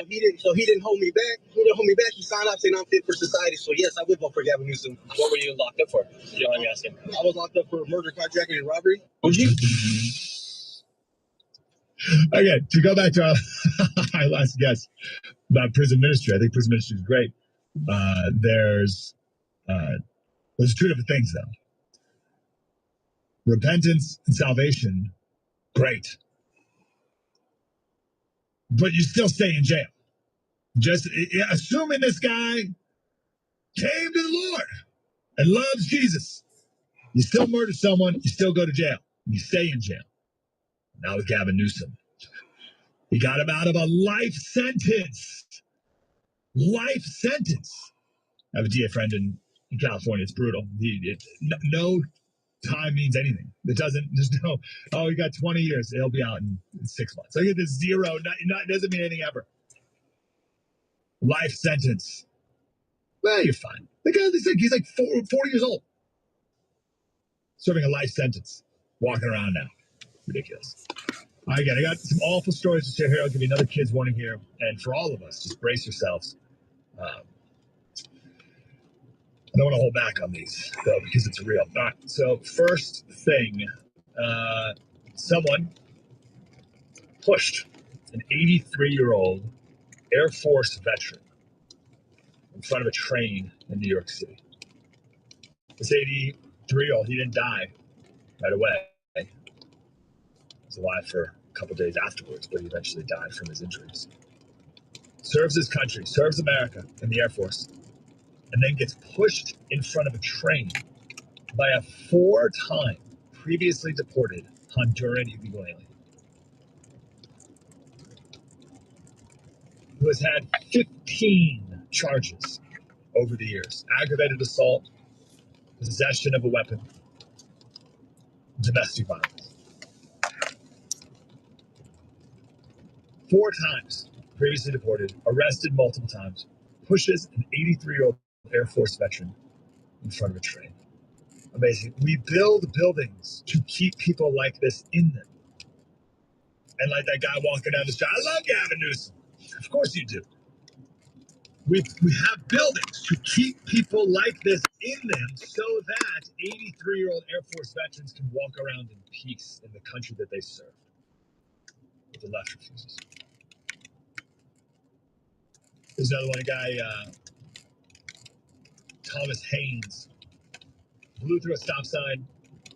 He didn't hold me back. He didn't hold me back. He signed up saying I'm fit for society. So yes, I would vote for Gavin Newsom. What were you locked up for? You don't mind me asking. I was locked up for murder, carjacking, and robbery. Would you? Okay, to go back to our last guest about prison ministry, I think prison ministry is great. There's two different things though. Repentance and salvation, great. But you still stay in jail. Just assuming this guy came to the Lord and loves Jesus. You still murder someone, you still go to jail. You stay in jail. Now with Gavin Newsom. He got him out of a life sentence. Life sentence. I have a DA friend in California. It's brutal. No time means anything. There's no, oh, he got 20 years. He'll be out in 6 months. I get this zero. Doesn't mean anything ever. Life sentence. Well, you're fine. The guy, he's like 40 years old. Serving a life sentence. Walking around now. Ridiculous. I got some awful stories to share here. I'll give you another kid's warning here. And for all of us, just brace yourselves. I don't want to hold back on these, though, because it's real. All right, so first thing, someone pushed an 83-year-old Air Force veteran in front of a train in New York City. This 83-year-old, he didn't die right away. He was alive for a couple days afterwards, but he eventually died from his injuries. Serves his country, serves America in the Air Force, and then gets pushed in front of a train by a 4-time previously deported Honduran illegal alien who has had 15 charges over the years: aggravated assault, possession of a weapon, domestic violence. 4 times previously deported, arrested multiple times, pushes an 83-year-old Air Force veteran in front of a train. Amazing. We build buildings to keep people like this in them. And like that guy walking down the street, I love Gavin Newsom. Of course you do. We have buildings to keep people like this in them so that 83-year-old Air Force veterans can walk around in peace in the country that they serve. But the left refuses. There's another one, a guy, Thomas Haynes, blew through a stop sign,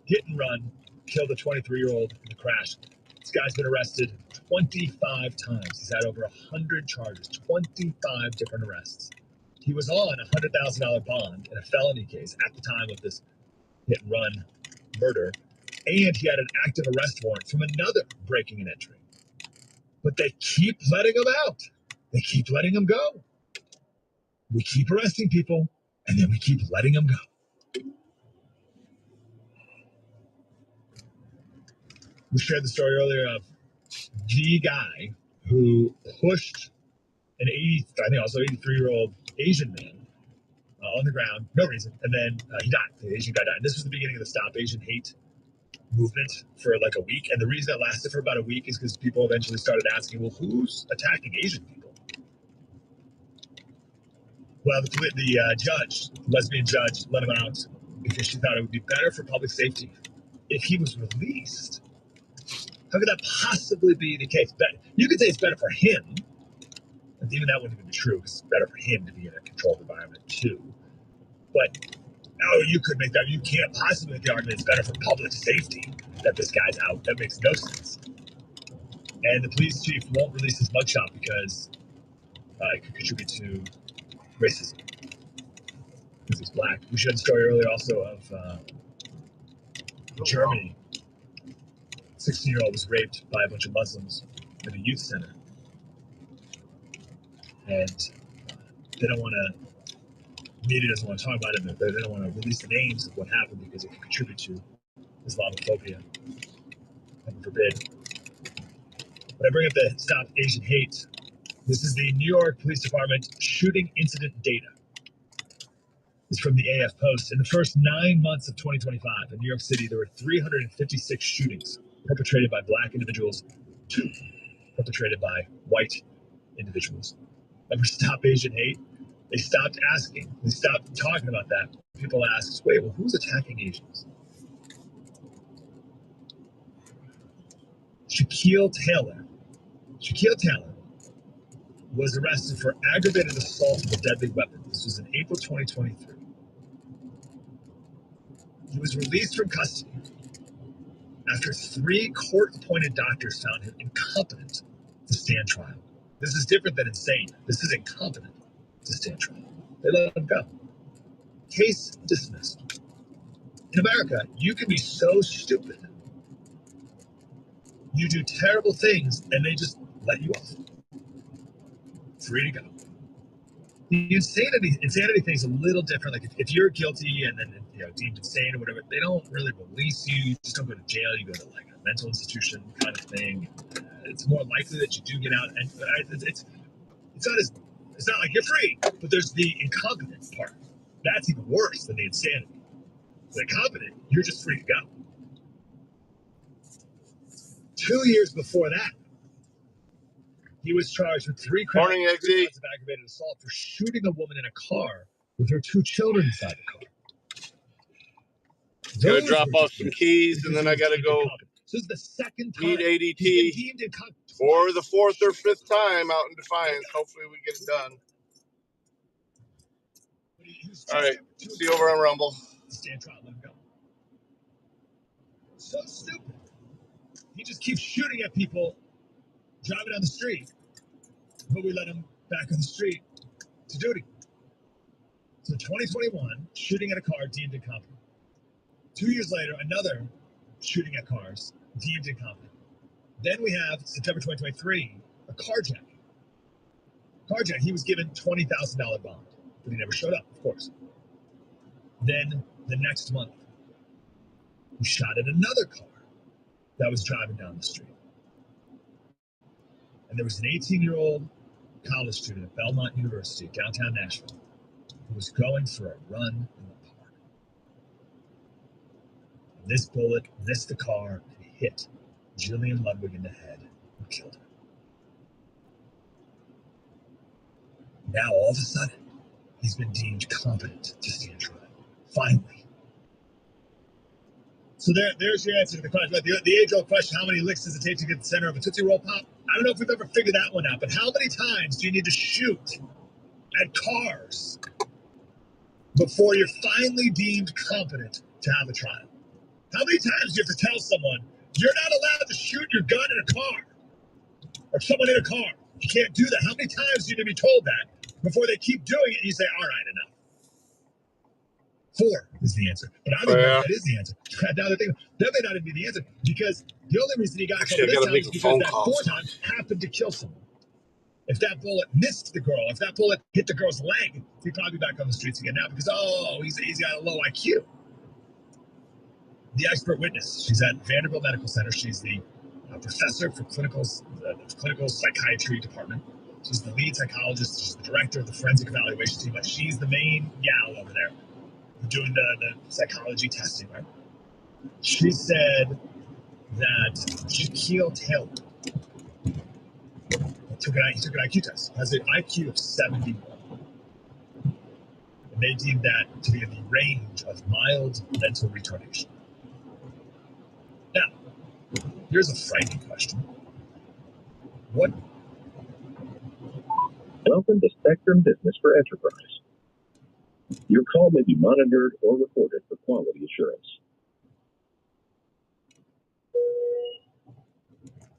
hit and run, killed a 23-year-old in the crash. This guy's been arrested 25 times. He's had over 100 charges, 25 different arrests. He was on a $100,000 bond in a felony case at the time of this hit and run murder, and he had an active arrest warrant from another breaking and entering. But they keep letting him out. They keep letting him go. We keep arresting people, and then we keep letting them go. We shared the story earlier of the guy who pushed an 83-year-old Asian man on the ground, no reason, and then he died. The Asian guy died. And this was the beginning of the Stop Asian Hate movement for like a week. And the reason it lasted for about a week is because people eventually started asking, well, who's attacking Asian people? Well, the judge, lesbian judge, let him out because she thought it would be better for public safety if he was released. How could that possibly be the case? You could say it's better for him. And even that wouldn't even be true, because it's better for him to be in a controlled environment too. But you could make that. You can't possibly make the argument it's better for public safety that this guy's out. That makes no sense. And the police chief won't release his mugshot because it could contribute to racism because he's black. We shared the story earlier also of Germany. 16-year-old was raped by a bunch of Muslims at a youth center. And they don't want to, media doesn't want to talk about it, they don't want to release the names of what happened because it could contribute to Islamophobia. Heaven forbid. When I bring up the Stop Asian Hate, this is the New York Police Department shooting incident data. It's from the AF Post. In the first 9 months of 2025 in New York City, there were 356 shootings perpetrated by black individuals, 2 perpetrated by white individuals. Remember Stop Asian Hate? They stopped asking. They stopped talking about that. People ask, wait, well, who's attacking Asians? Shaquille Taylor was arrested for aggravated assault with a deadly weapon. This was in April 2023. He was released from custody after 3 court-appointed doctors found him incompetent to stand trial. This is different than insane. This is incompetent to stand trial. They let him go. Case dismissed. In America, you can be so stupid. You do terrible things, and they just let you off. Free to go. The insanity thing is a little different. Like if you're guilty and then deemed insane or whatever, they don't really release you. You just don't go to jail. You go to like a mental institution kind of thing. It's more likely that you do get out, and it's not like you're free. But there's the incompetent part. That's even worse than the insanity. The incompetent, you're just free to go. 2 years before that, he was charged with 3 counts of aggravated assault for shooting a woman in a car with her 2 children inside the car. Gotta drop off some keys, and then I gotta go So this is the second time meet ADT for the 4th or 5th time out in Defiance. Hopefully we get it done. All right, see you over on Rumble. Stand trial, let him go. So stupid. He just keeps shooting at people driving down the street, but we let him back on the street to duty. So 2021, shooting at a car deemed incompetent. 2 years later, another shooting at cars deemed incompetent. Then we have September 2023, a carjacking. He was given $20,000 bond, but he never showed up, of course. Then the next month, he shot at another car that was driving down the street. And there was an 18-year-old college student at Belmont University, downtown Nashville, who was going for a run in the park. And this bullet missed the car and hit Jillian Ludwig in the head and killed her. Now, all of a sudden, he's been deemed competent to stand trial. Finally. So there's your answer to the question. The age-old question, how many licks does it take to get the center of a Tootsie Roll Pop? I don't know if we've ever figured that one out, but how many times do you need to shoot at cars before you're finally deemed competent to have a trial? How many times do you have to tell someone, you're not allowed to shoot your gun in a car or someone in a car? You can't do that. How many times do you need to be told that before they keep doing it and you say, all right, enough? 4 is the answer. But I don't know if that is the answer. Now, that may not even be the answer, because the only reason he got in trouble this time is because that 4 times happened to kill someone. If that bullet missed the girl, if that bullet hit the girl's leg, he'd probably be back on the streets again now because, he's got a low IQ. The expert witness, she's at Vanderbilt Medical Center. She's the professor for clinical psychiatry department. She's the lead psychologist. She's the director of the forensic evaluation team. But she's the main gal over there doing the psychology testing, right? She said that Shaquille Taylor took an IQ test, has an IQ of 71. And they deemed that to be in the range of mild mental retardation. Now, here's a frightening question. Welcome to Spectrum Business for Enterprise. Your call may be monitored or recorded for quality assurance.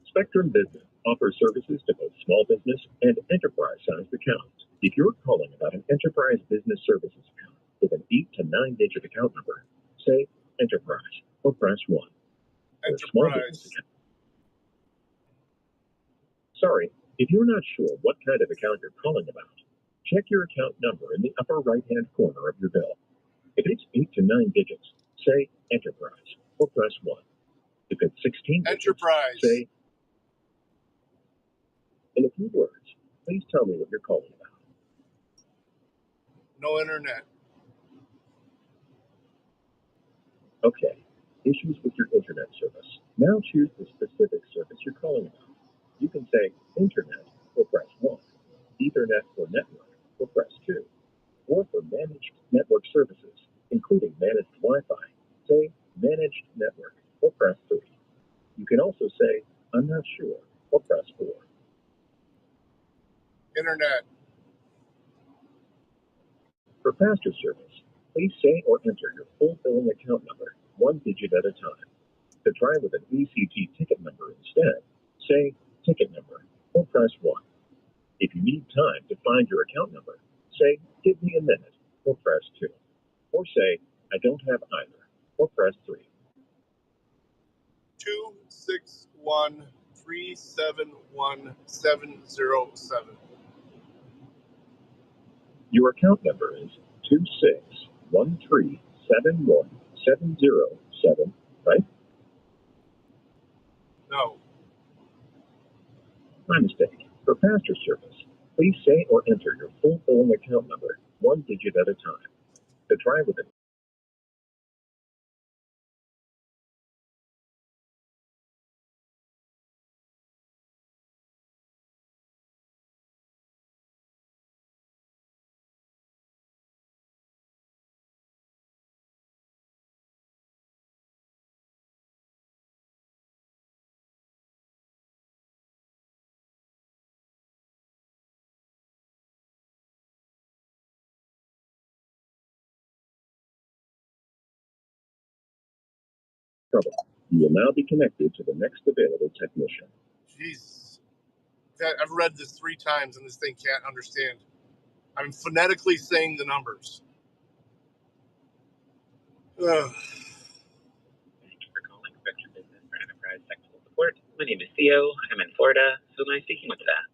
Spectrum Business offers services to both small business and enterprise-sized accounts. If you're calling about an enterprise business services account with an 8 to 9-digit account number, say Enterprise or press 1. For a small business account. Sorry, if you're not sure what kind of account you're calling about, check your account number in the upper right-hand corner of your bill. If it's 8 to 9 digits, say Enterprise or press 1. If it's 16 digits, say. In a few words, please tell me what you're calling about. No internet. Okay, issues with your internet service. Now choose the specific service you're calling about. You can say Internet or press 1. Internet. For faster service, please say or enter your full billing account number, one digit at a time. To try with an ECT ticket number instead, say ticket number or press 1. If you need time to find your account number, say give me a minute or press 2. Or say I don't have either or press 3. 261371707. Your account number is 261371707, right? No. My mistake. For faster service, please say or enter your full billing account number, one digit at a time. To try with it. Trouble. You will now be connected to the next available technician. Jeez. I've read this 3 times and this thing can't understand. I'm phonetically saying the numbers. Ugh. Thank you for calling Spectrum Business for Enterprise Technical Support. My name is Theo. I'm in Florida. Who am I speaking with today?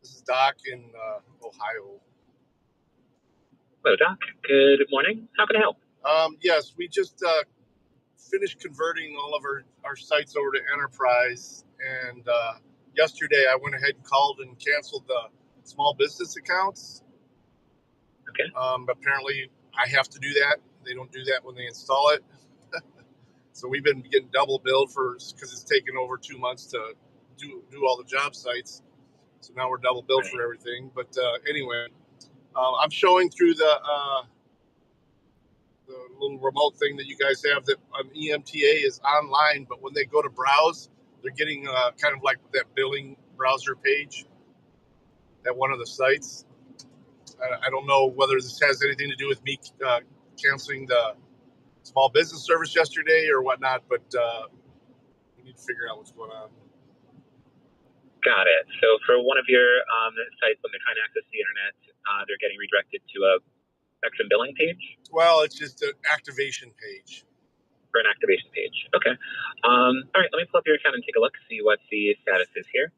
This is Doc in Ohio. Hello, Doc. Good morning. How can I help? Yes, we just finished converting all of our sites over to Enterprise, and yesterday I went ahead and called and canceled the small business accounts. Okay. Apparently I have to do that. They don't do that when they install it. So we've been getting double billed because it's taken over 2 months to do all the job sites. So now we're double billed for everything. But anyway, I'm showing through the little remote thing that you guys have that EMTA is online, but when they go to browse, they're getting kind of like that billing browser page at one of the sites. I don't know whether this has anything to do with me canceling the small business service yesterday or whatnot, but we need to figure out what's going on. Got it. So for one of your sites, when they're trying to access the internet, they're getting redirected to a Spectrum billing page? Well, it's just an activation page. For an activation page. Okay. All right, let me pull up your account and take a look, see what the status is here.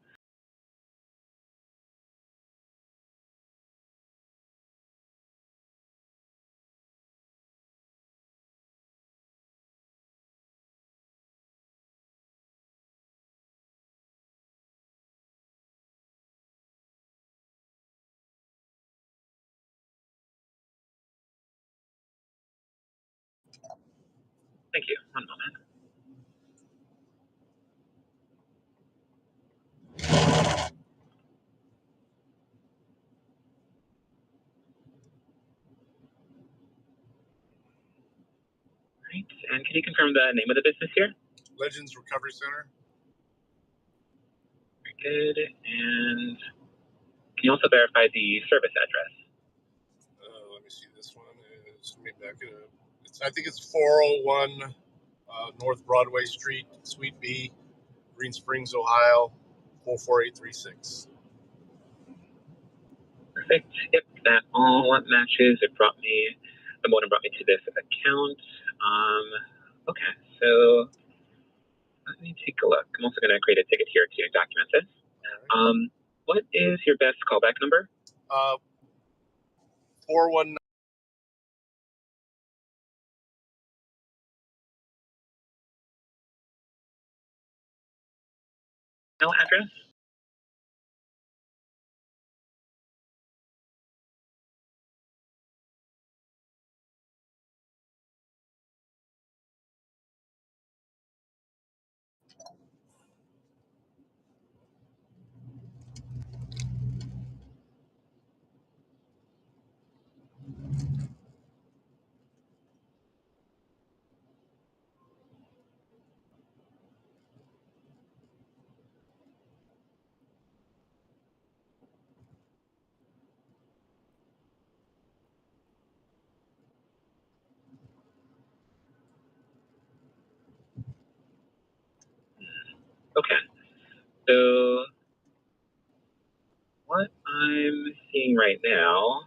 Thank you. One moment. Right. And can you confirm the name of the business here? Legends Recovery Center. Very good. And can you also verify the service address? Let me see. This one is, let me back it up. I think it's 401 North Broadway Street, Suite B, Green Springs, Ohio, 44836. Perfect. Yep, that all matches. The modem brought me to this account. Okay, so let me take a look. I'm also going to create a ticket here to document this. What is your best callback number? 419. Email address? So what I'm seeing right now,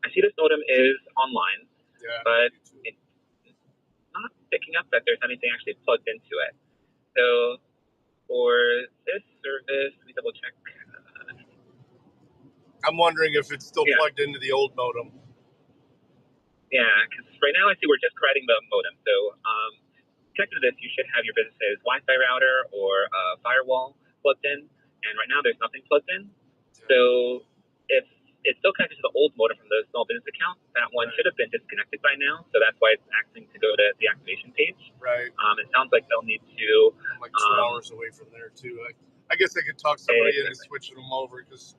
I see this modem is online, Yeah. but it's not picking up that there's anything actually plugged into it. So for this service, let me double check. I'm wondering if it's still plugged into the old modem. Yeah, because right now I see we're just creating the modem. So connected to this, you should have your business's Wi-Fi router or firewall plugged in. And right now there's nothing plugged in. So if it's still connected to the old modem from the small business account, that one should have been disconnected by now. So that's why it's asking to go to the activation page. Right. It sounds like they'll need to. I'm like 2 hours away from there too. I guess I could talk somebody into switching them over because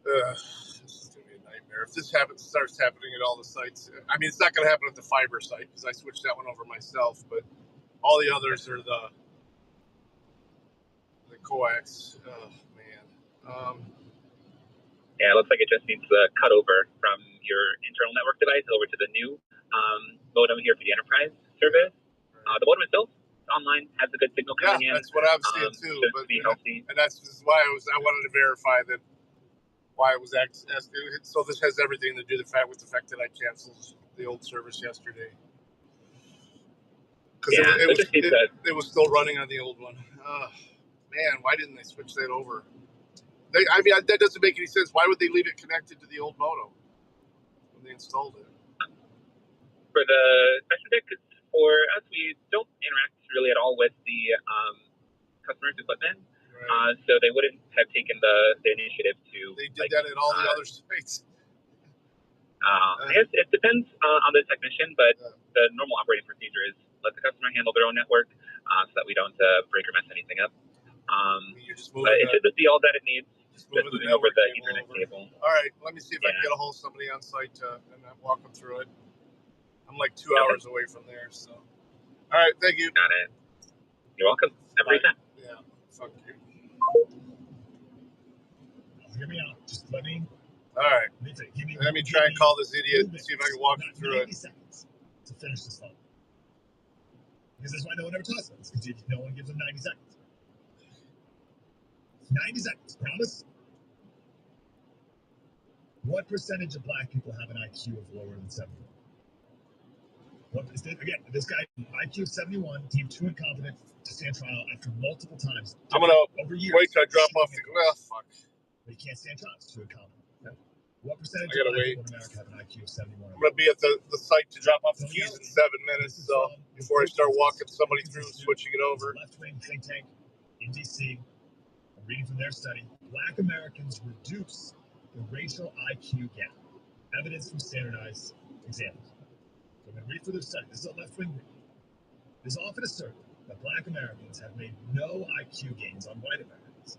this is gonna be a nightmare. If this starts happening at all the sites, I mean, it's not gonna happen at the fiber site because I switched that one over myself. But all the others are the coax. Oh man. Yeah, it looks like it just needs to cut over from your internal network device over to the new modem here for the enterprise service. The modem itself online, has a good signal coming in. That's what I'm seeing too. But be healthy. And that's why I wanted to verify that why it was asking. So this has everything to do with the fact that I canceled the old service yesterday. Because it was still running on the old one. Man, why didn't they switch that over? I mean, that doesn't make any sense. Why would they leave it connected to the old modem when they installed it? For the special deck, for us, we don't interact really at all with the customer's equipment. Right. So they wouldn't have taken the initiative to. They did that at all the other sites. I guess it depends on the technician, but the normal operating procedure is let the customer handle their own network so that we don't break or mess anything up. But it should just be all that it needs. Just moving over the Ethernet cable. All right, let me see if I can get a hold of somebody on site and walk them through it. I'm like 2 hours away from there, so. All right, thank you. Got it. You're welcome. Have a great time. Yeah, fuck you. Hear me out. Just let me. All right. Let me try and call this idiot and see if I can walk you through 90 seconds to finish this level. Because that's why no one ever talks about this, because no one gives them 90 seconds. 90 seconds, promise? What percentage of black people have an IQ of lower than 71? Again, this guy, IQ of 71, deemed too incompetent to stand trial after multiple times. I'm going to wait till I drop off the glass. Fuck. But he can't stand trial. It's too incompetent. Okay. What percentage of black people in America have an IQ of 71? I'm going to be at the site to drop off the keys in 7 minutes. So before I start walking somebody through and switching it over. Left-wing think tank in D.C., I'm reading from their study, black Americans reduce the racial IQ gap. Evidence from standardized examples. So I'm going to read for their study. This is a left-wing group. It is often asserted that black Americans have made no IQ gains on white Americans.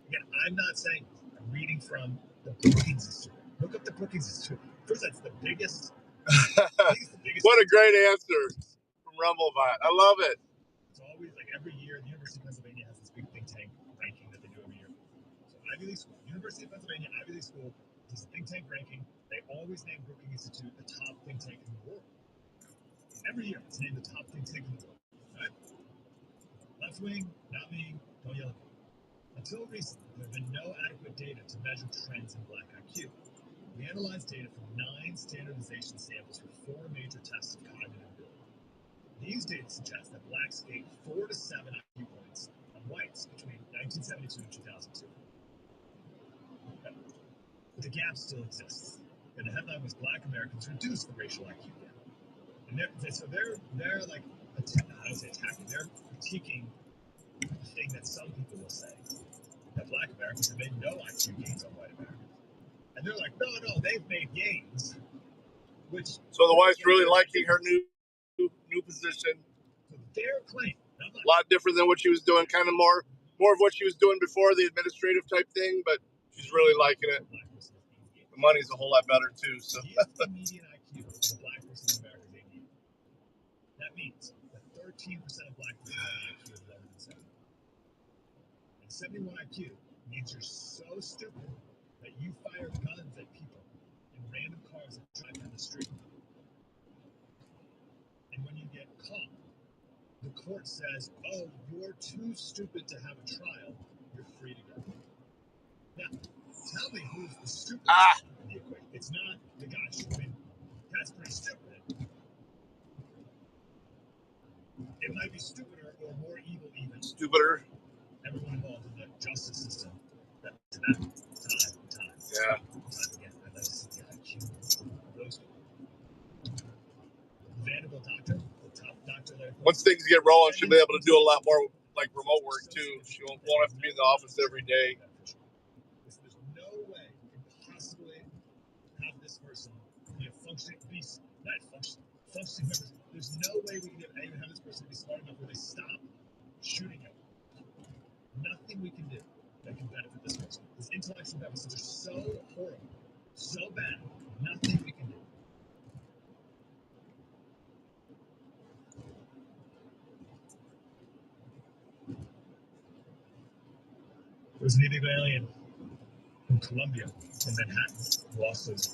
Again, I'm not saying this. I'm reading from the Brookings Institute. Look up the Brookings Institute. First, that's the biggest. What a great answer from RumbleBot. I love it. It's always like every year, the University of Pennsylvania has this big think tank ranking that they do every year. So Ivy League School, University of Pennsylvania, Ivy League School does a think tank ranking. They always name Brookings Institute the top think tank in the world. Every year, it's named the top think tank in the world. Right? Left wing, not me, don't yell at me. Until recently, there have been no adequate data to measure trends in black IQ. We analyzed data from 9 standardization samples for 4 major tests of cognitive ability. These data suggest that blacks gained 4 to 7 IQ points on whites between 1972 and 2002. Okay. But the gap still exists. And the headline was Black Americans reduce the racial IQ gap. And they're like, I don't say attacking, they're critiquing the thing that some people will say, that black Americans have made no IQ gains on white Americans. And they're like, no, they've made gains. So the wife's really liking her new position. So their claim, a lot different than what she was doing, kind of more of what she was doing before, the administrative type thing, but she's really liking it. The money's a whole lot better too. So the median IQ of a black person in America is 88. That means that 13% of black people have an IQ of lower than 70. And 71 IQ means you're so stupid that you fire guns at people in random cars that drive down the street. And when you get caught, The court says, oh, you're too stupid to have a trial. You're free to go. Now, tell me who's the stupid in the equation. It's not the guy shooting. That's pretty stupid. It might be stupider or more evil even. Stupider. Everyone involved in the justice system. Time. Yeah. Again, I'd like to see the IQ of those people. Vanderbilt doctor, the top doctor there. Once things get rolling, she'll be able to do a lot more like remote work too. She won't have to be in the office every day. There's no way you can possibly have this person be a functioning beast. Not functioning members. There's no way we can even have this person be smart enough where they stop shooting him. Nothing we can do that can benefit this person. His intellectual deficits are so horrible, so bad, nothing we can do. There's an illegal alien from Colombia, in Manhattan, who also is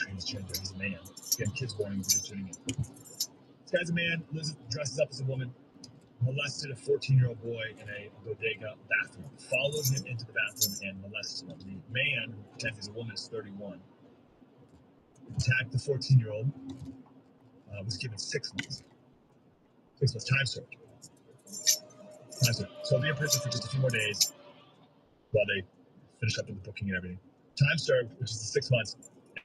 transgender. He's a man. He had kids born, he was doing it. This guy's a man, dresses up as a woman, molested a 14-year-old boy in a bodega bathroom, followed him into the bathroom and molested him. The man, who pretends he's a woman, is 31. Attacked the 14-year-old, was given 6 months. 6 months time served. So he'll be in prison for just a few more days while they finish up with the booking and everything. Time served, which is the 6 months.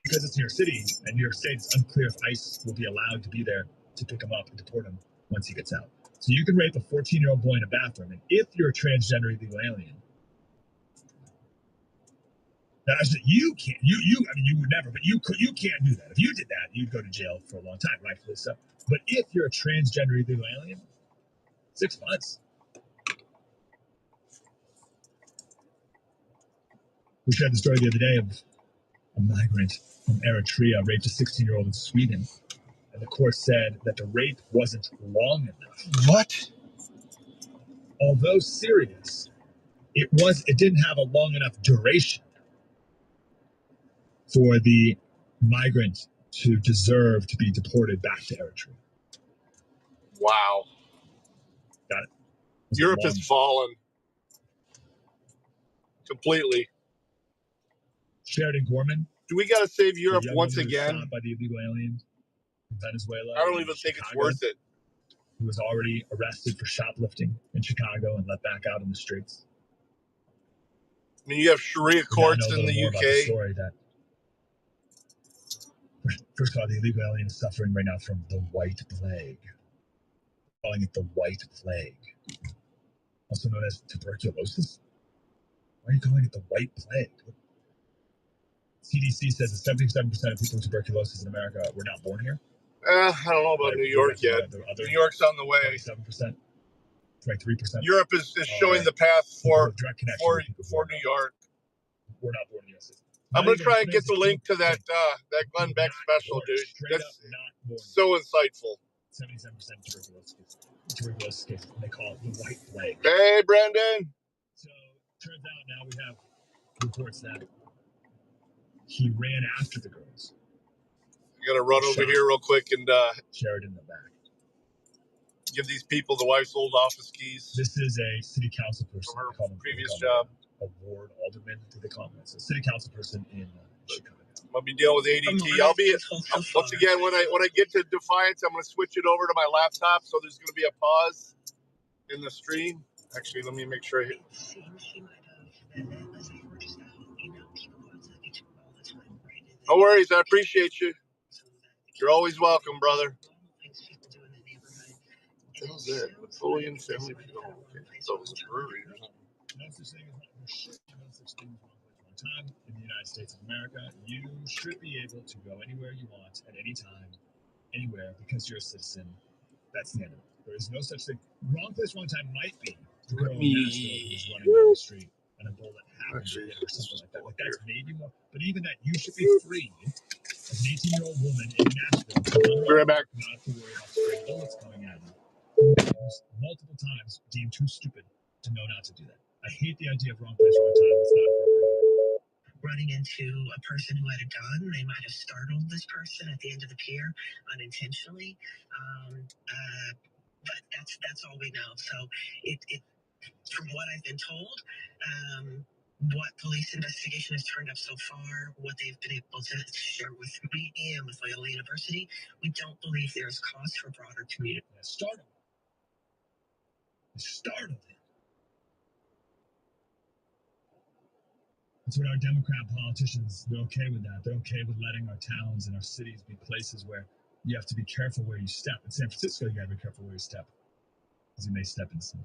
Because it's New York City, and New York State, it's unclear if ICE will be allowed to be there to pick him up and deport him once he gets out. So you can rape a 14-year-old boy in a bathroom, and if you're a transgender illegal alien, now actually you can't. I mean, you would never, but you can't do that. If you did that, you'd go to jail for a long time, rightfully so. But if you're a transgender illegal alien, 6 months. We shared the story the other day of a migrant from Eritrea raped a 16-year-old in Sweden, and the court said that the rape wasn't long enough. What? Although serious, it didn't have a long enough duration for the migrant to deserve to be deported back to Eritrea. Wow. Got it. Europe has fallen completely. Sheridan Gorman. Do we got to save Europe once again? Shot by the illegal aliens in Venezuela. I don't even think it's worth it. He was already arrested for shoplifting in Chicago and let back out in the streets. I mean, you have Sharia courts in the UK. The story that, first of all, the illegal alien is suffering right now from the white plague. Calling it the white plague, also known as tuberculosis. Why are you calling it the white plague? CDC says that 77% of people with tuberculosis in America were not born here. I don't know about New York yet. New York's on the way. 27%, 23%. Europe is showing the path for New York. We're not born in the US. I'm going to try and get the link to that Glenn Beck special, dude. That's so insightful. 77% tuberculosis cases. They call it the white plague. Hey, Brendan. So turns out now we have reports that he ran after the girls. I got to run over here real quick and Sheridan in the back. Give these people the wife's old office keys. This is a city council person from her previous job. A ward alderman, do they call him? It's a city council person in Chicago. I'll be dealing with ADT. I'll be once again when I get to Defiance, I'm going to switch it over to my laptop. So there's going to be a pause in the stream. Actually, let me make sure I hit. No worries. I appreciate you. You're always welcome, brother. What was that? Napoleon Family Home. Okay. So it was a brewery or something. No such thing time in the United States of America. You should be able to go anywhere you want at any time, anywhere, because you're a citizen. That's the end of it. There is no such thing. Wrong place, wrong time might be the girl in Nashville who's running down the street and a bullet happened to hit or something like that. Like that's maybe more, but even that, you should be free as an 18-year-old woman in Nashville. Be right back. Not to worry about stray bullets coming at you. Multiple times deemed too stupid to know not to do that. I hate the idea of wrong place, wrong time. It's not appropriate. Running into a person who had a gun, they might have startled this person at the end of the pier unintentionally. but that's all we know. So it from what I've been told, what police investigation has turned up so far, what they've been able to share with me and with Loyola University, we don't believe there is cause for broader community. Startled. That's what our Democrat politicians, they're okay with that. They're okay with letting our towns and our cities be places where you have to be careful where you step. In San Francisco, you got to be careful where you step, because you may step in some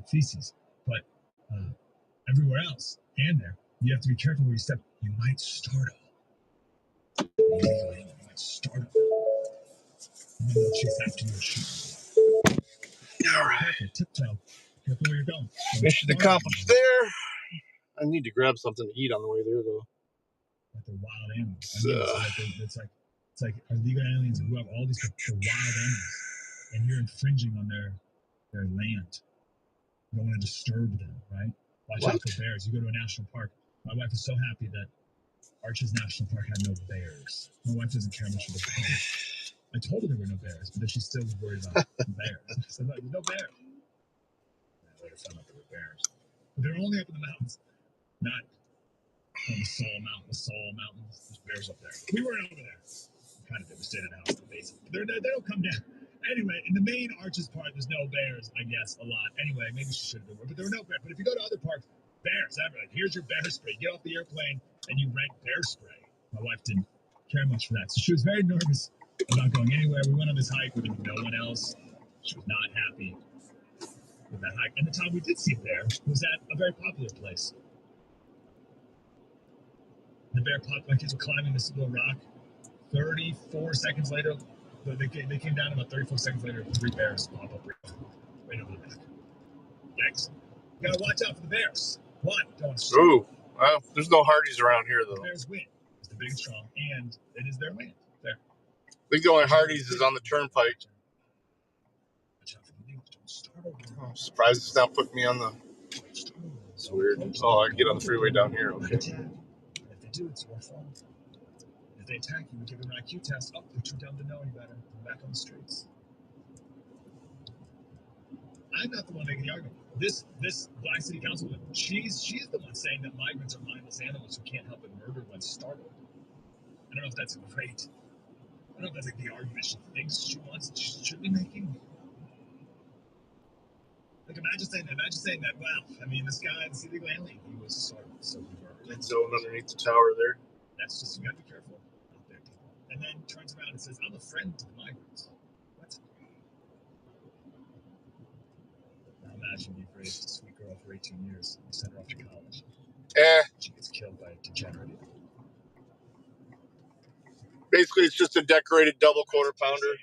feces. But everywhere else, and there, you have to be careful where you step. You might startle. You might startle. You know, chase after your shoes. All right. Careful, tiptoe. Careful where you're going. Mission accomplished there. I need to grab something to eat on the way there, though. Like they're wild animals. It's like illegal aliens who have all these wild animals, and you're infringing on their land. You don't want to disturb them, right? Watch out for bears. You go to a national park. My wife is so happy that Arches National Park had no bears. My wife doesn't care much for the bears. I told her there were no bears, but then she still was worried about bears. I said, there's no bears. I later found out there were bears. But they're only up in the mountains, not on the Saul Mountains. There's bears up there. We weren't over there. We kind of did. We stayed in a house in the basement. They don't come down. Anyway, in the main Arches Park, there's no bears, I guess, a lot. Anyway, maybe she should have been, but there were no bears. But if you go to other parks, bears, everywhere. Here's your bear spray. Get off the airplane and you rent bear spray. My wife didn't care much for that. So she was very nervous about going anywhere. We went on this hike with no one else. She was not happy with that hike. And the time we did see a bear was at a very popular place. The bear popped, my kids were climbing this little rock. 34 seconds later, they came down about 34 seconds later, 3 bears pop up right over the back. Yikes. You gotta watch out for the bears. One, don't shoot. Ooh, well, there's no Hardee's around here, though. The bears win. It's the big and strong, and it is their land. There. I think the only Hardee's is on the turnpike. Watch out for the bears. Don't startle them. I'm surprised it's not putting me on the... It's weird. Oh, I can get on the freeway down here. Okay. If they do, it's your fault. If they attack you, we give them an IQ test. Oh, they're too dumb to know any better. They're back on the streets. I'm not the one making the argument. This Black City Councilwoman, she's the one saying that migrants are mindless animals who can't help but murder when startled. I don't know if that's great. I don't know if that's like the argument she thinks she should be making. Like imagine saying that. Wow, I mean, this guy, this illegal alien, he was startled, so he murdered. Mid zone underneath the tower there. That's just, you gotta be careful out there, people. And then turns around and says, I'm a friend to the migrants. What? Now imagine you've raised a sweet girl for 18 years. You send her off to college. She gets killed by a degenerate. Basically, it's just a decorated double quarter pounder.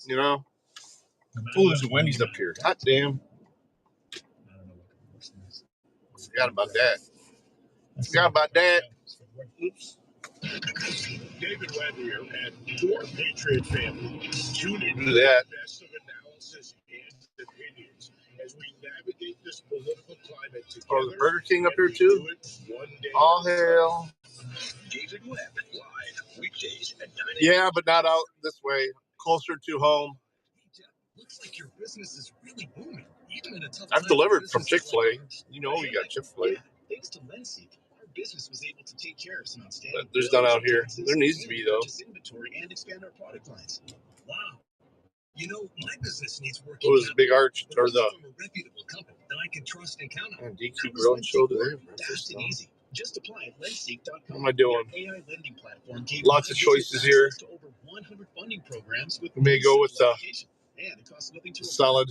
You know? Oh, there's a Wendy's up here. Hot damn. I don't know what the person is. Forgot about that. Oops. David Webb here, and for Patriot families, tune in to the best of analysis and opinions as we navigate this political climate together. Oh, the Burger King up here too? All hail. David Webb, live weekdays at 9 a.m. Yeah, but not out this way. Closer to home. Looks like your business is really booming, even in a tough I've time. delivered from Chick-fil-A. You know we got Chick-fil-A. Yeah, thanks to LendSeek, our business was able to take care of some outstanding. But there's none out here. There needs to be, though. Inventory and expand our product lines. Wow. You know, my business needs working. What was the big arch or the from a reputable company that I can trust and count on. DQ Grill and Show today? Fast and easy. Just apply at LendSeek.com. What am I doing? AI lending platform gave lots of choices here. To over 100 funding programs with we may go with and it costs nothing to solid.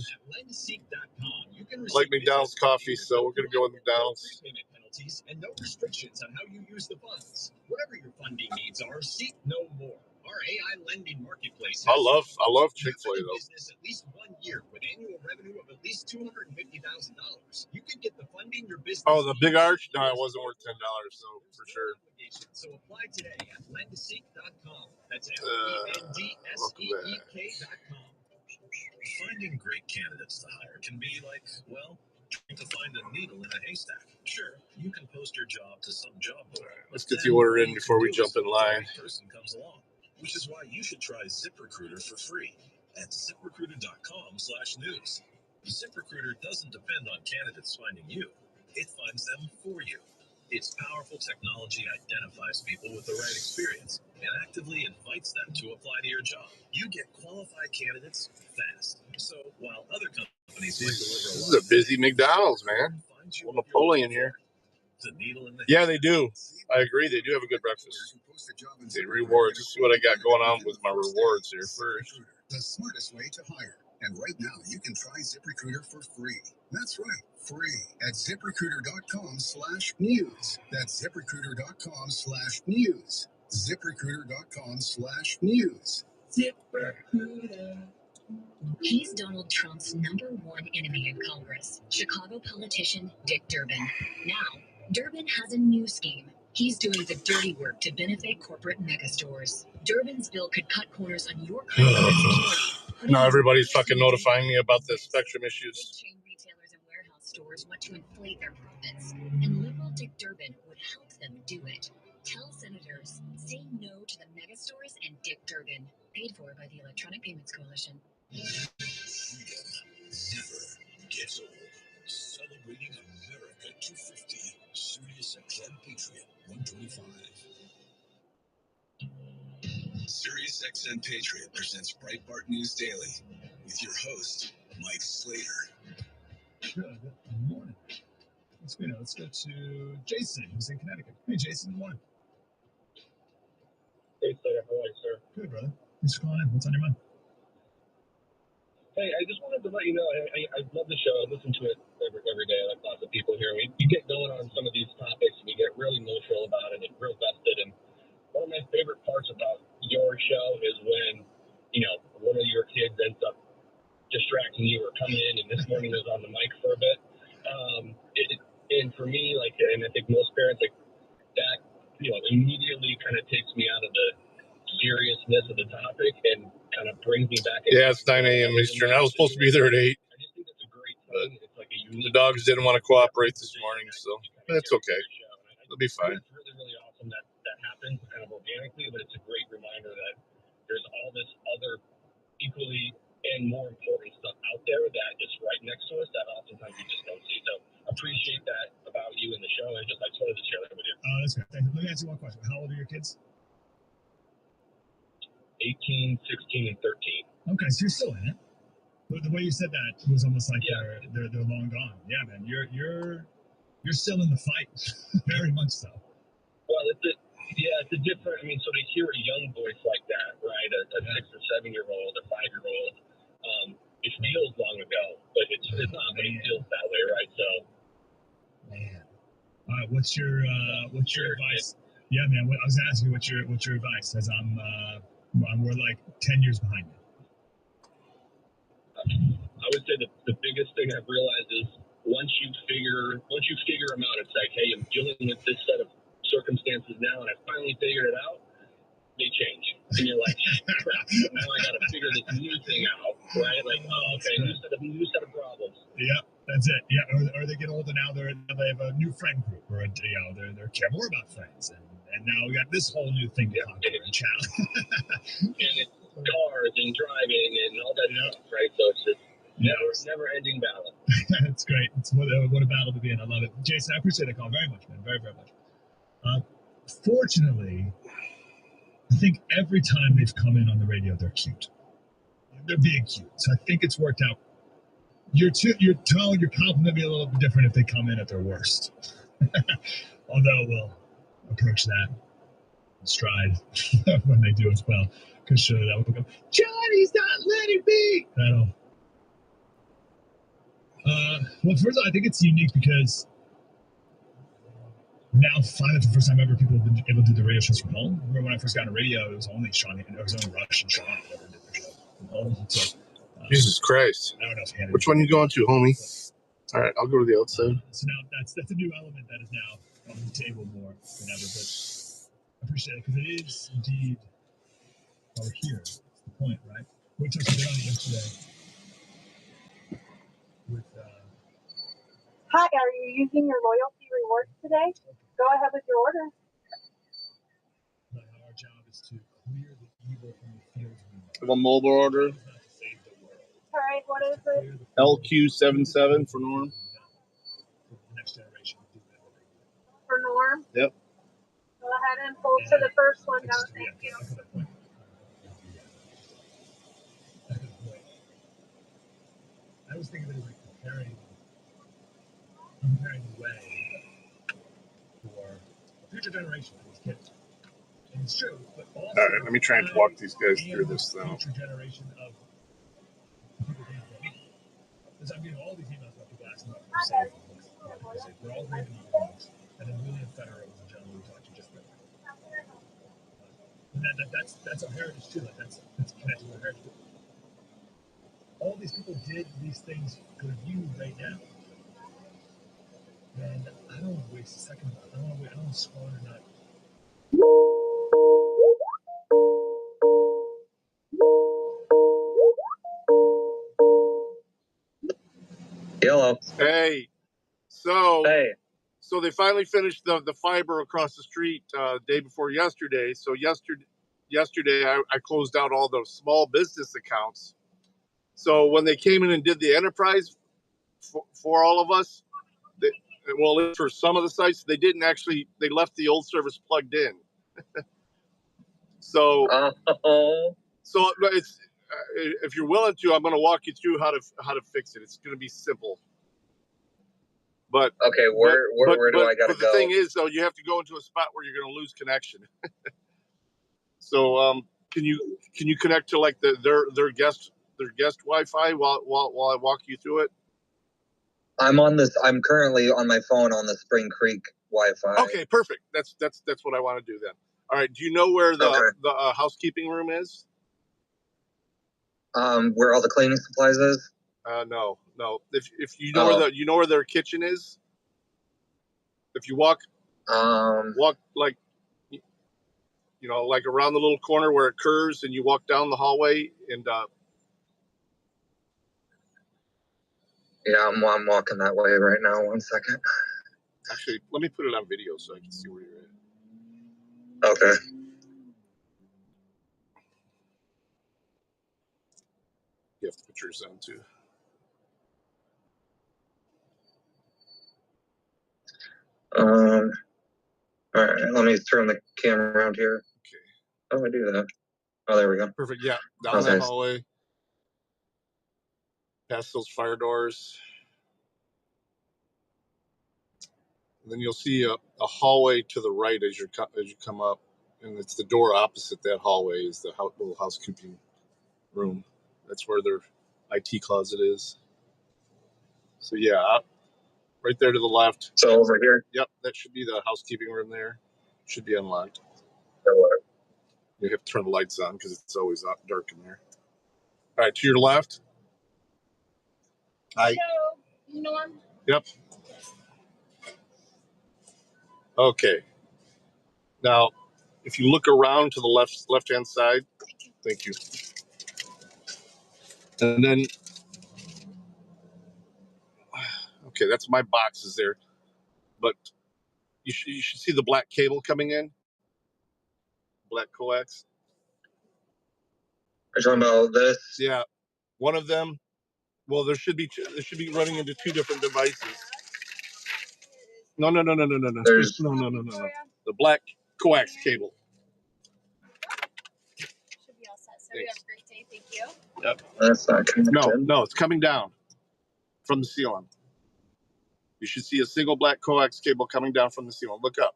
You can like McDonald's coffee, so we're going to go with McDonald's. Penalties and no restrictions on how you use the funds. Whatever your funding needs are, seek no more. Our AI lending marketplace. I love Chick-fil-A though. Business at least 1 year with annual revenue of at least $250,000. You could get the funding your business. Oh, the big arch? No, it wasn't worth $10, so for sure. So apply today at lendeseek.com. That's LENDSEEK.com. Finding great candidates to hire can be like, well, trying to find a needle in a haystack. Sure, you can post your job to some job board. Let's get the order in before we jump in line. Person comes along, which is why you should try ZipRecruiter for free. at ZipRecruiter.com/news. ZipRecruiter doesn't depend on candidates finding you. It finds them for you. Its powerful technology identifies people with the right experience and actively invites them to apply to your job. You get qualified candidates fast. So while other companies might deliver This is a busy McDonald's, man. Well, Napoleon here. the needle in the Yeah, they do. I agree. They do have a good breakfast. The rewards. Let's see what I got going on with my rewards here first. The smartest way to hire. And right now, you can try ZipRecruiter for free. That's right, free at ZipRecruiter.com/news. That's ZipRecruiter.com/news. ZipRecruiter.com/news. ZipRecruiter. He's Donald Trump's #1 enemy in Congress, Chicago politician Dick Durbin. Now, Durbin has a new scheme. He's doing the dirty work to benefit corporate megastores. Durbin's bill could cut corners on your security. Now everybody's fucking notifying me about the Spectrum issues. Chain retailers and warehouse stores want to inflate their profits, and liberal Dick Durbin would help them do it. Tell senators, say no to the megastores and Dick Durbin. Paid for by the Electronic Payments Coalition. Freedom never gets old. Celebrating America 250. Sirius XM Patriot 125. Sirius XM Patriot presents Breitbart News Daily with your host, Mike Slater. Good morning. Let's go to Jason, who's in Connecticut. Hey, Jason, good morning. Hey, Slater, how are you, sir? Good, brother. Thanks for calling in. What's on your mind? Hey, I just wanted to let you know, I love the show. I listen to it every day, like lots of people here. We get going on some of these topics, and we get really emotional about it and real vested. And one of my favorite parts about your show is when, one of your kids ends up distracting you or coming in, and this morning was on the mic for a bit. And for me, and I think most parents, that, immediately kind of takes me out of the seriousness of the topic and kind of brings me back. Yeah, it's 9 a.m. Eastern. I was supposed to be there at 8. I just think that's a great thing. It's like a unique. The dogs didn't want to cooperate this morning, so that's okay. It'll be fine. It's really, really awesome that happens kind of organically, but it's a great reminder that there's all this other equally and more important stuff out there that is right next to us that oftentimes we just don't see. So appreciate that about you and the show. I just wanted to share that with you. Oh, that's great. Let me ask you one question. How old are your kids? 18, 16, and 13. Okay, so you're still in it. But the way you said that was almost like they're long gone. Yeah, man, you're still in the fight, very much so. Well, it's a different. So to hear a young voice like that, right, a 6 or 7 year old, a 5 year old, it feels long ago, but it's not. But it feels that way, right? So, man, all right. What's your advice? Yeah, man. I was asking what's your advice? As we're like 10 years behind you. I would say the biggest thing I've realized is once you figure them out, it's like, hey, I'm dealing with this set of circumstances now, and I finally figured it out. They change, and you're like, crap. Now I got to figure this new thing out, right? Like, oh, okay, new set of problems. Yeah, that's it. Yeah, or they get older now. They have a new friend group, or they care more about friends, and now we got this whole new thing to conquer and challenge. And it's cars and driving and all that stuff, right? So it's just never-ending battle. That's great. It's what a battle to be in. I love it, Jason. I appreciate the call very much, man. Very, very much. Fortunately, I think every time they've come in on the radio, they're cute. They're being cute. So I think it's worked out. Your tone, your compliment be a little bit different if they come in at their worst. Although we'll approach that in stride when they do as well. Because that will go, Johnny's not letting me. That'll. Well, first of all, I think it's unique because now finally for the first time ever people have been able to do the radio shows from home. Remember when I first got on radio, it was only Rush and Sean that ever did their show from home. So, Jesus Christ. I don't know if which one you going to, homie? All right, I'll go to the outside. So now that's a new element that is now on the table more than ever. But I appreciate it because it is indeed over here. That's the point, right? We touched a bit on it yesterday with Hi, are you using your loyalty rewards today? Go ahead with your order. our job is to clear the evil from the fields. Have a mobile order. right, what is it? LQ77 for Norm. Next generation. For Norm? Yep. Go ahead and hold to the first one down. Thank you. I was thinking of it as like preparing the way for a future generation of these kids. And it's true, but also. All right, let me try and walk these guys through this though. Future generation of people being me. Because I'm getting all these emails about people asking about Crusade. We're all great in books. And then William Federer was a gentleman we talked to just there. And that's our heritage too. Like that's connected to our heritage. All these people did these things for you right now. And I don't want to waste a second. I don't want to squander that. Hello. Hey. So they finally finished the fiber across the street day before yesterday. So yesterday I closed out all those small business accounts. So when they came in and did the enterprise for all of us, well, at least for some of the sites, they didn't actually. They left the old service plugged in. So it's if you're willing to, I'm going to walk you through how to fix it. It's going to be simple. But okay, where do I gotta go? But the thing is, though, you have to go into a spot where you're going to lose connection. So can you connect to like their guest Wi-Fi while I walk you through it? I'm currently on my phone on the Spring Creek Wi-Fi. Okay, perfect. That's what I want to do then. All right. Do you know where the housekeeping room is? Where all the cleaning supplies is? No. If you know where their kitchen is. If you walk like like around the little corner where it curves, and you walk down the hallway and. Yeah, I'm walking that way right now. 1 second. Actually, let me put it on video so I can see where you're at. Okay. You have to put yours on too. All right, let me turn the camera around here. Okay. How do I do that? Oh, there we go. Perfect. Yeah, down that hallway, past those fire doors. And then you'll see a hallway to the right as you come up, and it's the door opposite that hallway is the little housekeeping room. That's where their IT closet is. So yeah, right there to the left. So over here? Yep, that should be the housekeeping room there. Should be unlocked. You have to turn the lights on because it's always dark in there. All right, to your left. Hello, Norm. Yep. Okay. Now, if you look around to the left-hand side, thank you. And then, okay, that's my boxes there. But you should see the black cable coming in. Black coax. Are you talking about this? Yeah. One of them, well, there should be running into two different devices. No. There's No. The black coax cable. Should be all set. So you have a great day. Thank you. Yep. That's not connected. No, it's coming down from the ceiling. You should see a single black coax cable coming down from the ceiling. Look up.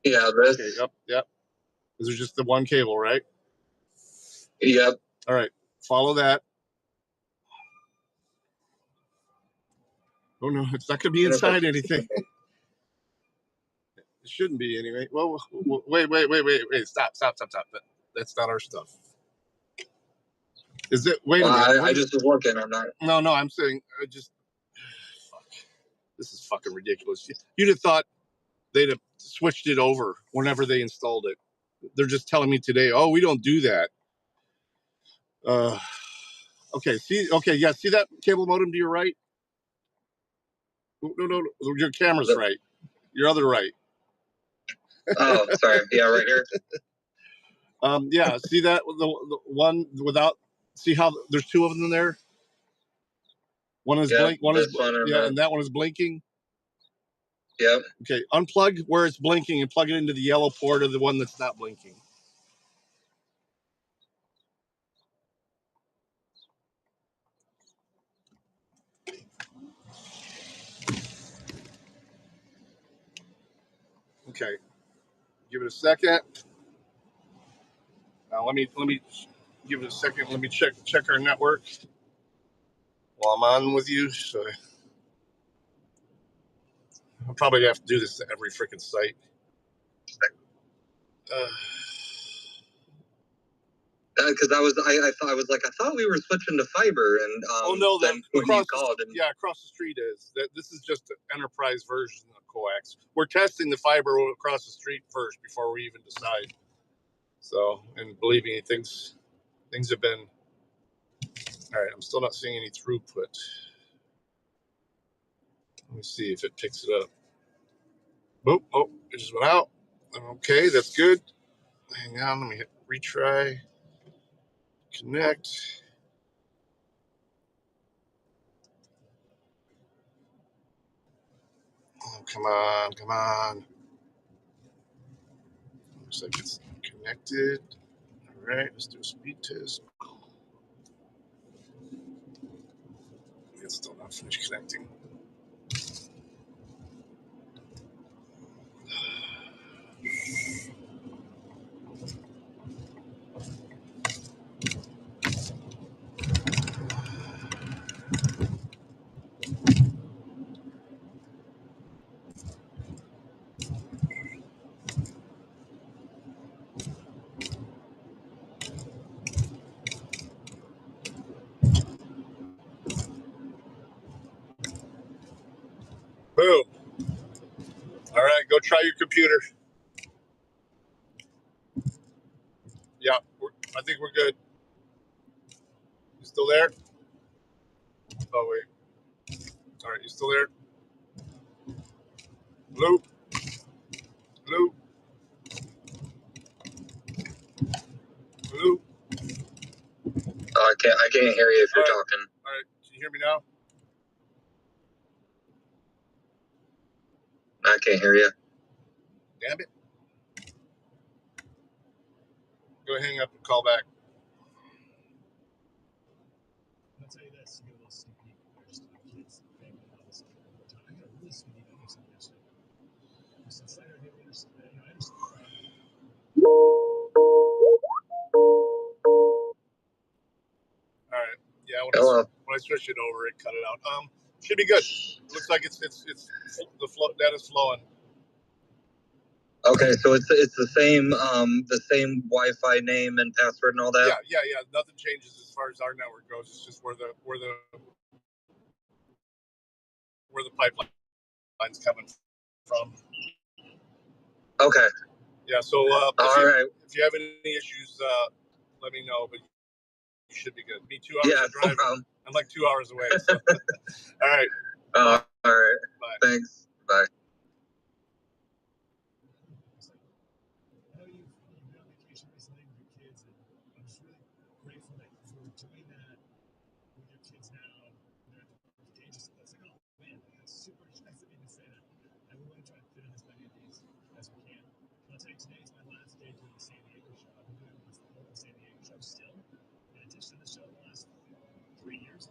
Yeah, this. Okay, yep. This is just the one cable, right? Yep. All right. Follow that. Oh no, it's not going to be inside anything. It shouldn't be anyway. Well, wait. Stop. That's not our stuff. Is it? Wait a minute. I just was looking. I'm not. No. I'm saying fuck. This is fucking ridiculous. You'd have thought they'd have switched it over whenever they installed it. They're just telling me today, oh, we don't do that. Okay. See that cable modem to your right? No. Your camera's right. Your other right. Oh, sorry. Yeah, right here. Yeah. See that the one without See how there's two of them in there? One is Yep, blink. One is this one and yeah, and that one is blinking. Yep. Okay, unplug where it's blinking and plug it into the yellow port of the one that's not blinking. Okay, give it a second. Now let me give it a second. Let me check our network while I'm on with you. So I'll probably have to do this to every freaking site. Because I thought we were switching to fiber, and oh no, then when you called, across the street is that this is just an enterprise version of coax. We're testing the fiber across the street first before we even decide. So, and believe me, things have been all right. I'm still not seeing any throughput. Let me see if it picks it up. Boop! Oh, it just went out. Okay, that's good. Hang on, let me hit retry. Connect. Oh, come on. Looks like it's connected. All right, let's do a speed test. It's still not finished connecting. Boom. All right, go try your computer. Yeah, I think we're good. You still there? Oh, wait. All right, you still there? Hello? Hello? Hello? I can't hear you if you're talking. All right, can you hear me now? I can't hear you. Damn it. Go hang up and call back. I'll tell you this, you get a little sneak peek. There's kids, family, all this stuff. I got a really sweet email from someone yesterday. Who said, Slater, I understand. All right. Yeah, when I switched it over, it cut it out. Should be good. Looks like it's the data's flowing. Okay, so it's the same Wi-Fi name and password and all that. Yeah. Nothing changes as far as our network goes. It's just where the pipeline's coming from. Okay. Yeah. So if you have any issues, let me know. But you should be good. Me 2 hours of driving. No problem. I'm like 2 hours away. So. All right. All right. Bye. Thanks. Bye. I know you've been on vacation recently with your kids, and I'm just really grateful that you're doing that with your kids now. They're at the ages of this. Like, oh man, that's super expensive to say that. And we want to try to fit in as many of these as we can. I'll tell you, today is my last day doing the San Diego show. I've been doing the San Diego show still. In addition to the show the last 3 years.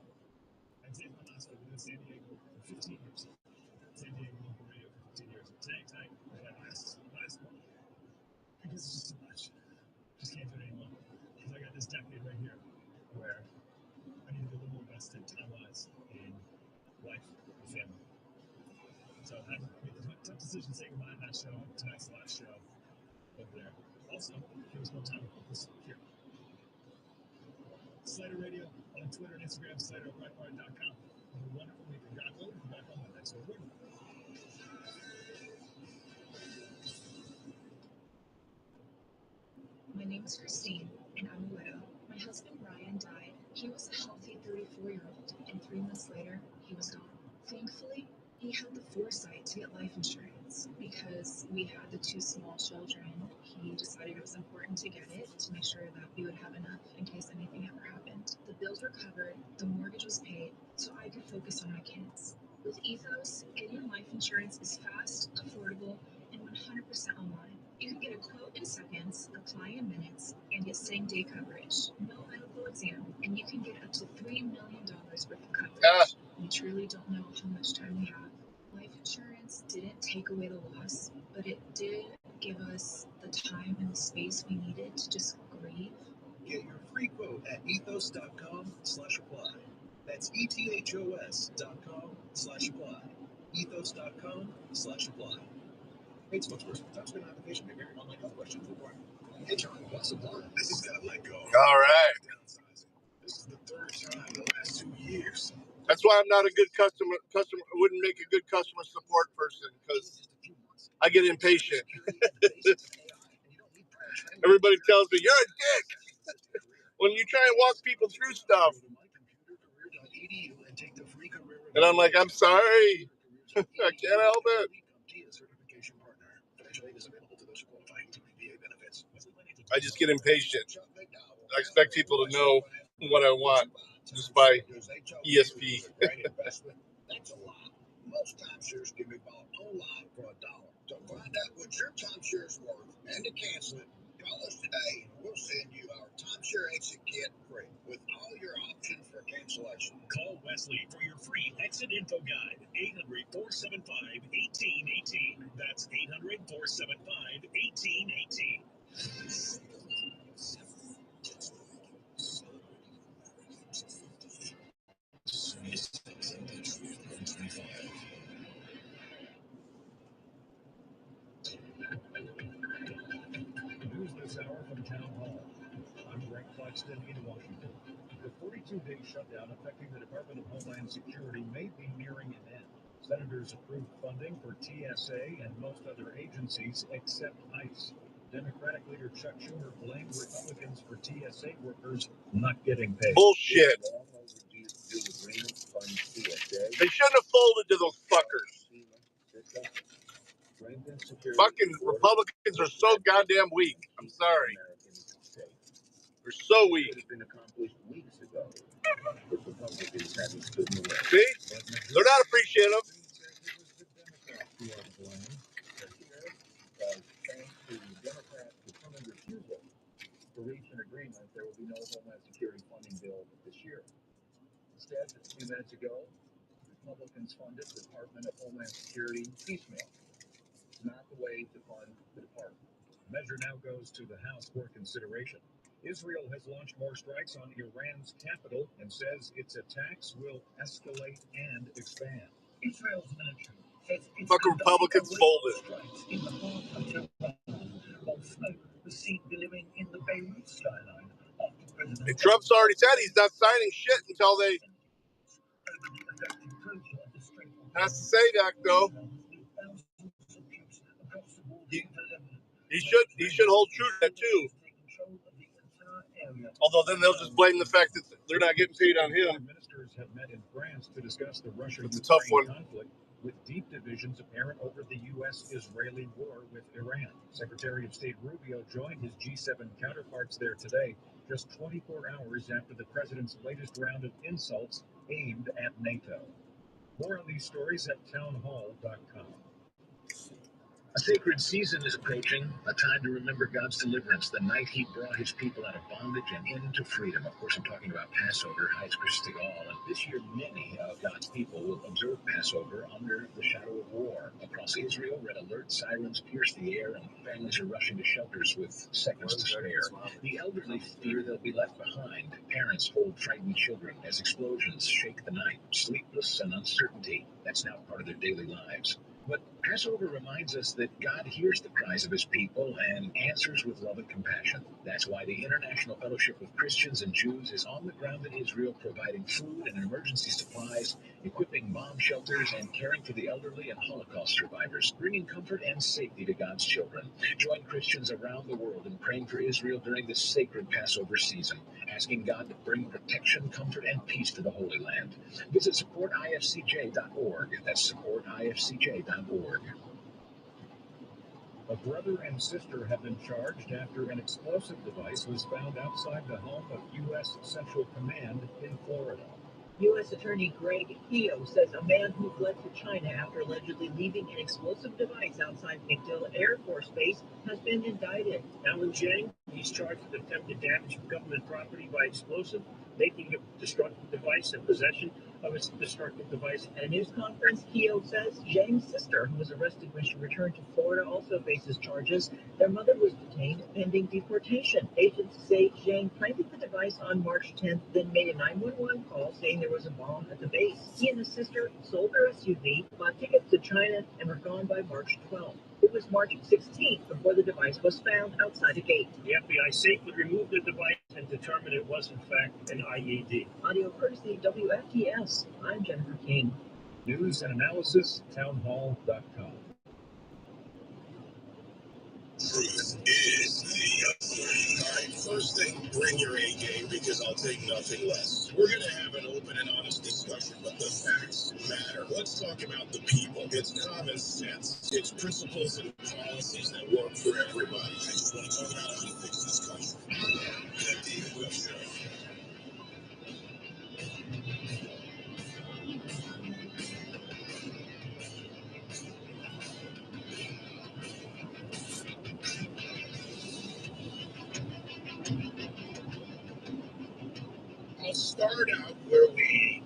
And today's my last one. I've been in San Diego for 15 years. San Diego local radio for 15 years. Tonight, my last one. Because it's just too much. Just can't do it anymore. Because I got this decade right here where I need to be a little more invested time-wise in life and family. So I made the tough decision to say goodbye to that show. Tonight's the last show over there. Also, there was no time to put this here. Slater Radio on Twitter and Instagram, SlaterBreitbart.com. Have a wonderful week. God willing, we'll be back on Monday. So we're My name is Christine, and I'm a widow. My husband Ryan died. He was a healthy 34-year-old, and 3 months later, he was gone. Thankfully, he had the foresight to get life insurance because we had the 2 small children. he decided it was important to get it to make sure that we would have enough in case anything ever happened. The bills were covered, the mortgage was paid, so I could focus on my kids. With Ethos, getting life insurance is fast, affordable, and 100% online. You can get a quote in seconds, apply in minutes, and get same-day coverage. No medical exam, and you can get up to $3 million worth of coverage. We truly don't know how much time we have. Life insurance didn't take away the loss, but it did give us the time and the space we needed to just grieve. Get your free quote at ethos.com/apply. That's ethos.com/apply. Ethos.com/apply. Hey, spokesperson, touchscreen application may vary. Online health questions required. HR plus apply. This has got to let go. All right. This is the third time in the last 2 years. That's why I'm not a good customer. Wouldn't make a good customer support person because I get impatient. Everybody tells me you're a dick when you try and walk people through stuff, and I'm like, I'm sorry, I can't help it. I just get impatient. I expect people to know what I want just by ESP. That's a lot. Most timeshares can be bought online for $1. To find out what your timeshare is worth and to cancel it, call us today and we'll send you our timeshare exit kit free with all your options for cancellation. Call Wesley for your free exit info guide. 800-475-1818. That's 800-475-1818. News this hour from Town Hall. I'm Greg Cluxton in Washington. The 42-day shutdown affecting the Department of Homeland Security may be nearing an end. Senators approved funding for TSA and most other agencies except ICE. Democratic leader Chuck Schumer blamed Republicans for TSA workers not getting paid. Bullshit. They shouldn't have folded to those fuckers. Fucking Republicans are so goddamn weak. I'm sorry. They're so weak. See? They're not appreciative. To reach an agreement, there will be no Homeland Security funding bill this year. Instead, a few minutes ago, Republicans funded the Department of Homeland Security piecemeal. It's not the way to fund the department. The measure now goes to the House for consideration. Israel has launched more strikes on Iran's capital and says its attacks will escalate and expand. Israel's military says it's fucking Republicans folded. In the heart of Tehran, while smoke was seen billowing in the Beirut skyline after President And Trump's already said he's not signing shit until they has to say that though. He should hold true to that too. Although then they'll just blame the fact that they're not getting paid on him. Ministers have met in France to discuss the Russia-Ukraine conflict, with deep divisions apparent over the U.S.-Israeli war with Iran. Secretary of State Rubio joined his G7 counterparts there today, just 24 hours after the president's latest round of insults aimed at NATO. More on these stories at townhall.com. A sacred season is approaching, a time to remember God's deliverance, the night he brought his people out of bondage and into freedom. Of course, I'm talking about Passover, Heights Christigal, and this year many of God's people will observe Passover under the shadow of war. Across Israel, red alert sirens pierce the air, and families are rushing to shelters with seconds to spare. The elderly fear they'll be left behind. Parents hold frightened children as explosions shake the night. Sleepless and uncertainty, that's now part of their daily lives. But Passover reminds us that God hears the cries of his people and answers with love and compassion. That's why the International Fellowship of Christians and Jews is on the ground in Israel, providing food and emergency supplies, equipping bomb shelters, and caring for the elderly and Holocaust survivors, bringing comfort and safety to God's children. Join Christians around the world in praying for Israel during this sacred Passover season, asking God to bring protection, comfort, and peace to the Holy Land. Visit supportifcj.org. That's supportifcj.org. A brother and sister have been charged after an explosive device was found outside the home of U.S. Central Command in Florida. U.S. Attorney Greg Keogh says a man who fled to China after allegedly leaving an explosive device outside MacDill Air Force Base has been indicted. Alan Zhang, he's charged with attempted damage of government property by explosive, making a destructive device, and possession of a destructive device. At a news conference, Keogh says Zhang's sister, who was arrested when she returned to Florida, also faces charges. Their mother was detained pending deportation. Agents say Zhang planted the device on March 10th, then made a 911 call saying there was a bomb at the base. He and his sister sold their SUV, bought tickets to China, and were gone by March 12th. It was March 16th before the device was found outside a gate. The FBI safely removed the device and determined it was in fact an IED. Audio courtesy WFTS. I'm Jennifer King. News and analysis, townhall.com. Truth is the authority. All right, first thing, bring your A game because I'll take nothing less. We're going to have an open and honest discussion, but the facts matter. Let's talk about the people. It's common sense. It's principles and policies that work for everybody. I just want to talk about how to fix this country. That David Will Show. I'll start out where we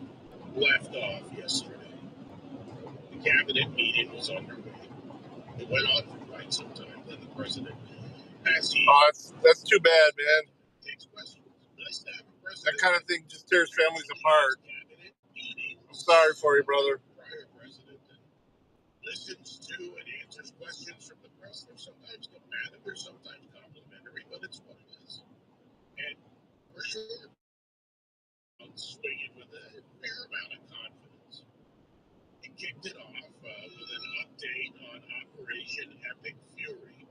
left off yesterday. The cabinet meeting was underway. It went on for quite some time. Then the president, as he that's too bad, man. takes questions. Nice to have a That president. kind of thing just tears families apart. I'm sorry for you, brother. Prior president listens to and answers questions from the press. They're sometimes combative, they're sometimes complimentary, but it's what it is. And for sure, I'm swinging with a fair amount of confidence. He kicked it off with an update on Operation Epic Fury,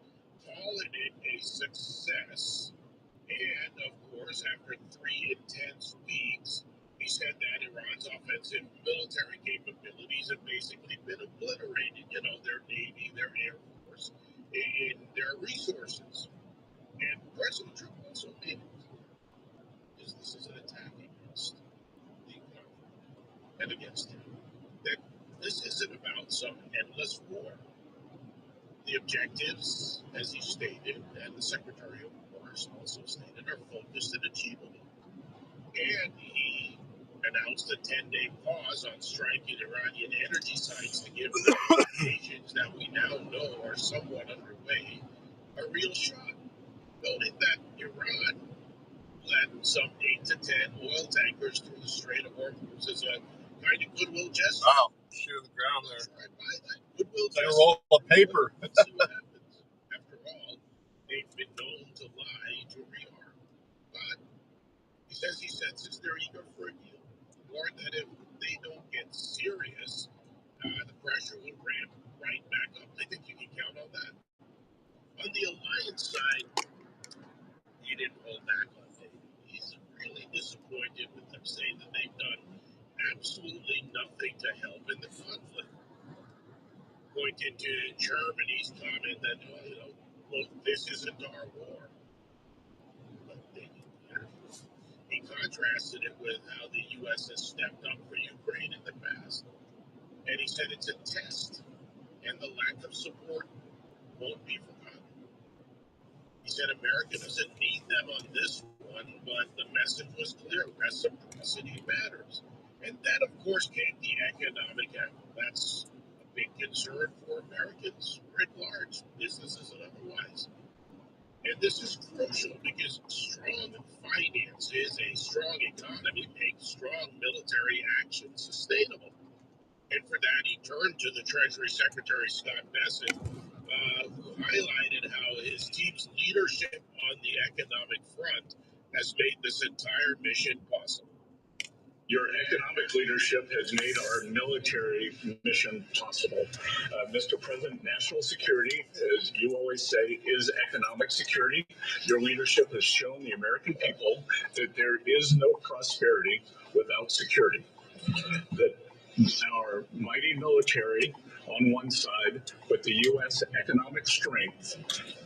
calling it a success. And of course, after 3 intense weeks, he said that Iran's offensive military capabilities have basically been obliterated. You know, their Navy, their Air Force, and their resources. And President Trump also made it clear because this is an attack against the economy and against him. That this isn't about some endless war. The objectives, as he stated, and the Secretary of War also stated, are focused and achievable. And he announced a 10-day pause on striking Iranian energy sites to give the negotiations that we now know are somewhat underway a real shot, noting that Iran led some 8 to 10 oil tankers through the Strait of Hormuz as a kind of goodwill gesture. Wow, shit on the ground there. Right by that goodwill Like a gesture. roll of paper. Let's see what happens. After all, they've been known to lie to rearm. But he says he senses they're eager for a deal. Warned that if they don't get serious, the pressure will ramp right back up. I think you can count on that. On the alliance side, he didn't hold back on it. He's really disappointed with them saying that they've done absolutely nothing to help in the conflict. Pointed to Germany's comment that, look, this isn't our war. But he contrasted it with how the U.S. has stepped up for Ukraine in the past. And he said it's a test, and the lack of support won't be forgotten. He said America doesn't need them on this one, but the message was clear. Reciprocity matters. And that, of course, came the economic angle. That's a big concern for Americans writ large, businesses and otherwise. And this is crucial because strong finances, a strong economy, makes strong military action sustainable. And for that, he turned to the Treasury Secretary, Scott Bessent, who highlighted how his team's leadership on the economic front has made this entire mission possible. Your economic leadership has made our military mission possible. Mr. President, national security, as you always say, is economic security. Your leadership has shown the American people that there is no prosperity without security. That our mighty military on one side, but the U.S. economic strength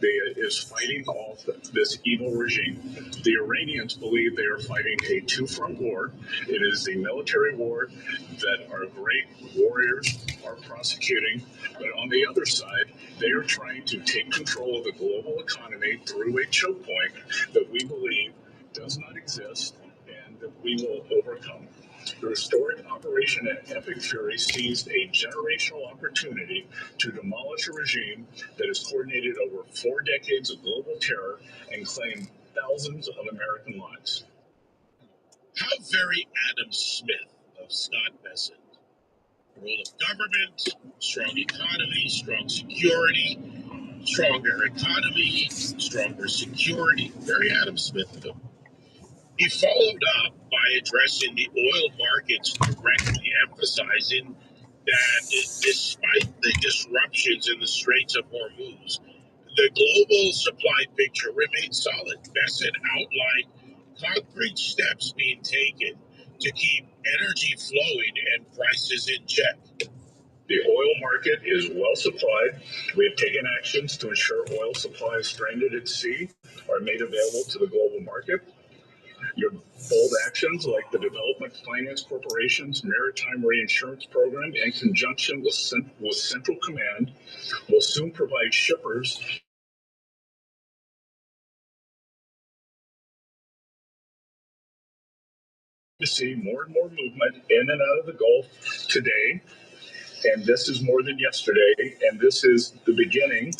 is fighting off this evil regime. The Iranians believe they are fighting a two-front war. It is a military war that our great warriors are prosecuting, but on the other side, they are trying to take control of the global economy through a choke point that we believe does not exist and that we will overcome. The historic operation at Epic Fury seized a generational opportunity to demolish a regime that has coordinated over 4 decades of global terror and claimed thousands of American lives. How very Adam Smith of Scott Bessent. Rule of government, strong economy, strong security, stronger economy, stronger security. Very Adam Smith of him. He followed up by addressing the oil markets directly, emphasizing that despite the disruptions in the Straits of Hormuz, the global supply picture remains solid. Bessent outlined concrete steps being taken to keep energy flowing and prices in check. The oil market is well supplied. We have taken actions to ensure oil supplies stranded at sea are made available to the global market. Your bold actions, like the Development Finance Corporation's Maritime Reinsurance Program, in conjunction with Central Command, will soon provide shippers to see more and more movement in and out of the Gulf today. And this is more than yesterday. And this is the beginning.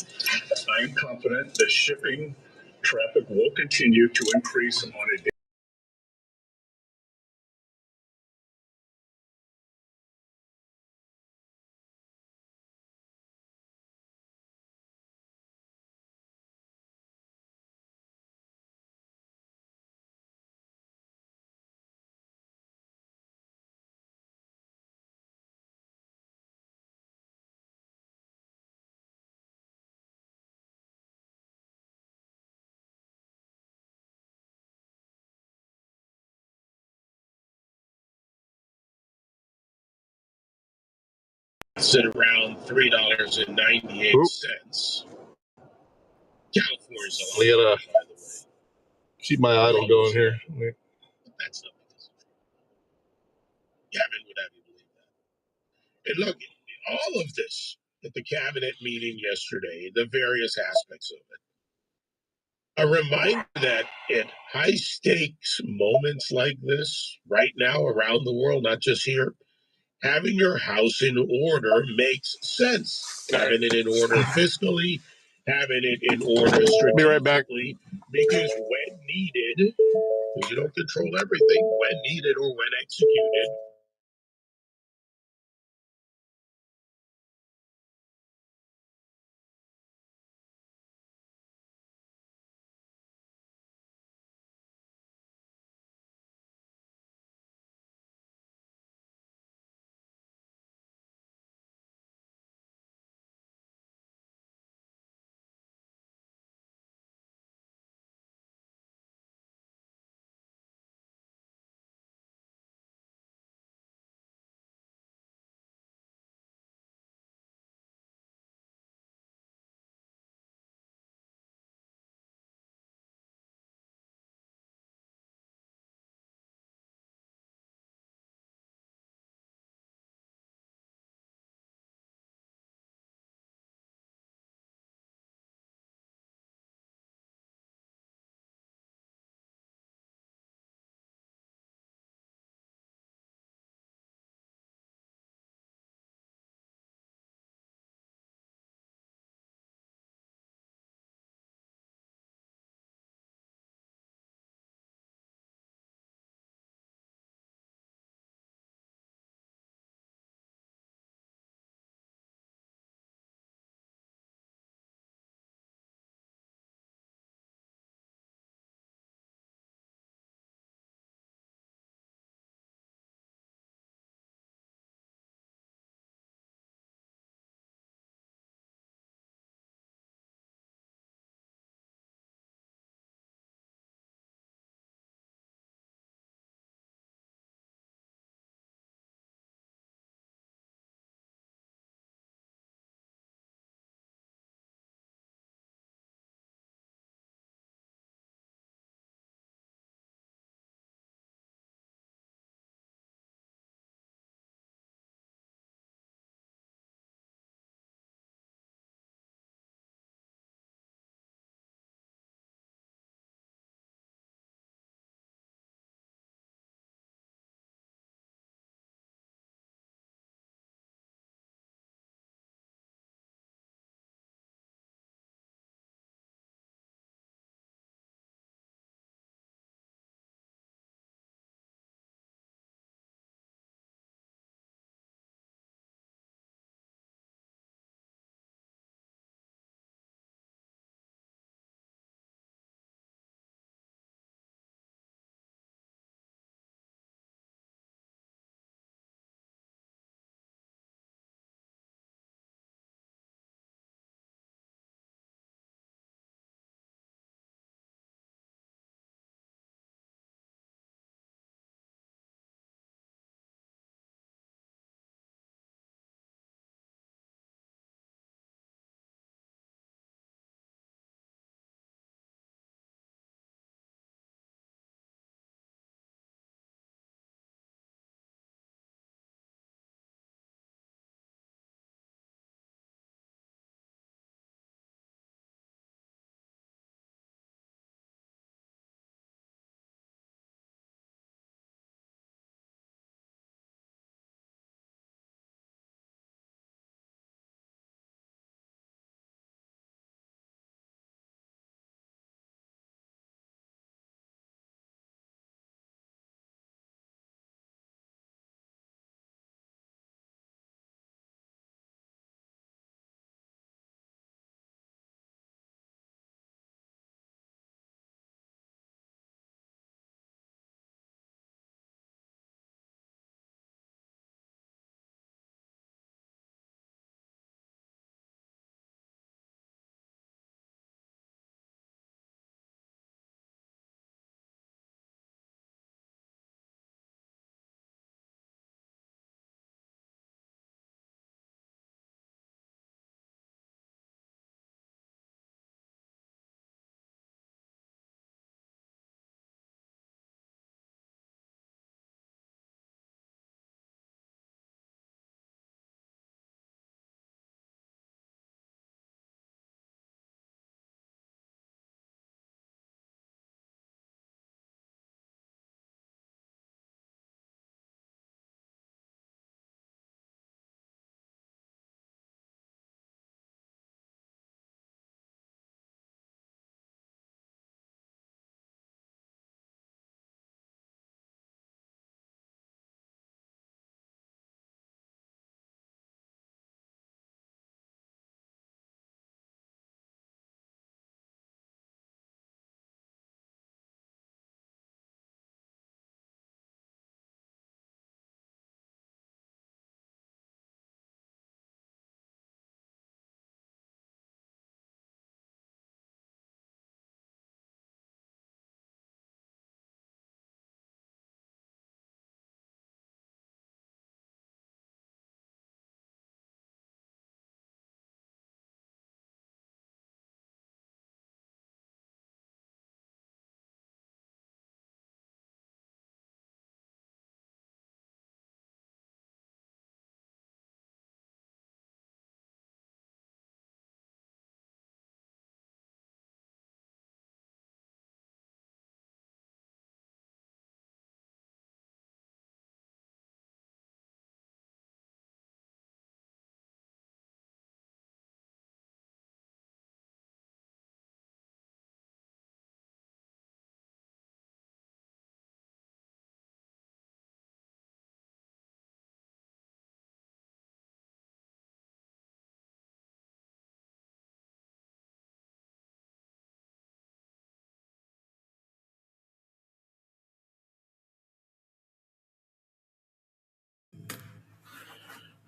I am confident that shipping traffic will continue to increase on a daily at around $3.98. California's a lot, by the way. Keep my idol going here. That's not because of Gavin would have you believe that. And look, all of this at the cabinet meeting yesterday, the various aspects of it, a reminder that at high stakes moments like this, right now around the world, not just here, having your house in order makes sense. Having it in order fiscally, having it in order strategically. Be right back. Because when needed, because you don't control everything, when needed or when executed,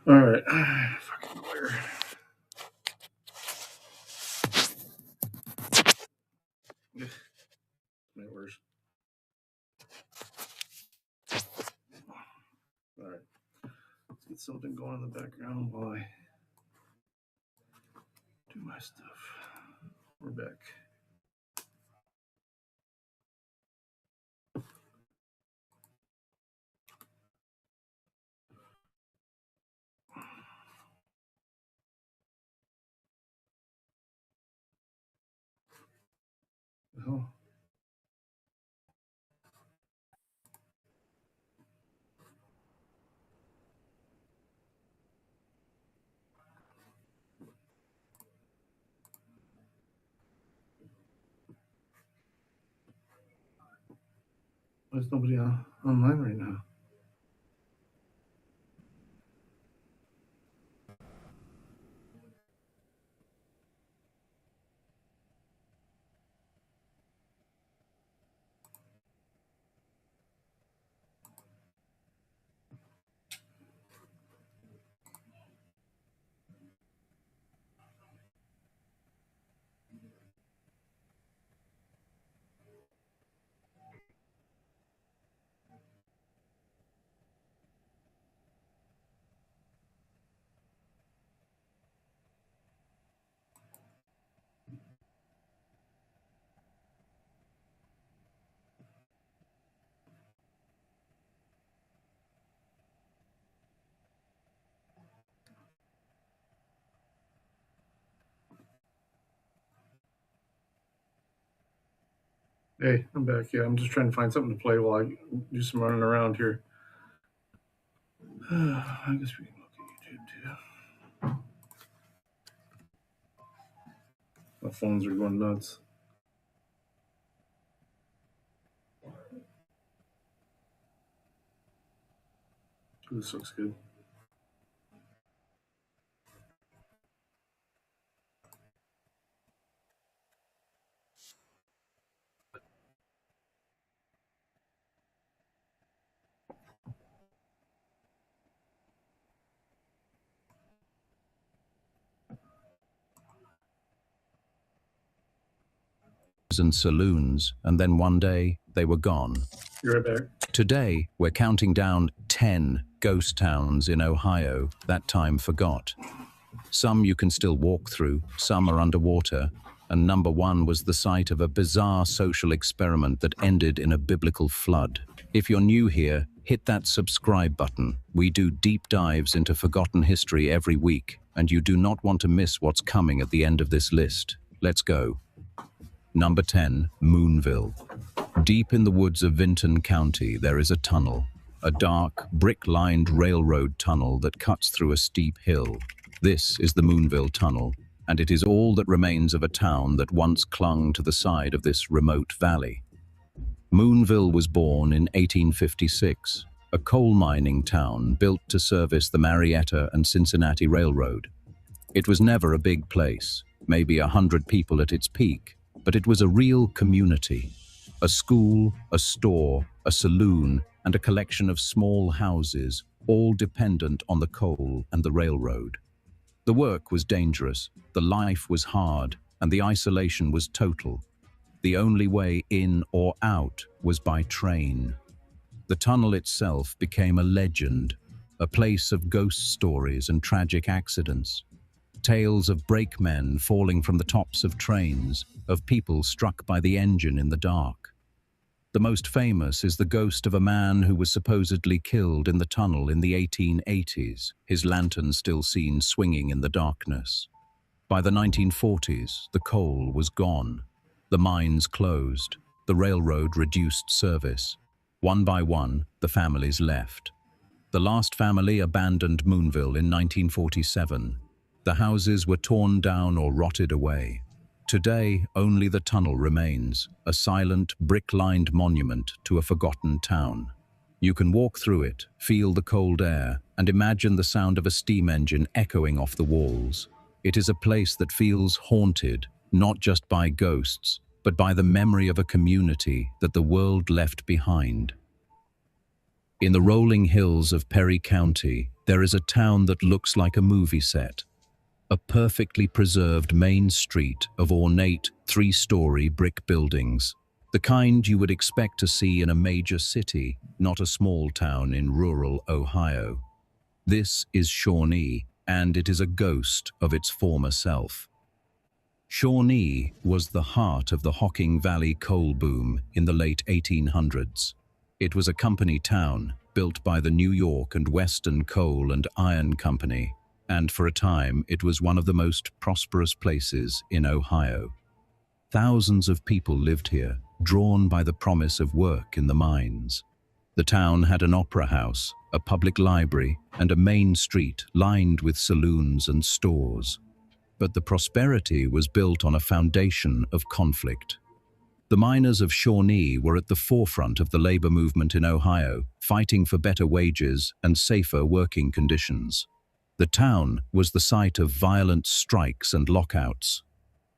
All right. Fucking where? Where's? All right. Let's get something going in the background while I do my stuff. We're back. Oh. There's nobody online right now. Hey, I'm back. Yeah, I'm just trying to find something to play while I do some running around here. I guess we can look at YouTube too. My phones are going nuts. This looks good. And saloons, and then one day they were gone. You're right back. Today, we're counting down 10 ghost towns in Ohio that time forgot. Some you can still walk through, some are underwater, and number 1 was the site of a bizarre social experiment that ended in a biblical flood. If you're new here, hit that subscribe button. We do deep dives into forgotten history every week, and you do not want to miss what's coming at the end of this list. Let's go. Number 10, Moonville. Deep in the woods of Vinton County, there is a tunnel, a dark, brick-lined railroad tunnel that cuts through a steep hill. This is the Moonville Tunnel, and it is all that remains of a town that once clung to the side of this remote valley. Moonville was born in 1856, a coal mining town built to service the Marietta and Cincinnati Railroad. It was never a big place, maybe 100 people at its peak, but it was a real community. A school, a store, a saloon, and a collection of small houses, all dependent on the coal and the railroad. The work was dangerous, the life was hard, and the isolation was total. The only way in or out was by train. The tunnel itself became a legend, a place of ghost stories and tragic accidents. Tales of brakemen falling from the tops of trains, of people struck by the engine in the dark. The most famous is the ghost of a man who was supposedly killed in the tunnel in the 1880s, his lantern still seen swinging in the darkness. By the 1940s, the coal was gone. The mines closed. The railroad reduced service. One by one, the families left. The last family abandoned Moonville in 1947. The houses were torn down or rotted away. Today, only the tunnel remains, a silent, brick-lined monument to a forgotten town. You can walk through it, feel the cold air, and imagine the sound of a steam engine echoing off the walls. It is a place that feels haunted, not just by ghosts, but by the memory of a community that the world left behind. In the rolling hills of Perry County, there is a town that looks like a movie set. A perfectly preserved main street of ornate three-story brick buildings. The kind you would expect to see in a major city, not a small town in rural Ohio. This is Shawnee, and it is a ghost of its former self. Shawnee was the heart of the Hocking Valley coal boom in the late 1800s. It was a company town built by the New York and Western Coal and Iron Company, and for a time it was one of the most prosperous places in Ohio. Thousands of people lived here, drawn by the promise of work in the mines. The town had an opera house, a public library, and a main street lined with saloons and stores. But the prosperity was built on a foundation of conflict. The miners of Shawnee were at the forefront of the labor movement in Ohio, fighting for better wages and safer working conditions. The town was the site of violent strikes and lockouts.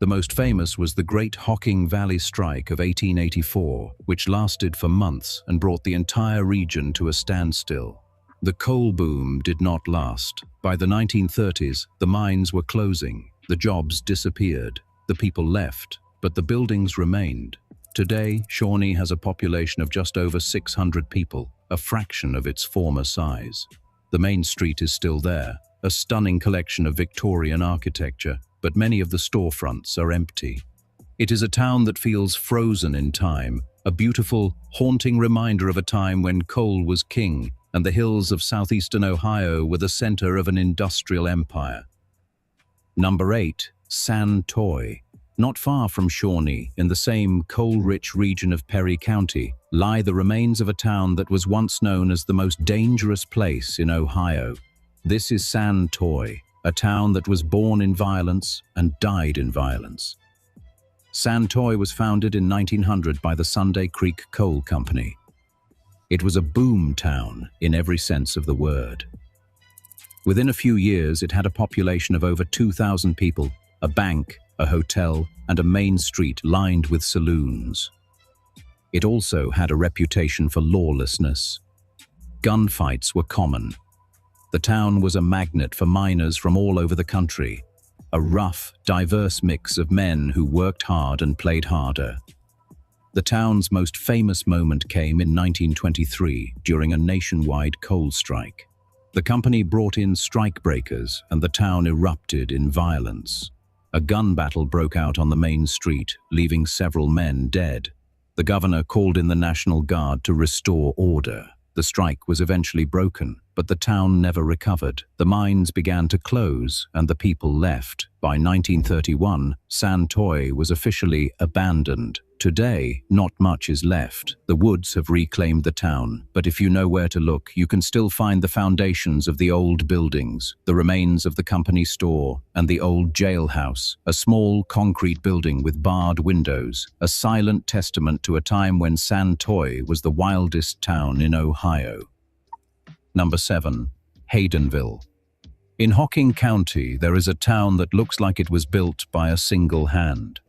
The most famous was the Great Hocking Valley Strike of 1884, which lasted for months and brought the entire region to a standstill. The coal boom did not last. By the 1930s, the mines were closing, the jobs disappeared, the people left, but the buildings remained. Today, Shawnee has a population of just over 600 people, a fraction of its former size. The main street is still there, a stunning collection of Victorian architecture, but many of the storefronts are empty. It is a town that feels frozen in time, a beautiful, haunting reminder of a time when coal was king and the hills of southeastern Ohio were the center of an industrial empire. Number 8, Santoy. Not far from Shawnee, in the same coal-rich region of Perry County, lie the remains of a town that was once known as the most dangerous place in Ohio. This is Santoy, a town that was born in violence and died in violence. Santoy was founded in 1900 by the Sunday Creek Coal Company. It was a boom town in every sense of the word. Within a few years, it had a population of over 2,000 people, a bank, a hotel, and a main street lined with saloons. It also had a reputation for lawlessness. Gunfights were common. The town was a magnet for miners from all over the country, a rough, diverse mix of men who worked hard and played harder. The town's most famous moment came in 1923 during a nationwide coal strike. The company brought in strikebreakers and the town erupted in violence. A gun battle broke out on the main street, leaving several men dead. The governor called in the National Guard to restore order. The strike was eventually broken, but the town never recovered. The mines began to close and the people left. By 1931, Santoy was officially abandoned. Today, not much is left. The woods have reclaimed the town, but if you know where to look, you can still find the foundations of the old buildings, the remains of the company store, and the old jailhouse, a small concrete building with barred windows, a silent testament to a time when Santoy was the wildest town in Ohio. Number 7, Haydenville. In Hocking County, there is a town that looks like it was built by a single hand.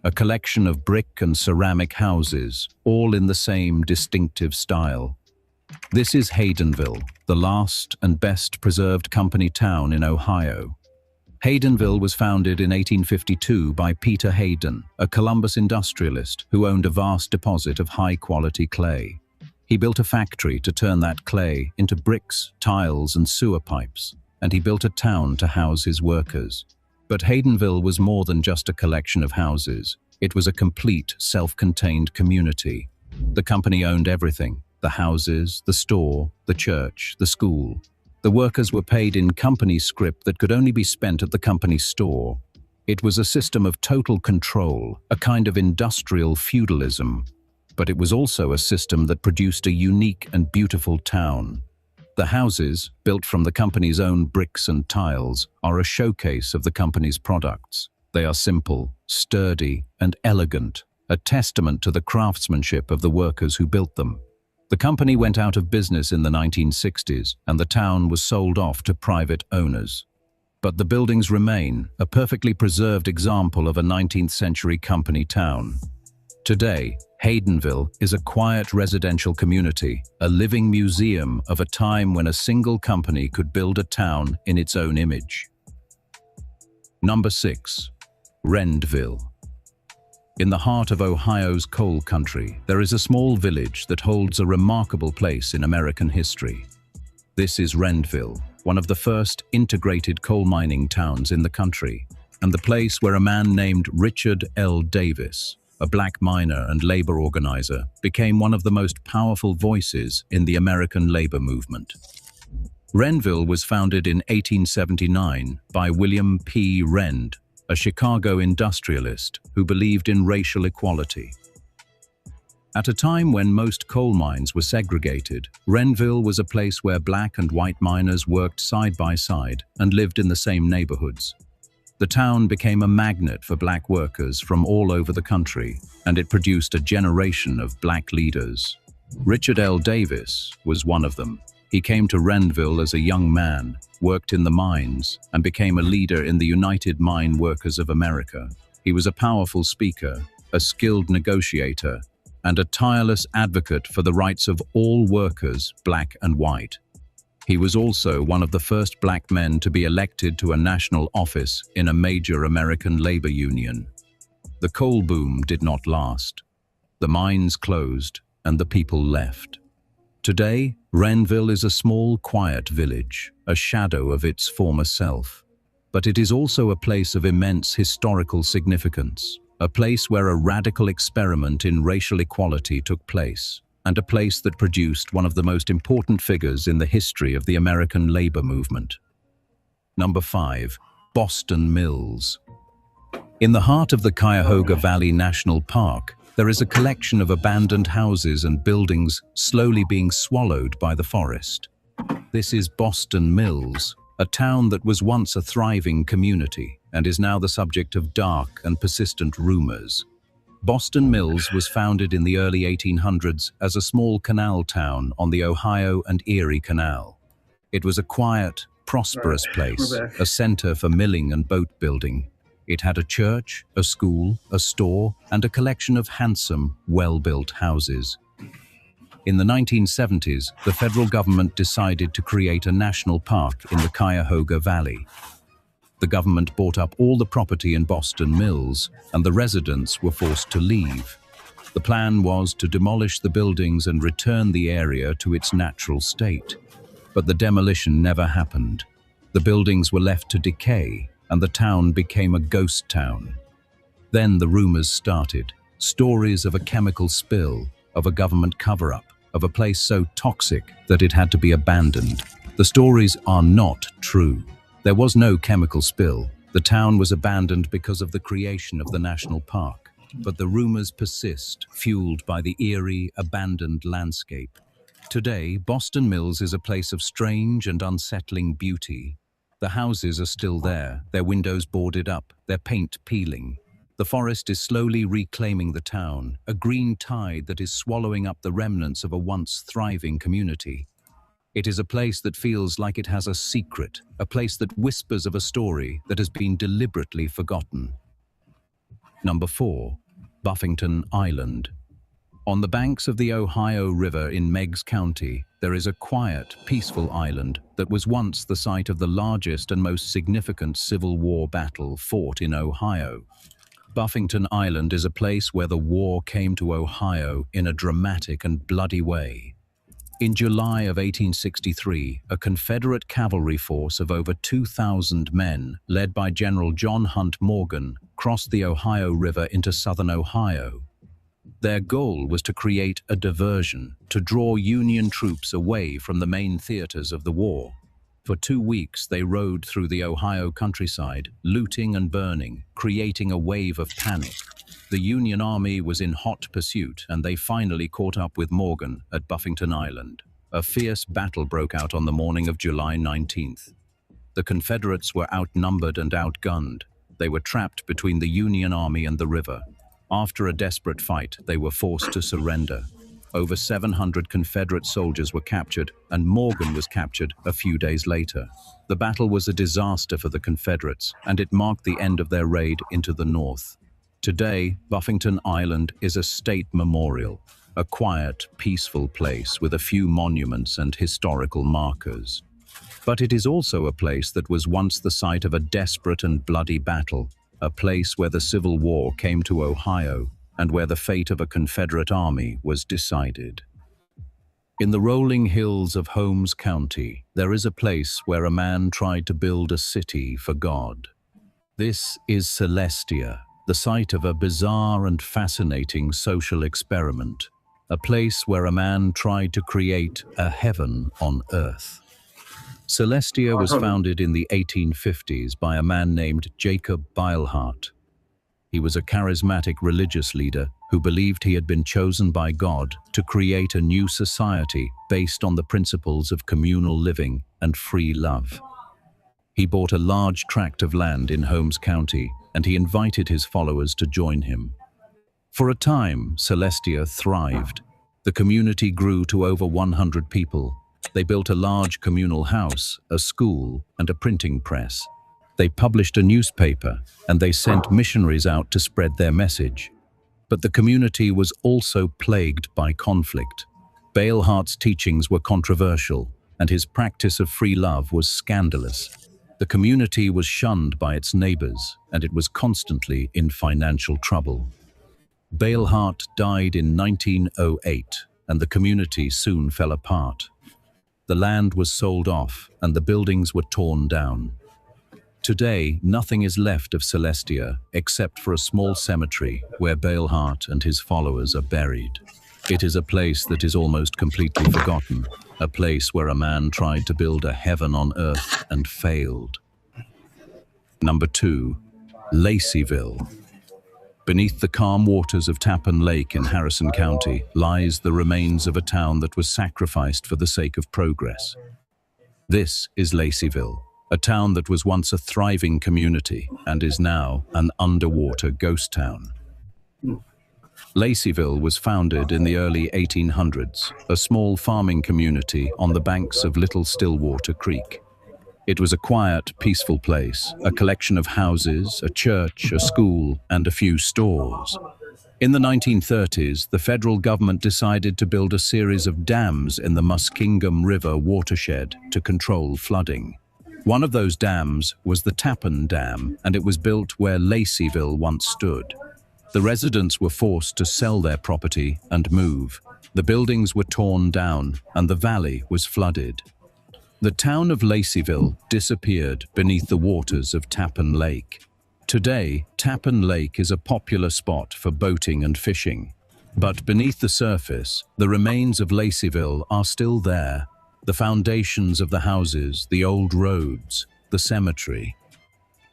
A collection of brick and ceramic houses, all in the same distinctive style. This is Haydenville, the last and best preserved company town in Ohio. Haydenville was founded in 1852 by Peter Hayden, a Columbus industrialist who owned a vast deposit of high-quality clay. He built a factory to turn that clay into bricks, tiles, and sewer pipes, and he built a town to house his workers. But Haydenville was more than just a collection of houses. It was a complete, self-contained community. The company owned everything: the houses, the store, the church, the school. The workers were paid in company scrip that could only be spent at the company store. It was a system of total control, a kind of industrial feudalism. But it was also a system that produced a unique and beautiful town. The houses, built from the company's own bricks and tiles, are a showcase of the company's products. They are simple, sturdy, and elegant, a testament to the craftsmanship of the workers who built them. The company went out of business in the 1960s, and the town was sold off to private owners. But the buildings remain, a perfectly preserved example of a 19th century company town. Today, Haydenville is a quiet residential community, a living museum of a time when a single company could build a town in its own image. Number 6. Rendville. In the heart of Ohio's coal country, there is a small village that holds a remarkable place in American history. This is Rendville, one of the first integrated coal mining towns in the country, and the place where a man named Richard L. Davis, a black miner and labor organizer, became one of the most powerful voices in the American labor movement. Rendville was founded in 1879 by William P. Rend, a Chicago industrialist who believed in racial equality. At a time when most coal mines were segregated, Rendville was a place where black and white miners worked side by side and lived in the same neighborhoods. The town became a magnet for black workers from all over the country, and it produced a generation of black leaders. Richard L. Davis was one of them. He came to Rendville as a young man, worked in the mines, and became a leader in the United Mine Workers of America. He was a powerful speaker, a skilled negotiator, and a tireless advocate for the rights of all workers, black and white. He was also one of the first black men to be elected to a national office in a major American labor union. The coal boom did not last. The mines closed and the people left. Today, Rendville is a small, quiet village, a shadow of its former self. But it is also a place of immense historical significance, a place where a radical experiment in racial equality took place, and a place that produced one of the most important figures in the history of the American labor movement. Number 5. Boston Mills. In the heart of the Cuyahoga Valley National Park, there is a collection of abandoned houses and buildings slowly being swallowed by the forest. This is Boston Mills, a town that was once a thriving community and is now the subject of dark and persistent rumors. Boston Mills was founded in the early 1800s as a small canal town on the Ohio and Erie Canal. It was a quiet, prosperous place, a center for milling and boat building. It had a church, a school, a store, and a collection of handsome, well-built houses. In the 1970s, the federal government decided to create a national park in the Cuyahoga Valley. The government bought up all the property in Boston Mills, and the residents were forced to leave. The plan was to demolish the buildings and return the area to its natural state. But the demolition never happened. The buildings were left to decay, and the town became a ghost town. Then the rumors started. Stories of a chemical spill, of a government cover-up, of a place so toxic that it had to be abandoned. The stories are not true. There was no chemical spill. The town was abandoned because of the creation of the national park. But the rumors persist, fueled by the eerie, abandoned landscape. Today, Boston Mills is a place of strange and unsettling beauty. The houses are still there, their windows boarded up, their paint peeling. The forest is slowly reclaiming the town, a green tide that is swallowing up the remnants of a once thriving community. It is a place that feels like it has a secret, a place that whispers of a story that has been deliberately forgotten. Number 4. Buffington Island. On the banks of the Ohio River in Meigs County, there is a quiet, peaceful island that was once the site of the largest and most significant Civil War battle fought in Ohio. Buffington Island is a place where the war came to Ohio in a dramatic and bloody way. In July of 1863, a Confederate cavalry force of over 2,000 men, led by General John Hunt Morgan, crossed the Ohio River into southern Ohio. Their goal was to create a diversion, to draw Union troops away from the main theaters of the war. For 2 weeks, they rode through the Ohio countryside, looting and burning, creating a wave of panic. The Union Army was in hot pursuit, and they finally caught up with Morgan at Buffington Island. A fierce battle broke out on the morning of July 19th. The Confederates were outnumbered and outgunned. They were trapped between the Union Army and the river. After a desperate fight, they were forced to surrender. Over 700 Confederate soldiers were captured, and Morgan was captured a few days later. The battle was a disaster for the Confederates, and it marked the end of their raid into the North. Today, Buffington Island is a state memorial, a quiet, peaceful place with a few monuments and historical markers. But it is also a place that was once the site of a desperate and bloody battle, a place where the Civil War came to Ohio and where the fate of a Confederate army was decided. In the rolling hills of Holmes County, there is a place where a man tried to build a city for God. This is Celestia, the site of a bizarre and fascinating social experiment, a place where a man tried to create a heaven on earth. Celestia was founded in the 1850s by a man named Jacob Beilhardt. He was a charismatic religious leader who believed he had been chosen by God to create a new society based on the principles of communal living and free love. He bought a large tract of land in Holmes County, and he invited his followers to join him. For a time, Celestia thrived. The community grew to over 100 people. They built a large communal house, a school, and a printing press. They published a newspaper, and they sent missionaries out to spread their message. But the community was also plagued by conflict. Beilhardt's teachings were controversial, and his practice of free love was scandalous. The community was shunned by its neighbors, and it was constantly in financial trouble. Beilhardt died in 1908, and the community soon fell apart. The land was sold off, and the buildings were torn down. Today, nothing is left of Celestia except for a small cemetery where Beilhardt and his followers are buried. It is a place that is almost completely forgotten, a place where a man tried to build a heaven on earth and failed. Number 2, Laceyville. Beneath the calm waters of Tappan Lake in Harrison County lies the remains of a town that was sacrificed for the sake of progress. This is Laceyville, a town that was once a thriving community and is now an underwater ghost town. Laceyville was founded in the early 1800s, a small farming community on the banks of Little Stillwater Creek. It was a quiet, peaceful place, a collection of houses, a church, a school, and a few stores. In the 1930s, the federal government decided to build a series of dams in the Muskingum River watershed to control flooding. One of those dams was the Tappan Dam, and it was built where Laceyville once stood. The residents were forced to sell their property and move. The buildings were torn down, and the valley was flooded. The town of Laceyville disappeared beneath the waters of Tappan Lake. Today, Tappan Lake is a popular spot for boating and fishing. But beneath the surface, the remains of Laceyville are still there. The foundations of the houses, the old roads, the cemetery.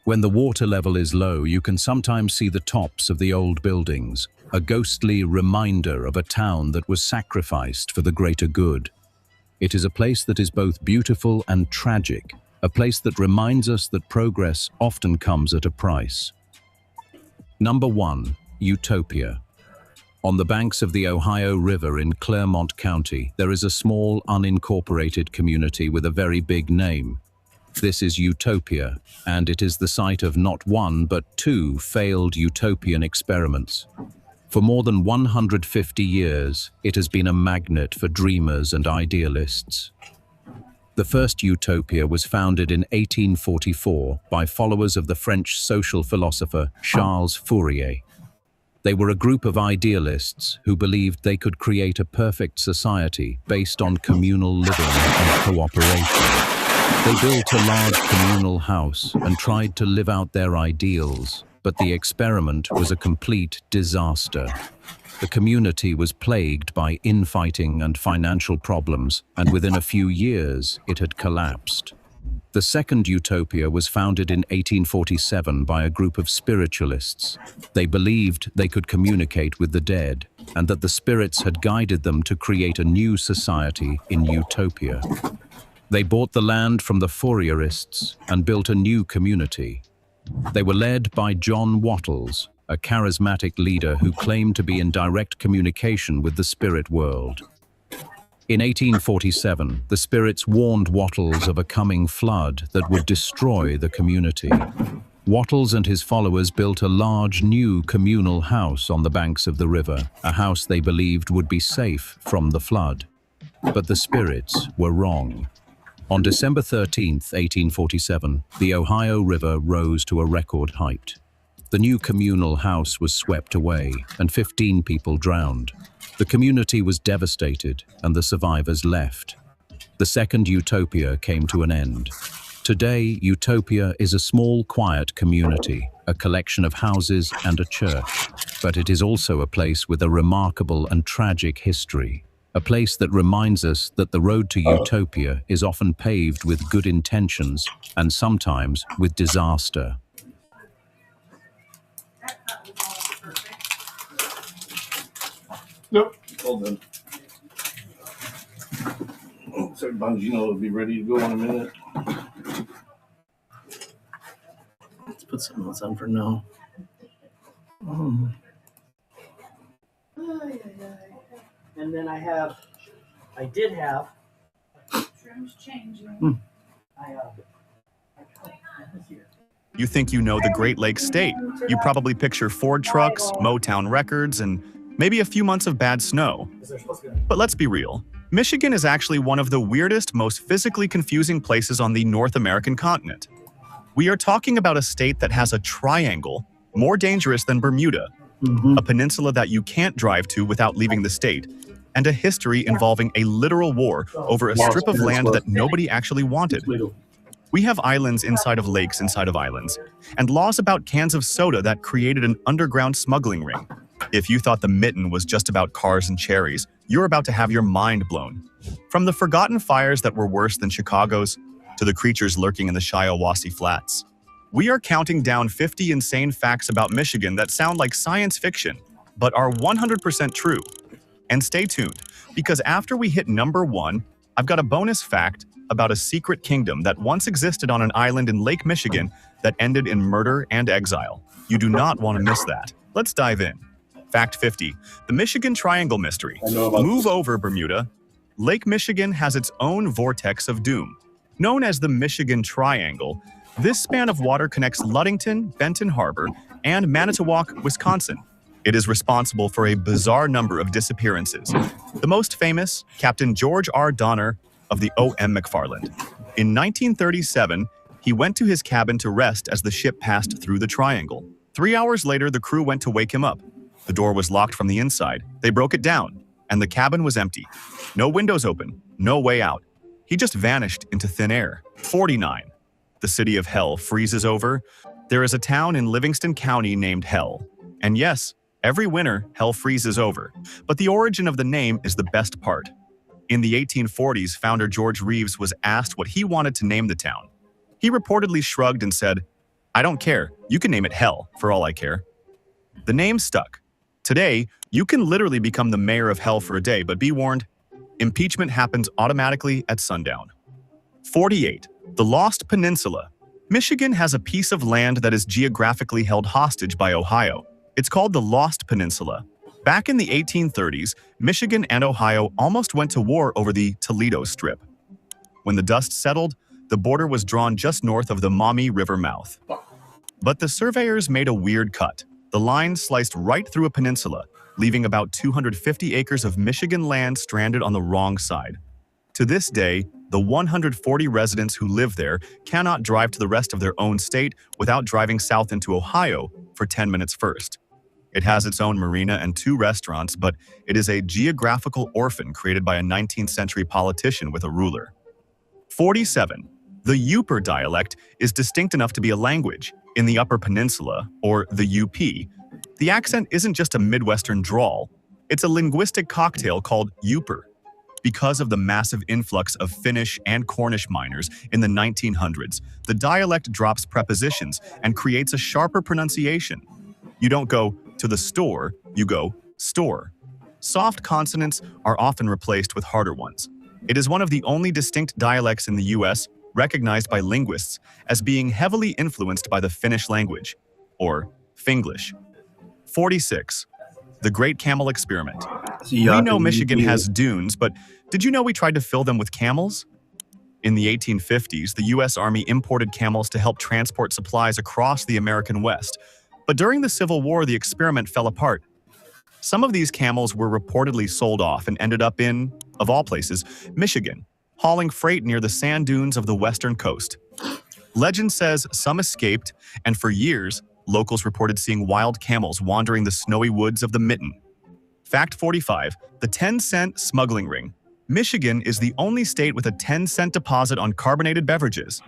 When the water level is low, you can sometimes see the tops of the old buildings, a ghostly reminder of a town that was sacrificed for the greater good. It is a place that is both beautiful and tragic, a place that reminds us that progress often comes at a price. Number 1, Utopia. On the banks of the Ohio River in Clermont County, there is a small, unincorporated community with a very big name. This is Utopia, and it is the site of not one but 2 failed utopian experiments. For more than 150 years, it has been a magnet for dreamers and idealists. The first utopia was founded in 1844 by followers of the French social philosopher Charles Fourier. They were a group of idealists who believed they could create a perfect society based on communal living and cooperation. They built a large communal house and tried to live out their ideals, but the experiment was a complete disaster. The community was plagued by infighting and financial problems, and within a few years, it had collapsed. The second utopia was founded in 1847 by a group of spiritualists. They believed they could communicate with the dead, and that the spirits had guided them to create a new society in Utopia. They bought the land from the Fourierists and built a new community. They were led by John Wattles, a charismatic leader who claimed to be in direct communication with the spirit world. In 1847, the spirits warned Wattles of a coming flood that would destroy the community. Wattles and his followers built a large new communal house on the banks of the river, a house they believed would be safe from the flood. But the spirits were wrong. On December 13th, 1847, the Ohio River rose to a record height. The new communal house was swept away, and 15 people drowned. The community was devastated, and the survivors left. The second utopia came to an end. Today, Utopia is a small, quiet community, a collection of houses and a church. But it is also a place with a remarkable and tragic history. A place that reminds us that the road to utopia is often paved with good intentions and sometimes with disaster. Nope, all done. So Bongino will be ready to go in a minute. Let's put something else on for now. And then I did have. Trim's changing. You think you know the Great Lakes state. You probably picture Ford trucks, Motown records, and maybe a few months of bad snow. But let's be real. Michigan is actually one of the weirdest, most physically confusing places on the North American continent. We are talking about a state that has a triangle, more dangerous than Bermuda, a peninsula that you can't drive to without leaving the state, and a history involving a literal war over a strip of land that nobody actually wanted. We have islands inside of lakes inside of islands, and laws about cans of soda that created an underground smuggling ring. If you thought the mitten was just about cars and cherries, you're about to have your mind blown. From the forgotten fires that were worse than Chicago's, to the creatures lurking in the Shiawassee Flats. We are counting down 50 insane facts about Michigan that sound like science fiction, but are 100% true. And stay tuned, because after we hit number 1, I've got a bonus fact about a secret kingdom that once existed on an island in Lake Michigan that ended in murder and exile. You do not want to miss that. Let's dive in. Fact 50. The Michigan Triangle Mystery. Move over, Bermuda. Lake Michigan has its own vortex of doom. Known as the Michigan Triangle, this span of water connects Ludington, Benton Harbor, and Manitowoc, Wisconsin. It is responsible for a bizarre number of disappearances. The most famous, Captain George R. Donner of the O.M. McFarland. In 1937, he went to his cabin to rest as the ship passed through the triangle. 3 hours later, the crew went to wake him up. The door was locked from the inside. They broke it down, and the cabin was empty. No windows open, no way out. He just vanished into thin air. 49. The city of Hell freezes over. There is a town in Livingston County named Hell. And yes, every winter, Hell freezes over. But the origin of the name is the best part. In the 1840s, founder George Reeves was asked what he wanted to name the town. He reportedly shrugged and said, "I don't care. You can name it Hell, for all I care." The name stuck. Today, you can literally become the mayor of Hell for a day, but be warned, impeachment happens automatically at sundown. 48. The Lost Peninsula. Michigan has a piece of land that is geographically held hostage by Ohio. It's called the Lost Peninsula. Back in the 1830s, Michigan and Ohio almost went to war over the Toledo Strip. When the dust settled, the border was drawn just north of the Maumee River mouth. But the surveyors made a weird cut. The line sliced right through a peninsula, leaving about 250 acres of Michigan land stranded on the wrong side. To this day, the 140 residents who live there cannot drive to the rest of their own state without driving south into Ohio for 10 minutes first. It has its own marina and 2 restaurants, but it is a geographical orphan created by a 19th century politician with a ruler. 47. The Yooper dialect is distinct enough to be a language. In the Upper Peninsula, or the UP, the accent isn't just a Midwestern drawl, it's a linguistic cocktail called Yooper. Because of the massive influx of Finnish and Cornish miners in the 1900s, the dialect drops prepositions and creates a sharper pronunciation. You don't go to the store, you go store. Soft consonants are often replaced with harder ones. It is one of the only distinct dialects in the US recognized by linguists as being heavily influenced by the Finnish language, or Finglish. 46. The Great Camel Experiment. We know Michigan has dunes, but did you know we tried to fill them with camels? In the 1850s, the U.S. Army imported camels to help transport supplies across the American West. But during the Civil War, the experiment fell apart. Some of these camels were reportedly sold off and ended up in, of all places, Michigan, hauling freight near the sand dunes of the western coast. Legend says some escaped, and for years, locals reported seeing wild camels wandering the snowy woods of the Mitten. Fact 45, the 10-cent smuggling ring. Michigan is the only state with a 10-cent deposit on carbonated beverages.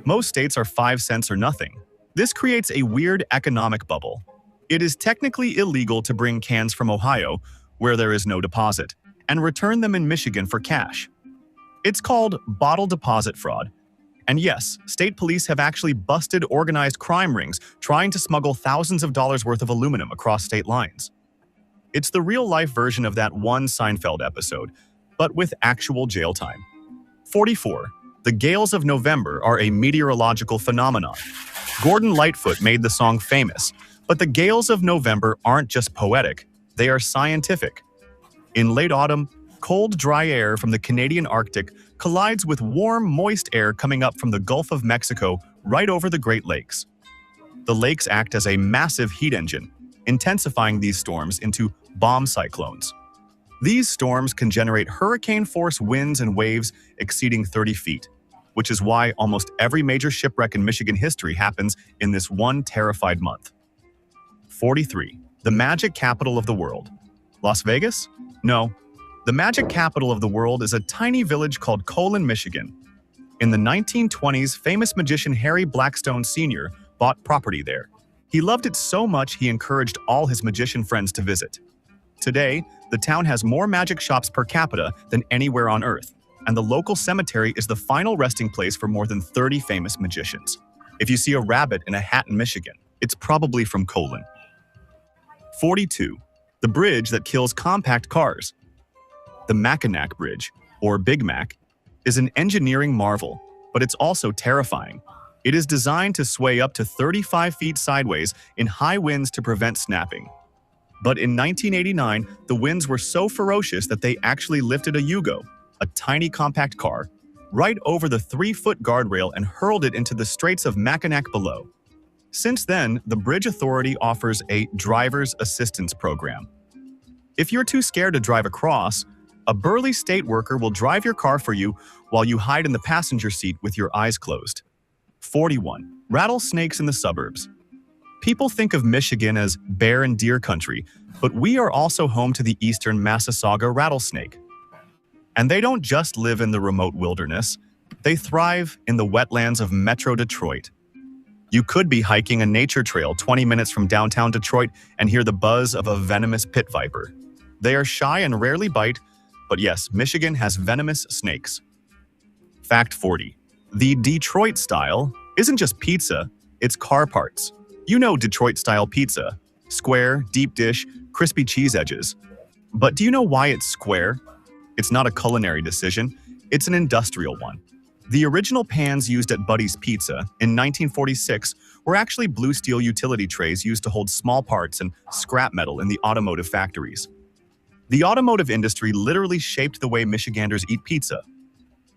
Most states are 5 cents or nothing. This creates a weird economic bubble. It is technically illegal to bring cans from Ohio, where there is no deposit, and return them in Michigan for cash. It's called bottle deposit fraud. And yes, state police have actually busted organized crime rings trying to smuggle thousands of dollars worth of aluminum across state lines. It's the real-life version of that one Seinfeld episode, but with actual jail time. 44. The gales of November are a meteorological phenomenon. Gordon Lightfoot made the song famous, but the gales of November aren't just poetic, they are scientific. In late autumn, cold, dry air from the Canadian Arctic collides with warm, moist air coming up from the Gulf of Mexico right over the Great Lakes. The lakes act as a massive heat engine, intensifying these storms into bomb cyclones. These storms can generate hurricane-force winds and waves exceeding 30 feet, which is why almost every major shipwreck in Michigan history happens in this one terrified month. 43. The magic capital of the world. Las Vegas? No. The magic capital of the world is a tiny village called Colon, Michigan. In the 1920s, famous magician Harry Blackstone Sr. bought property there. He loved it so much he encouraged all his magician friends to visit. Today, the town has more magic shops per capita than anywhere on Earth, and the local cemetery is the final resting place for more than 30 famous magicians. If you see a rabbit in a hat in Michigan, it's probably from Colon. 42. The bridge that kills compact cars. The Mackinac Bridge, or Big Mac, is an engineering marvel, but it's also terrifying. It is designed to sway up to 35 feet sideways in high winds to prevent snapping. But in 1989, the winds were so ferocious that they actually lifted a Yugo, a tiny compact car, right over the 3-foot guardrail and hurled it into the Straits of Mackinac below. Since then, the Bridge Authority offers a driver's assistance program. If you're too scared to drive across, a burly state worker will drive your car for you while you hide in the passenger seat with your eyes closed. 41. Rattlesnakes in the suburbs. People think of Michigan as bear and deer country, but we are also home to the eastern Massasauga rattlesnake. And they don't just live in the remote wilderness, they thrive in the wetlands of Metro Detroit. You could be hiking a nature trail 20 minutes from downtown Detroit and hear the buzz of a venomous pit viper. They are shy and rarely bite, but yes, Michigan has venomous snakes. Fact 40. The Detroit style isn't just pizza, it's car parts. You know Detroit-style pizza. Square, deep dish, crispy cheese edges. But do you know why it's square? It's not a culinary decision, it's an industrial one. The original pans used at Buddy's Pizza in 1946 were actually blue steel utility trays used to hold small parts and scrap metal in the automotive factories. The automotive industry literally shaped the way Michiganders eat pizza.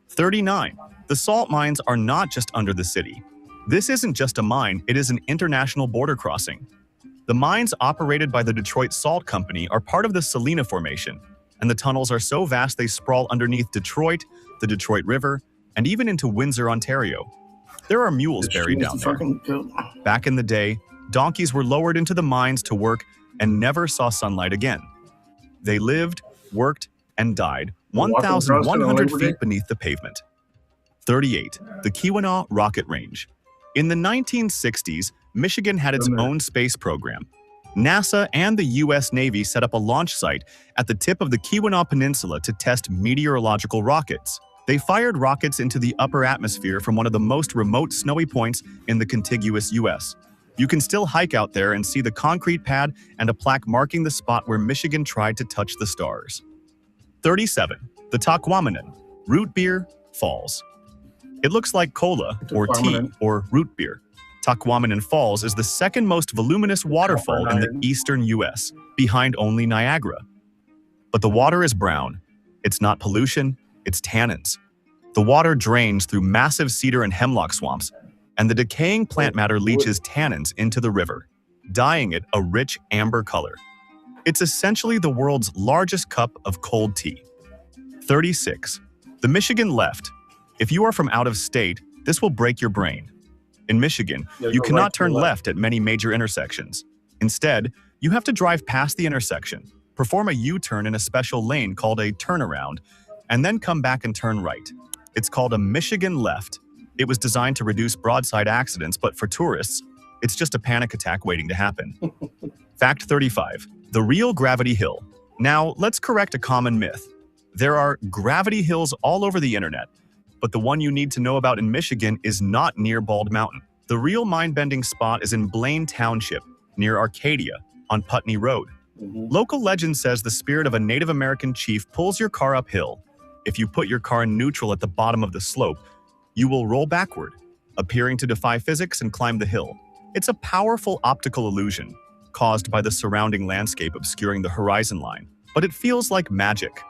39. The salt mines are not just under the city. This isn't just a mine, it is an international border crossing. The mines operated by the Detroit Salt Company are part of the Salina Formation, and the tunnels are so vast they sprawl underneath Detroit, the Detroit River, and even into Windsor, Ontario. There are mules buried down there. Back in the day, donkeys were lowered into the mines to work and never saw sunlight again. They lived, worked, and died 1,100 feet beneath the pavement. 38. The Keweenaw Rocket Range. In the 1960s, Michigan had its own space program. NASA and the U.S. Navy set up a launch site at the tip of the Keweenaw Peninsula to test meteorological rockets. They fired rockets into the upper atmosphere from one of the most remote snowy points in the contiguous U.S. You can still hike out there and see the concrete pad and a plaque marking the spot where Michigan tried to touch the stars. 37. The Tahquamenon Root Beer Falls. It looks like cola, or tea, or root beer. Tahquamenon Falls is the second most voluminous waterfall in the eastern U.S., behind only Niagara. But the water is brown. It's not pollution, it's tannins. The The water drains through massive cedar and hemlock swamps, and the decaying plant matter leaches tannins into the river, dyeing it a rich amber color. It's essentially the world's largest cup of cold tea. 36. The Michigan left. If you are from out of state, this will break your brain. In Michigan, you cannot turn left at many major intersections. Instead, you have to drive past the intersection, perform a U-turn in a special lane called a turnaround, and then come back and turn right. It's called a Michigan left. It was designed to reduce broadside accidents, but for tourists, it's just a panic attack waiting to happen. Fact 35. The real Gravity Hill. Now, let's correct a common myth. There are gravity hills all over the internet, but the one you need to know about in Michigan is not near Bald Mountain. The real mind-bending spot is in Blaine Township, near Arcadia, on Putney Road. Local legend says the spirit of a Native American chief pulls your car uphill. If you put your car in neutral at the bottom of the slope, you will roll backward, appearing to defy physics and climb the hill. It's a powerful optical illusion, caused by the surrounding landscape obscuring the horizon line, but it feels like magic.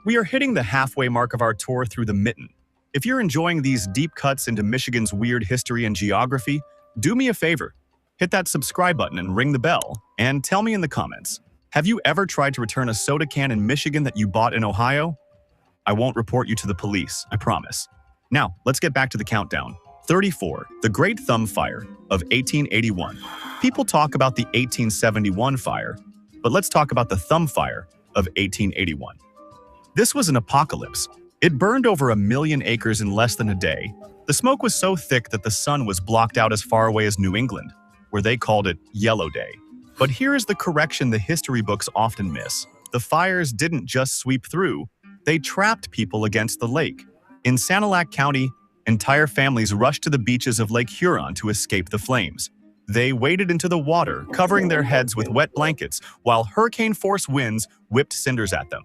We are hitting the halfway mark of our tour through the Mitten. If you're enjoying these deep cuts into Michigan's weird history and geography, do me a favor. Hit that subscribe button and ring the bell, and tell me in the comments, have you ever tried to return a soda can in Michigan that you bought in Ohio? I won't report you to the police, I promise. Now, let's get back to the countdown. 34. The Great Thumb Fire of 1881. People talk about the 1871 fire, but let's talk about the Thumb Fire of 1881. This was an apocalypse. It burned over 1 million acres in less than a day. The smoke was so thick that the sun was blocked out as far away as New England, where they called it Yellow Day. But here is the correction the history books often miss. The fires didn't just sweep through, they trapped people against the lake. In Sanilac County, entire families rushed to the beaches of Lake Huron to escape the flames. They waded into the water, covering their heads with wet blankets, while hurricane-force winds whipped cinders at them.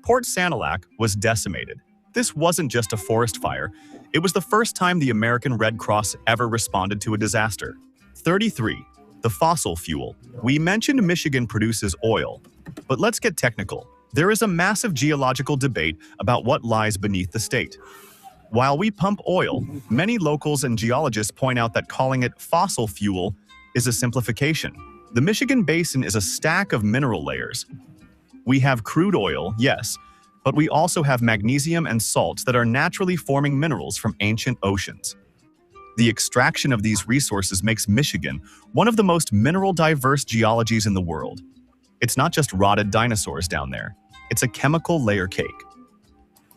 Port Sanilac was decimated. This wasn't just a forest fire. It was the first time the American Red Cross ever responded to a disaster. 33. The fossil fuel. We mentioned Michigan produces oil, but let's get technical. There is a massive geological debate about what lies beneath the state. While we pump oil, many locals and geologists point out that calling it fossil fuel is a simplification. The Michigan Basin is a stack of mineral layers. We have crude oil, yes, but we also have magnesium and salts that are naturally forming minerals from ancient oceans. The extraction of these resources makes Michigan one of the most mineral-diverse geologies in the world. It's not just rotted dinosaurs down there. It's a chemical layer cake.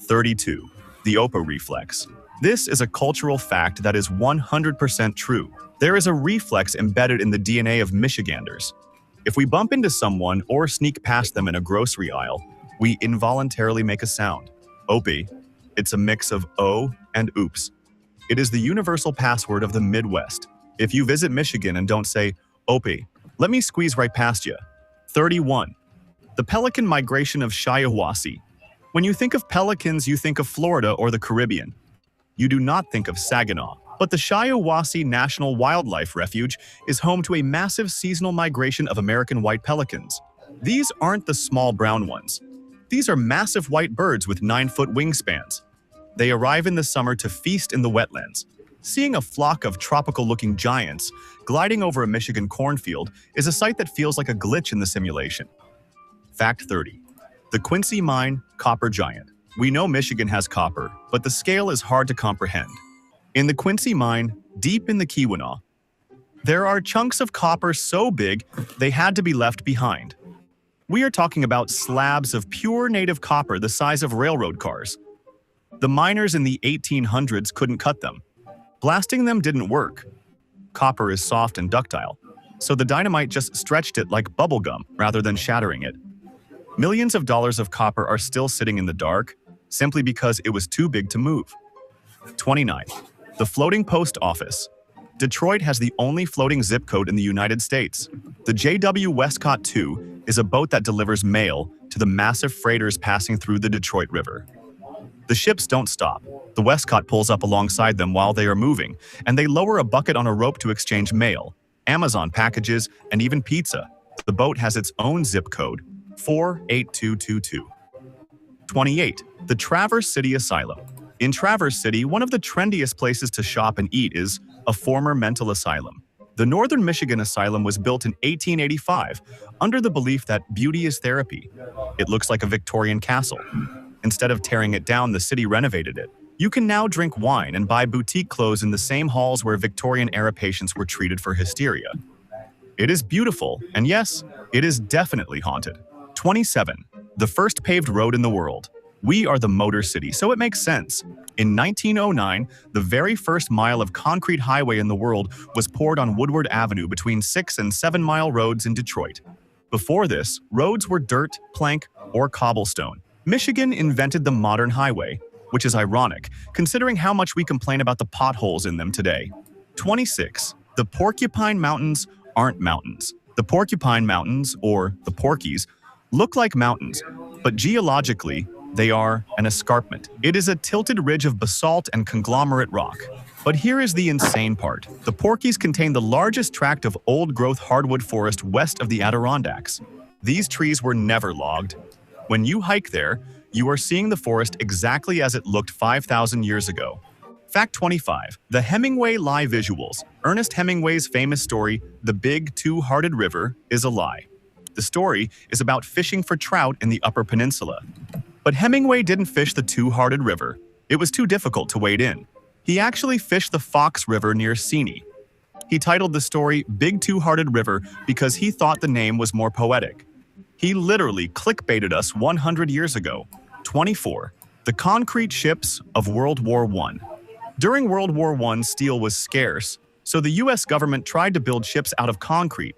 32. The Opa reflex. This is a cultural fact that is 100% true. There is a reflex embedded in the DNA of Michiganders. If we bump into someone or sneak past them in a grocery aisle, we involuntarily make a sound. Opie. It's a mix of O and oops. It is the universal password of the Midwest. If you visit Michigan and don't say, Opie, let me squeeze right past you. 31. The pelican migration of Shiawassee. When you think of pelicans, you think of Florida or the Caribbean. You do not think of Saginaw. But the Shiawassee National Wildlife Refuge is home to a massive seasonal migration of American white pelicans. These aren't the small brown ones. These are massive white birds with 9-foot wingspans. They arrive in the summer to feast in the wetlands. Seeing a flock of tropical-looking giants gliding over a Michigan cornfield is a sight that feels like a glitch in the simulation. Fact 30. The Quincy Mine Copper Giant. We know Michigan has copper, but the scale is hard to comprehend. In the Quincy Mine, deep in the Keweenaw, there are chunks of copper so big they had to be left behind. We are talking about slabs of pure native copper the size of railroad cars. The miners in the 1800s couldn't cut them. Blasting them didn't work. Copper is soft and ductile, so the dynamite just stretched it like bubble gum rather than shattering it. Millions of dollars of copper are still sitting in the dark simply because it was too big to move. 29. The Floating Post Office. Detroit has the only floating zip code in the United States. The J.W. Westcott II is a boat that delivers mail to the massive freighters passing through the Detroit River. The ships don't stop. The Westcott pulls up alongside them while they are moving, and they lower a bucket on a rope to exchange mail, Amazon packages, and even pizza. The boat has its own zip code, 48222. 28. The Traverse City Asylum. In Traverse City, one of the trendiest places to shop and eat is a former mental asylum. The Northern Michigan Asylum was built in 1885 under the belief that beauty is therapy. It looks like a Victorian castle. Instead of tearing it down, the city renovated it. You can now drink wine and buy boutique clothes in the same halls where Victorian-era patients were treated for hysteria. It is beautiful, and yes, it is definitely haunted. 27. The first paved road in the world. We are the Motor City, so it makes sense. In 1909, the very first mile of concrete highway in the world was poured on Woodward Avenue between 6 and 7 mile roads in Detroit. Before this, roads were dirt, plank, or cobblestone. Michigan invented the modern highway, which is ironic, considering how much we complain about the potholes in them today. 26. The Porcupine Mountains aren't mountains. The Porcupine Mountains, or the Porkies, look like mountains, but geologically, they are an escarpment. It is a tilted ridge of basalt and conglomerate rock. But here is the insane part. The Porkies contain the largest tract of old-growth hardwood forest west of the Adirondacks. These trees were never logged. When you hike there, you are seeing the forest exactly as it looked 5,000 years ago. Fact 25. The Hemingway lie visuals. Ernest Hemingway's famous story, The Big Two-Hearted River, is a lie. The story is about fishing for trout in the Upper Peninsula. But Hemingway didn't fish the Two-Hearted River. It was too difficult to wade in. He actually fished the Fox River near Seney. He titled the story Big Two-Hearted River because he thought the name was more poetic. He literally clickbaited us 100 years ago. 24. The concrete ships of World War I. During World War I, steel was scarce, so the US government tried to build ships out of concrete.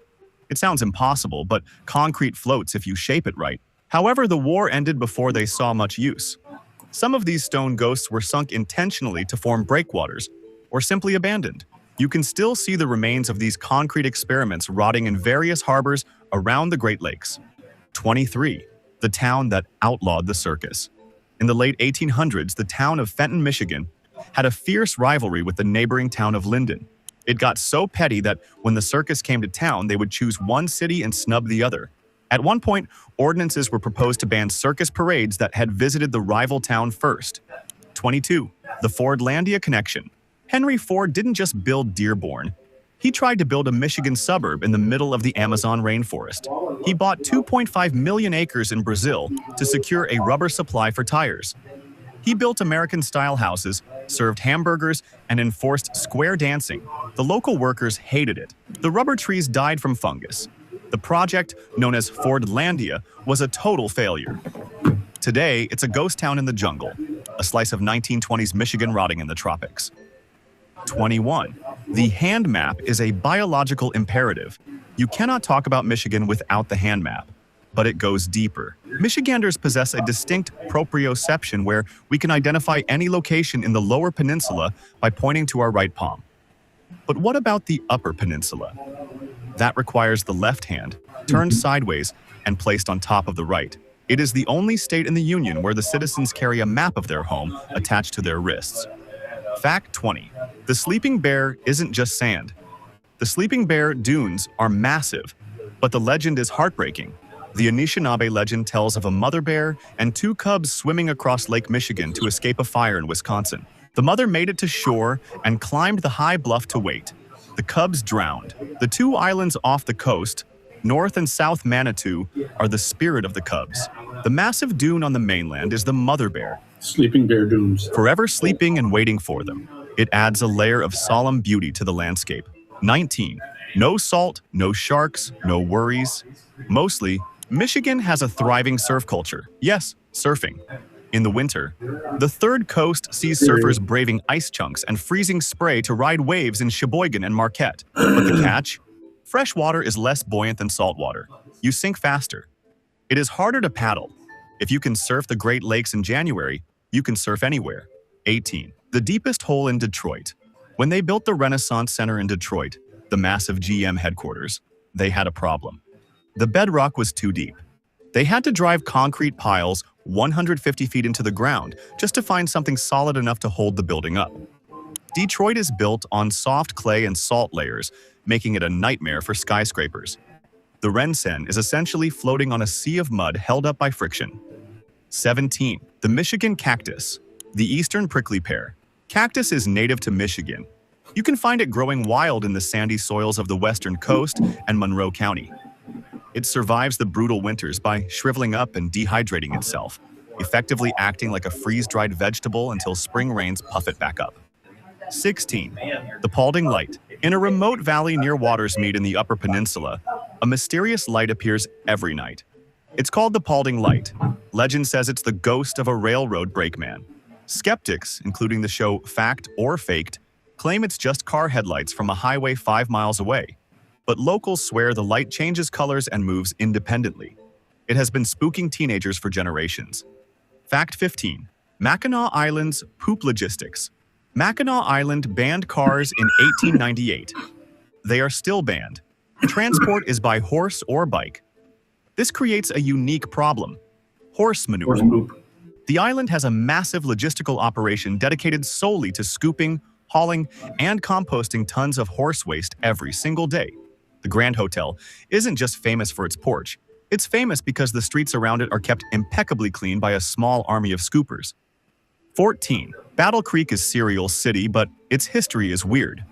It sounds impossible, but concrete floats if you shape it right. However, the war ended before they saw much use. Some of these stone ghosts were sunk intentionally to form breakwaters, or simply abandoned. You can still see the remains of these concrete experiments rotting in various harbors around the Great Lakes. 23. The town that outlawed the circus. In the late 1800s, the town of Fenton, Michigan, had a fierce rivalry with the neighboring town of Linden. It got so petty that when the circus came to town, they would choose one city and snub the other. At one point, ordinances were proposed to ban circus parades that had visited the rival town first. 22. The Fordlandia connection. Henry Ford didn't just build Dearborn. He tried to build a Michigan suburb in the middle of the Amazon rainforest. He bought 2.5 million acres in Brazil to secure a rubber supply for tires. He built American-style houses, served hamburgers, and enforced square dancing. The local workers hated it. The rubber trees died from fungus. The project, known as Fordlandia, was a total failure. Today, it's a ghost town in the jungle, a slice of 1920s Michigan rotting in the tropics. 21. The hand map is a biological imperative. You cannot talk about Michigan without the hand map, but it goes deeper. Michiganders possess a distinct proprioception where we can identify any location in the lower peninsula by pointing to our right palm. But what about the upper peninsula? That requires the left hand, turned sideways, and placed on top of the right. It is the only state in the Union where the citizens carry a map of their home attached to their wrists. Fact 20. The Sleeping Bear isn't just sand. The Sleeping Bear dunes are massive, but the legend is heartbreaking. The Anishinaabe legend tells of a mother bear and two cubs swimming across Lake Michigan to escape a fire in Wisconsin. The mother made it to shore and climbed the high bluff to wait. The cubs drowned. The two islands off the coast, North and South Manitou, are the spirit of the cubs. The massive dune on the mainland is the mother bear. Sleeping Bear Dunes. Forever sleeping and waiting for them. It adds a layer of solemn beauty to the landscape. 19. No salt, no sharks, no worries. Mostly, Michigan has a thriving surf culture. Yes, surfing. In the winter, the Third Coast sees surfers braving ice chunks and freezing spray to ride waves in Sheboygan and Marquette. But the catch? Fresh water is less buoyant than salt water. You sink faster. It is harder to paddle. If you can surf the Great Lakes in January, you can surf anywhere. 18. The deepest hole in Detroit. When they built the Renaissance Center in Detroit, the massive GM headquarters, they had a problem. The bedrock was too deep. They had to drive concrete piles 150 feet into the ground just to find something solid enough to hold the building up. Detroit is built on soft clay and salt layers, making it a nightmare for skyscrapers. The Rensen is essentially floating on a sea of mud held up by friction. 17. The Michigan cactus. The eastern prickly pear. Cactus is native to Michigan. You can find it growing wild in the sandy soils of the western coast and Monroe County. It survives the brutal winters by shriveling up and dehydrating itself, effectively acting like a freeze-dried vegetable until spring rains puff it back up. 16. The Paulding Light. In a remote valley near Watersmeet in the Upper Peninsula, a mysterious light appears every night. It's called the Paulding Light. Legend says it's the ghost of a railroad brakeman. Skeptics, including the show Fact or Faked, claim it's just car headlights from a highway 5 miles away. But locals swear the light changes colors and moves independently. It has been spooking teenagers for generations. Fact 15. Mackinac Island's poop logistics. Mackinac Island banned cars in 1898. They are still banned. Transport is by horse or bike. This creates a unique problem: horse manure. The island has a massive logistical operation dedicated solely to scooping, hauling, and composting tons of horse waste every single day. The Grand Hotel isn't just famous for its porch. It's famous because the streets around it are kept impeccably clean by a small army of scoopers. 14. Battle Creek is Cereal City, but its history is weird.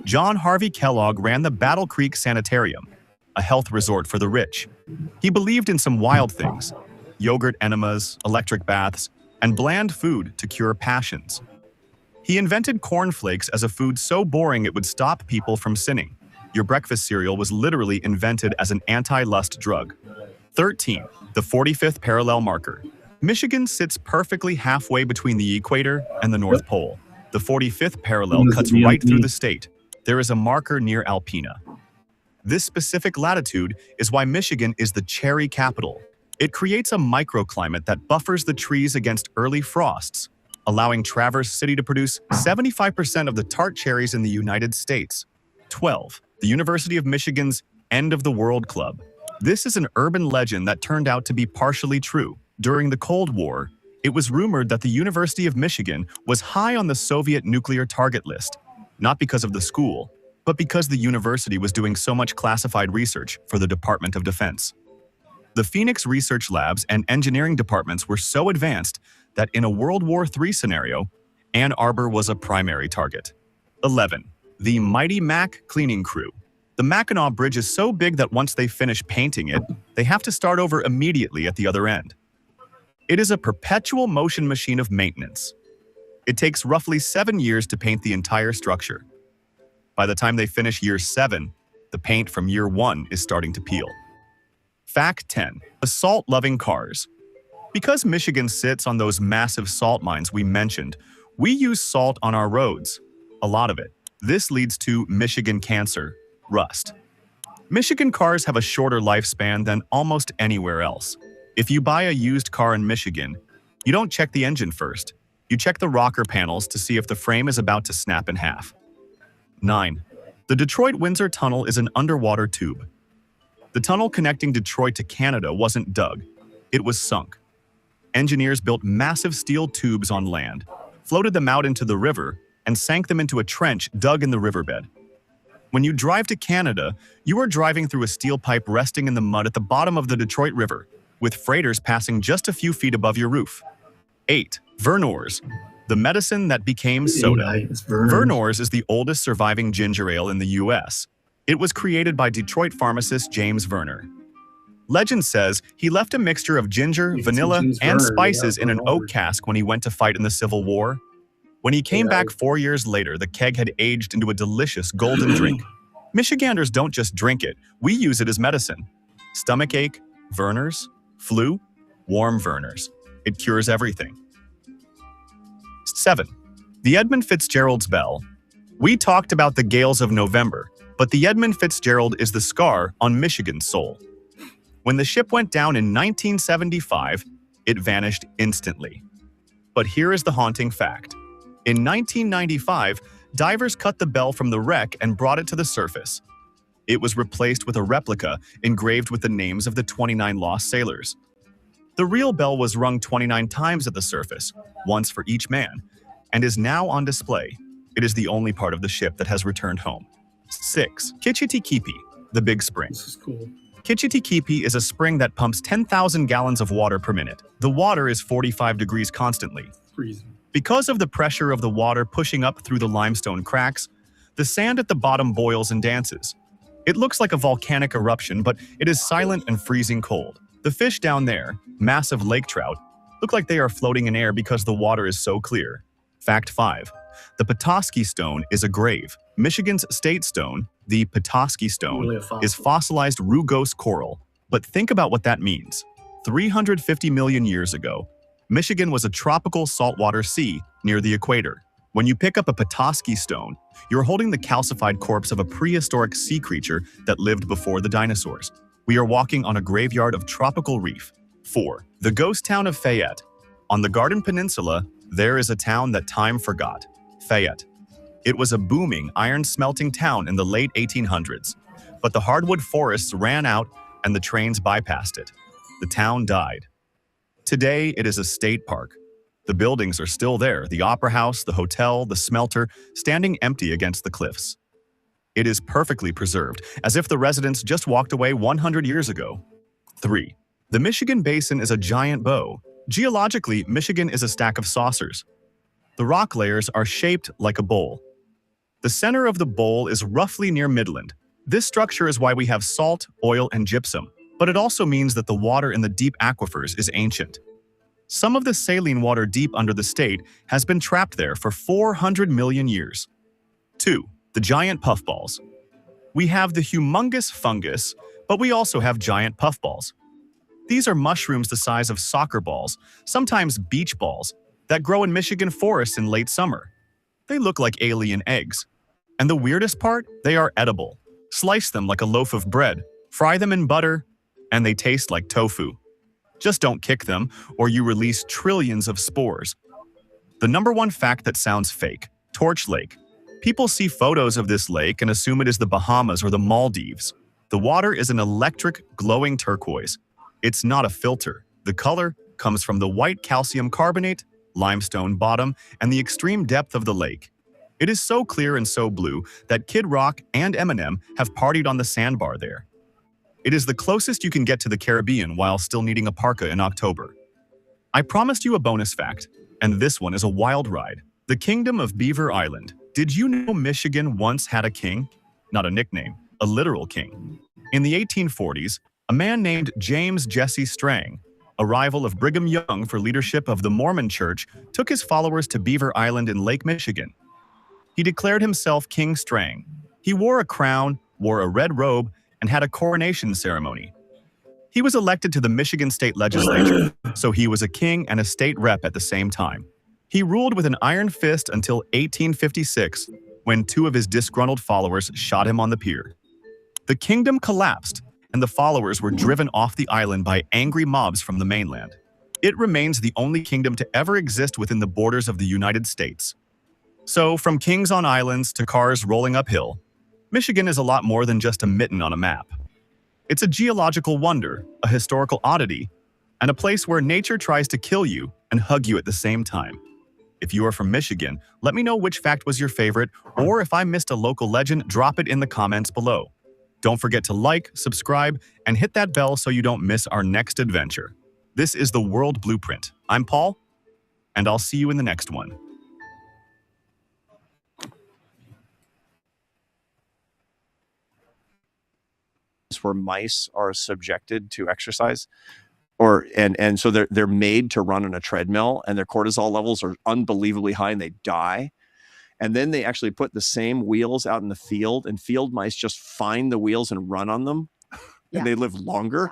John Harvey Kellogg ran the Battle Creek Sanitarium, a health resort for the rich. He believed in some wild things: yogurt enemas, electric baths, and bland food to cure passions. He invented cornflakes as a food so boring it would stop people from sinning. Your breakfast cereal was literally invented as an anti-lust drug. 13. The 45th parallel marker. Michigan sits perfectly halfway between the equator and the North Pole. The 45th parallel cuts right through the state. There is a marker near Alpena. This specific latitude is why Michigan is the cherry capital. It creates a microclimate that buffers the trees against early frosts, allowing Traverse City to produce 75% of the tart cherries in the United States. 12. The University of Michigan's End of the World Club. This is an urban legend that turned out to be partially true. During the Cold War, it was rumored that the University of Michigan was high on the Soviet nuclear target list, not because of the school, but because the university was doing so much classified research for the Department of Defense. The Phoenix research labs and engineering departments were so advanced that in a World War III scenario, Ann Arbor was a primary target. 11. The Mighty Mac Cleaning Crew. The Mackinac Bridge is so big that once they finish painting it, they have to start over immediately at the other end. It is a perpetual motion machine of maintenance. It takes roughly 7 years to paint the entire structure. By the time they finish year 7, the paint from year 1 is starting to peel. Fact 10. The salt-loving cars. Because Michigan sits on those massive salt mines we mentioned, we use salt on our roads, a lot of it. This leads to Michigan cancer, rust. Michigan cars have a shorter lifespan than almost anywhere else. If you buy a used car in Michigan, you don't check the engine first. You check the rocker panels to see if the frame is about to snap in half. 9. The Detroit-Windsor Tunnel is an underwater tube. The tunnel connecting Detroit to Canada wasn't dug. It was sunk. Engineers built massive steel tubes on land, floated them out into the river, and sank them into a trench dug in the riverbed. When you drive to Canada, you are driving through a steel pipe resting in the mud at the bottom of the Detroit River, with freighters passing just a few feet above your roof. 8. Vernors, the medicine that became soda. Vernors is the oldest surviving ginger ale in the U.S. It was created by Detroit pharmacist James Verner. Legend says he left a mixture of ginger, vanilla, and spices in an oak cask when he went to fight in the Civil War. When he came back 4 years later, the keg had aged into a delicious golden drink. Michiganders don't just drink it, we use it as medicine. Stomachache, Vernors, flu, warm Vernors. It cures everything. 7. The Edmund Fitzgerald's Bell. We talked about the gales of November, but the Edmund Fitzgerald is the scar on Michigan's soul. When the ship went down in 1975, it vanished instantly. But here is the haunting fact. In 1995, divers cut the bell from the wreck and brought it to the surface. It was replaced with a replica engraved with the names of the 29 lost sailors. The real bell was rung 29 times at the surface, once for each man, and is now on display. It is the only part of the ship that has returned home. 6. Kitchitikipi, the Big Spring. This is cool. Kitchitikipi is a spring that pumps 10,000 gallons of water per minute. The water is 45 degrees constantly. Freezing. Because of the pressure of the water pushing up through the limestone cracks, the sand at the bottom boils and dances. It looks like a volcanic eruption, but it is silent and freezing cold. The fish down there, massive lake trout, look like they are floating in air because the water is so clear. Fact 5. The Petoskey Stone is a grave. Michigan's state stone, the Petoskey Stone, is fossilized rugose coral. But think about what that means. 350 million years ago, Michigan was a tropical saltwater sea near the equator. When you pick up a Petoskey stone, you're holding the calcified corpse of a prehistoric sea creature that lived before the dinosaurs. We are walking on a graveyard of tropical reef. 4. The ghost town of Fayette. On the Garden Peninsula, there is a town that time forgot. Fayette. It was a booming iron-smelting town in the late 1800s, but the hardwood forests ran out and the trains bypassed it. The town died. Today, it is a state park. The buildings are still there, the opera house, the hotel, the smelter, standing empty against the cliffs. It is perfectly preserved, as if the residents just walked away 100 years ago. 3. The Michigan Basin is a giant bow. Geologically, Michigan is a stack of saucers. The rock layers are shaped like a bowl. The center of the bowl is roughly near Midland. This structure is why we have salt, oil, and gypsum, but it also means that the water in the deep aquifers is ancient. Some of the saline water deep under the state has been trapped there for 400 million years. 2. The giant puffballs. We have the humongous fungus, but we also have giant puffballs. These are mushrooms the size of soccer balls, sometimes beach balls, that grow in Michigan forests in late summer. They look like alien eggs. And the weirdest part, they are edible. Slice them like a loaf of bread, fry them in butter, and they taste like tofu. Just don't kick them, or you release trillions of spores. The number one fact that sounds fake, Torch Lake. People see photos of this lake and assume it is the Bahamas or the Maldives. The water is an electric, glowing turquoise. It's not a filter. The color comes from the white calcium carbonate, limestone bottom, and the extreme depth of the lake. It is so clear and so blue that Kid Rock and Eminem have partied on the sandbar there. It is the closest you can get to the Caribbean while still needing a parka in October. I promised you a bonus fact, and this one is a wild ride. The Kingdom of Beaver Island. Did you know Michigan once had a king? Not a nickname, a literal king. In the 1840s, a man named James Jesse Strang, a rival of Brigham Young for leadership of the Mormon Church, took his followers to Beaver Island in Lake Michigan. He declared himself King Strang. He wore a crown, wore a red robe, and had a coronation ceremony. He was elected to the Michigan State Legislature, so he was a king and a state rep at the same time. He ruled with an iron fist until 1856, when 2 of his disgruntled followers shot him on the pier. The kingdom collapsed, and the followers were driven off the island by angry mobs from the mainland. It remains the only kingdom to ever exist within the borders of the United States. So, from kings on islands to cars rolling uphill, Michigan is a lot more than just a mitten on a map. It's a geological wonder, a historical oddity, and a place where nature tries to kill you and hug you at the same time. If you are from Michigan, let me know which fact was your favorite, or if I missed a local legend, drop it in the comments below. Don't forget to like, subscribe, and hit that bell so you don't miss our next adventure. This is the World Blueprint. I'm Paul, and I'll see you in the next one. Where mice are subjected to exercise, and so they're made to run on a treadmill, and their cortisol levels are unbelievably high and they die. And then they actually put the same wheels out in the field, and field mice just find the wheels and run on them, and they live longer.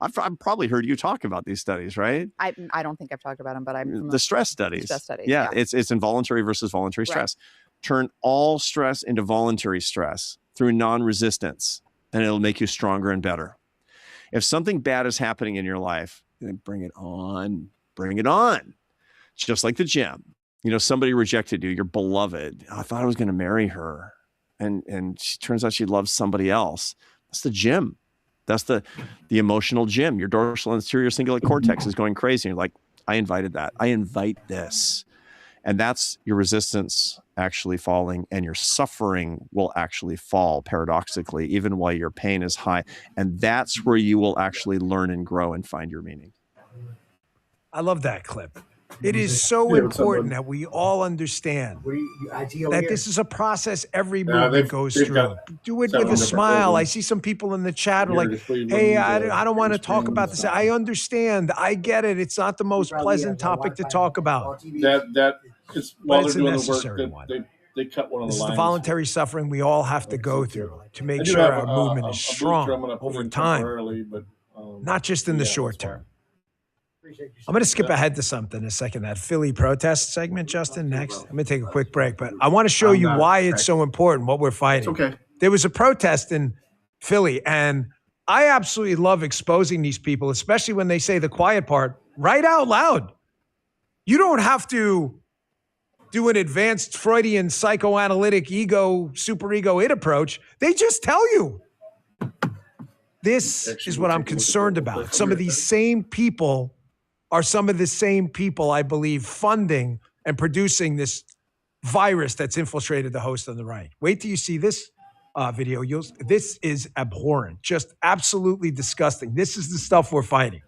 I've probably heard you talk about these studies, right? I don't think I've talked about them, but I'm the stress studies. Yeah, it's involuntary versus voluntary stress. Turn all stress into voluntary stress through non-resistance, and it'll make you stronger and better. If something bad is happening in your life, then bring it on. Bring it on. It's just like the gym. You know, somebody rejected you, your beloved. I thought I was going to marry her. And she turns out she loves somebody else. That's the gym. That's the emotional gym. Your dorsal anterior cingulate cortex is going crazy. You're like, I invited that. I invite this. And that's your resistance actually falling, and your suffering will actually fall paradoxically, even while your pain is high. And that's where you will actually learn and grow and find your meaning. I love that clip. It is so important that we all understand that this is a process every movement goes through. Do it with a smile. I see some people in the chat are like, hey, I don't want to talk about this. I understand. I get it. It's not the most pleasant topic to talk about. That it's But while it's they're a doing the necessary work, one. they cut one of the This is lines. the voluntary suffering we all have to go through to make I do sure have our movement is booster I'm strong gonna put over in time, temporarily, but not just in the yeah, short that's fine. term. I'm going to skip ahead to something in a second. That Philly protest segment, Justin, next. I'm going to take a quick break, but I want to show you why it's so important, what we're fighting. It's okay. There was a protest in Philly, and I absolutely love exposing these people, especially when they say the quiet part right out loud. You don't have to do an advanced Freudian psychoanalytic ego, superego it approach. They just tell you. This is what I'm concerned about. Some of these same people are some of the same people, I believe, funding and producing this virus that's infiltrated the host on the right. Wait till you see this video. This is abhorrent, just absolutely disgusting. This is the stuff we're fighting.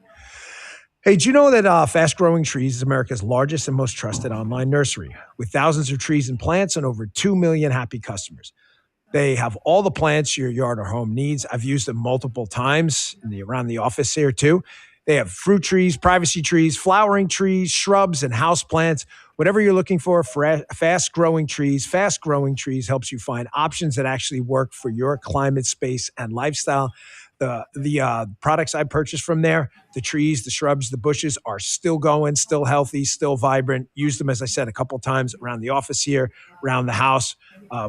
Hey, do you know that Fast Growing Trees is America's largest and most trusted online nursery with thousands of trees and plants and over 2 million happy customers? They have all the plants your yard or home needs. I've used them multiple times around the office here too. They have fruit trees, privacy trees, flowering trees, shrubs, and house plants. Whatever you're looking for, fast-growing trees. Fast-growing trees helps you find options that actually work for your climate, space, and lifestyle. The products I purchased from there, the trees, the shrubs, the bushes are still going, still healthy, still vibrant. Used them, as I said, a couple times around the office here, around the house.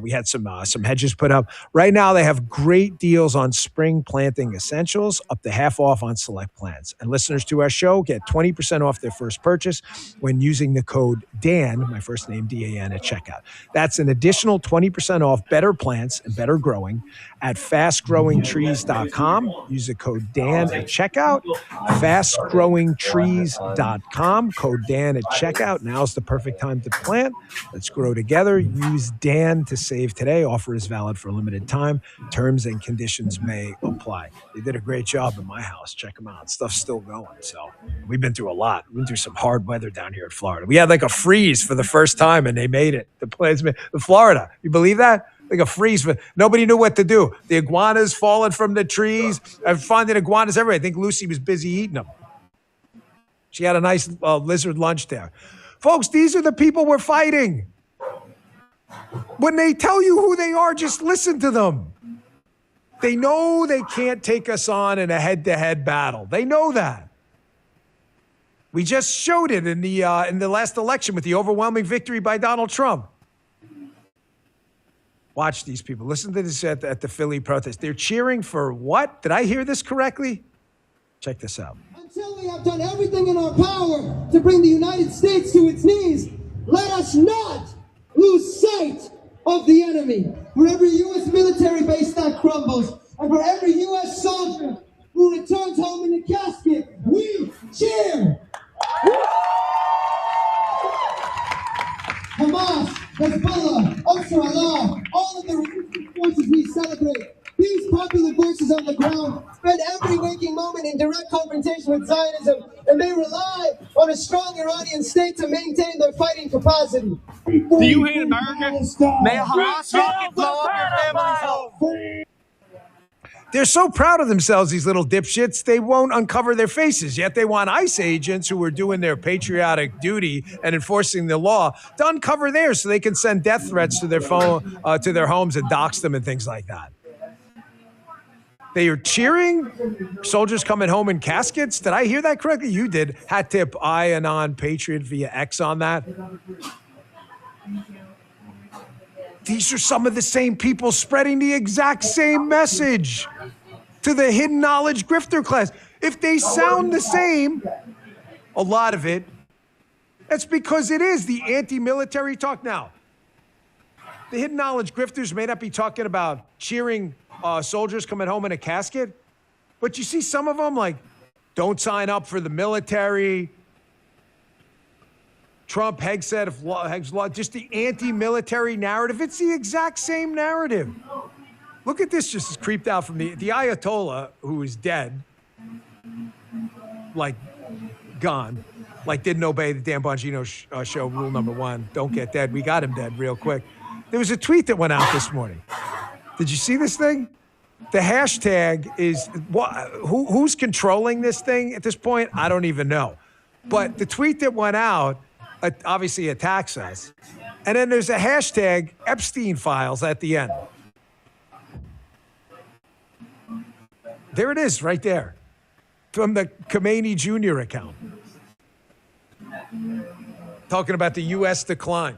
We had some hedges put up. Right now, they have great deals on spring planting essentials, up to half off on select plants. And listeners to our show get 20% off their first purchase when using the code DAN, my first name, D-A-N, at checkout. That's an additional 20% off better plants and better growing at fastgrowingtrees.com. Use the code DAN at checkout. Fastgrowingtrees.com. Code DAN at checkout. Now's the perfect time to plant. Let's grow together. Use DAN to save today. Offer is valid for a limited time. Terms and conditions may apply. They did a great job in my house. Check them out. Stuff's still going. So we've been through a lot. We've been through some hard weather down here in Florida. We had like a freeze for the first time, and they made it. The Florida. You believe that? Like a freeze. Nobody knew what to do. The iguanas falling from the trees. I'm finding iguanas everywhere. I think Lucy was busy eating them. She had a nice lizard lunch there. Folks, these are the people we're fighting. When they tell you who they are, just listen to them. They know they can't take us on in a head-to-head battle. They know that. We just showed it in the last election with the overwhelming victory by Donald Trump. Watch these people. Listen to this at the Philly protest. They're cheering for what? Did I hear this correctly? Check this out. Until we have done everything in our power to bring the United States to its knees, let us not lose sight of the enemy. For every U.S. military base that crumbles, and for every U.S. soldier who returns home in a casket, we cheer. Hamas, Hezbollah, Ansar-Allah, all of the resistance forces we celebrate. These popular voices on the ground spend every waking moment in direct confrontation with Zionism, and they rely on a strong Iranian state to maintain their fighting capacity. Do you hate America? May a Hamas rocket blow up your family's home. They're so proud of themselves, these little dipshits, they won't uncover their faces. Yet they want ICE agents who are doing their patriotic duty and enforcing the law to uncover theirs so they can send death threats to their phone, to their homes and dox them and things like that. They are cheering soldiers coming home in caskets. Did I hear that correctly? You did. Hat tip I Anon Patriot via X on that. These are some of the same people spreading the exact same message to the hidden knowledge grifter class. If they sound the same, a lot of it, that's because it is the anti-military talk. Now, the hidden knowledge grifters may not be talking about cheering soldiers coming home in a casket, but you see some of them like, don't sign up for the military. Trump, Haig's law, just the anti-military narrative. It's the exact same narrative. Look at this, just as creeped out from the Ayatollah, who is dead, like gone. like didn't obey the Dan Bongino show rule number 1, don't get dead. We got him dead real quick. There was a tweet that went out this morning. Did you see this thing? The hashtag is, who's controlling this thing at this point? I don't even know. But the tweet that went out obviously attacks us. And then there's a hashtag Epstein files at the end. There it is right there from the Khomeini Jr. account. Talking about the U.S. decline.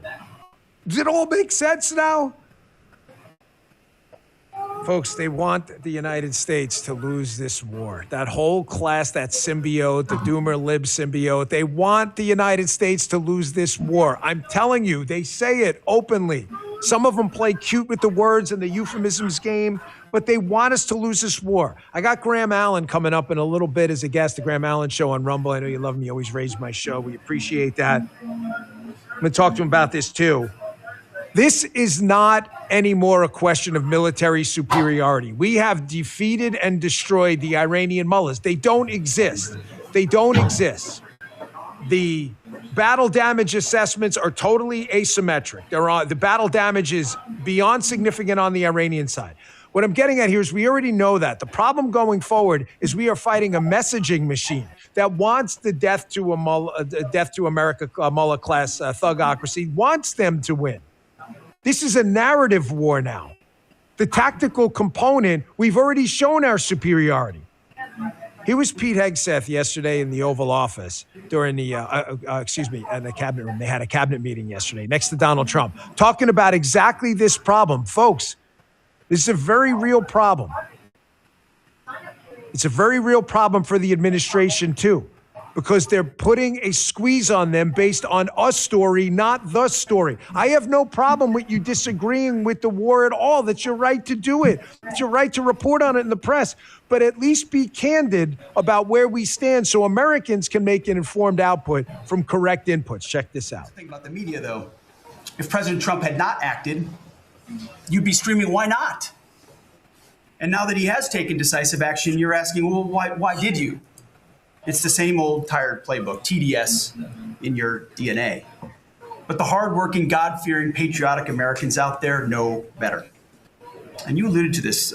Does it all make sense now? Folks, they want the United States to lose this war. That whole class, that symbiote, the Doomer-Lib symbiote, they want the United States to lose this war. I'm telling you, they say it openly. Some of them play cute with the words and the euphemisms game, but they want us to lose this war. I got Graham Allen coming up in a little bit as a guest, the Graham Allen Show on Rumble. I know you love him. You always raise my show. We appreciate that. I'm going to talk to him about this too. This is not anymore a question of military superiority. We have defeated and destroyed the Iranian mullahs. They don't exist. They don't exist. The battle damage assessments are totally asymmetric. The battle damage is beyond significant on the Iranian side. What I'm getting at here is we already know that. The problem going forward is we are fighting a messaging machine that wants the death to America mullah class thugocracy, wants them to win. This is a narrative war now. The tactical component, we've already shown our superiority. Here was Pete Hegseth yesterday in the Oval Office during the, in the cabinet room. They had a cabinet meeting yesterday next to Donald Trump, talking about exactly this problem. Folks, this is a very real problem. It's a very real problem for the administration, too, because they're putting a squeeze on them based on a story, not the story. I have no problem with you disagreeing with the war at all. That's your right to do it. It's your right to report on it in the press. But at least be candid about where we stand so Americans can make an informed output from correct inputs. Check this out. The thing about the media, though, if President Trump had not acted, you'd be screaming, why not? And now that he has taken decisive action, you're asking, well, why did you? It's the same old tired playbook, TDS in your DNA. But the hardworking, God-fearing, patriotic Americans out there know better. And you alluded to this,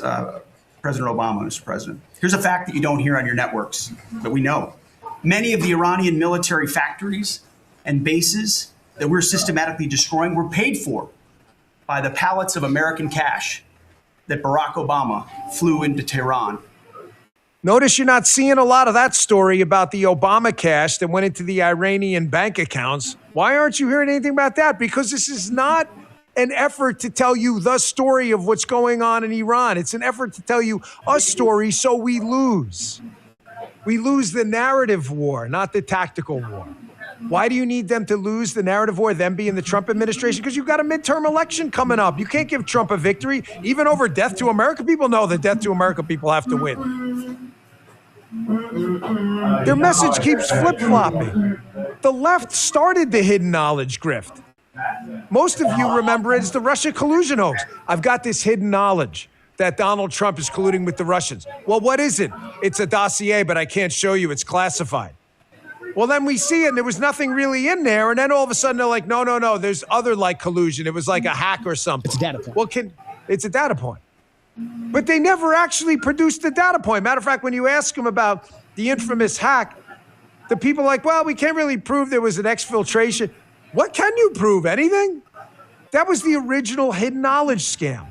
President Obama, Mr. President. Here's a fact that you don't hear on your networks, that we know. Many of the Iranian military factories and bases that we're systematically destroying were paid for by the pallets of American cash that Barack Obama flew into Tehran. Notice you're not seeing a lot of that story about the Obama cash that went into the Iranian bank accounts. Why aren't you hearing anything about that? Because this is not an effort to tell you the story of what's going on in Iran. It's an effort to tell you a story so we lose. We lose the narrative war, not the tactical war. Why do you need them to lose the narrative war, them being the Trump administration? Because you've got a midterm election coming up. You can't give Trump a victory, even over death to America. People know that death to America people have to win. Their message keeps flip-flopping. The left started the hidden knowledge grift. Most of you remember it as the Russia collusion hoax. I've got this hidden knowledge that Donald Trump is colluding with the Russians. Well, what is it? It's a dossier, but I can't show you. It's classified. Well, then we see it, and there was nothing really in there, and then all of a sudden they're like, no, there's other like collusion. It was like a hack or something. It's a data point. Well, it's a data point. But they never actually produced the data point. Matter of fact, when you ask them about the infamous hack, the people are like, well, we can't really prove there was an exfiltration. What can you prove? Anything? That was the original hidden knowledge scam.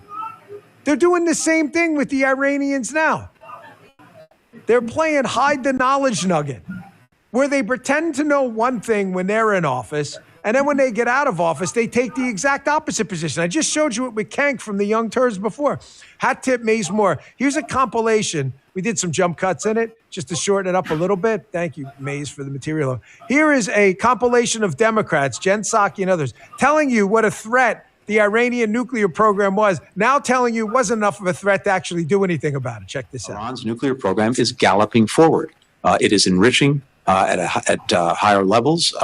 They're doing the same thing with the Iranians now. They're playing hide the knowledge nugget, where they pretend to know one thing when they're in office, and then when they get out of office, they take the exact opposite position. I just showed you it with Kank from the Young Turds before. Hat tip Mays Moore. Here's a compilation. We did some jump cuts in it, just to shorten it up a little bit. Thank you, Mays, for the material. Here is a compilation of Democrats, Jen Psaki and others, telling you what a threat the Iranian nuclear program was, now telling you it wasn't enough of a threat to actually do anything about it. Check this out. Iran's nuclear program is galloping forward. It is enriching at higher levels.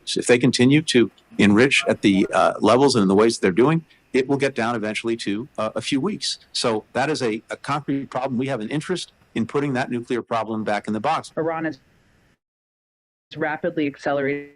So if they continue to enrich at the levels and in the ways they're doing, it will get down eventually to a few weeks. So that is a concrete problem. We have an interest in putting that nuclear problem back in the box. Iran is rapidly accelerating.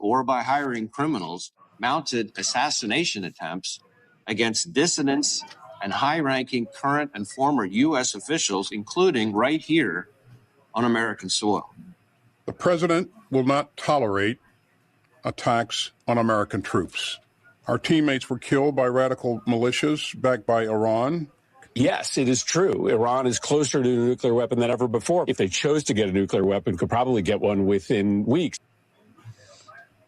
Or by hiring criminals, mounted assassination attempts against dissidents and high-ranking current and former U.S. officials, including right here on American soil. The president will not tolerate attacks on American troops. Our teammates were killed by radical militias backed by Iran. Yes, it is true. Iran is closer to a nuclear weapon than ever before. If they chose to get a nuclear weapon, could probably get one within weeks.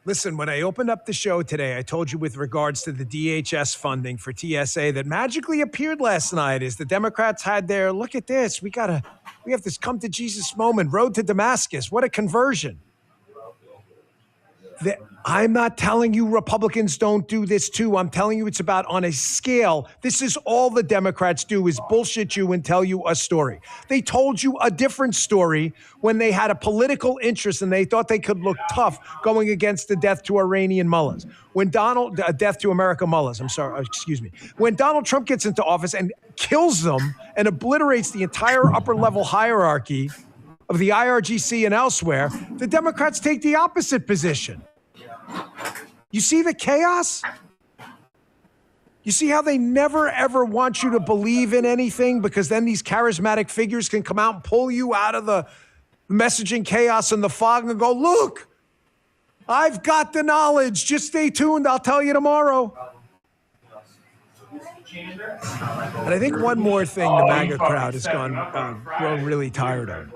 Listen, when I opened up the show today, I told you with regards to the DHS funding for TSA that magically appeared last night as the Democrats had their, look at this, we have this come to Jesus moment, road to Damascus. What a conversion. I'm not telling you Republicans don't do this too. I'm telling you it's about on a scale. This is all the Democrats do is bullshit you and tell you a story. They told you a different story when they had a political interest and they thought they could look tough going against the death to Iranian mullahs. When death to American mullahs, When Donald Trump gets into office and kills them and obliterates the entire upper level hierarchy of the IRGC and elsewhere, the Democrats take the opposite position. You see the chaos? You see how they never, ever want you to believe in anything because then these charismatic figures can come out and pull you out of the messaging chaos and the fog and go, look, I've got the knowledge. Just stay tuned. I'll tell you tomorrow. And I think one more thing the MAGA crowd has grown really tired of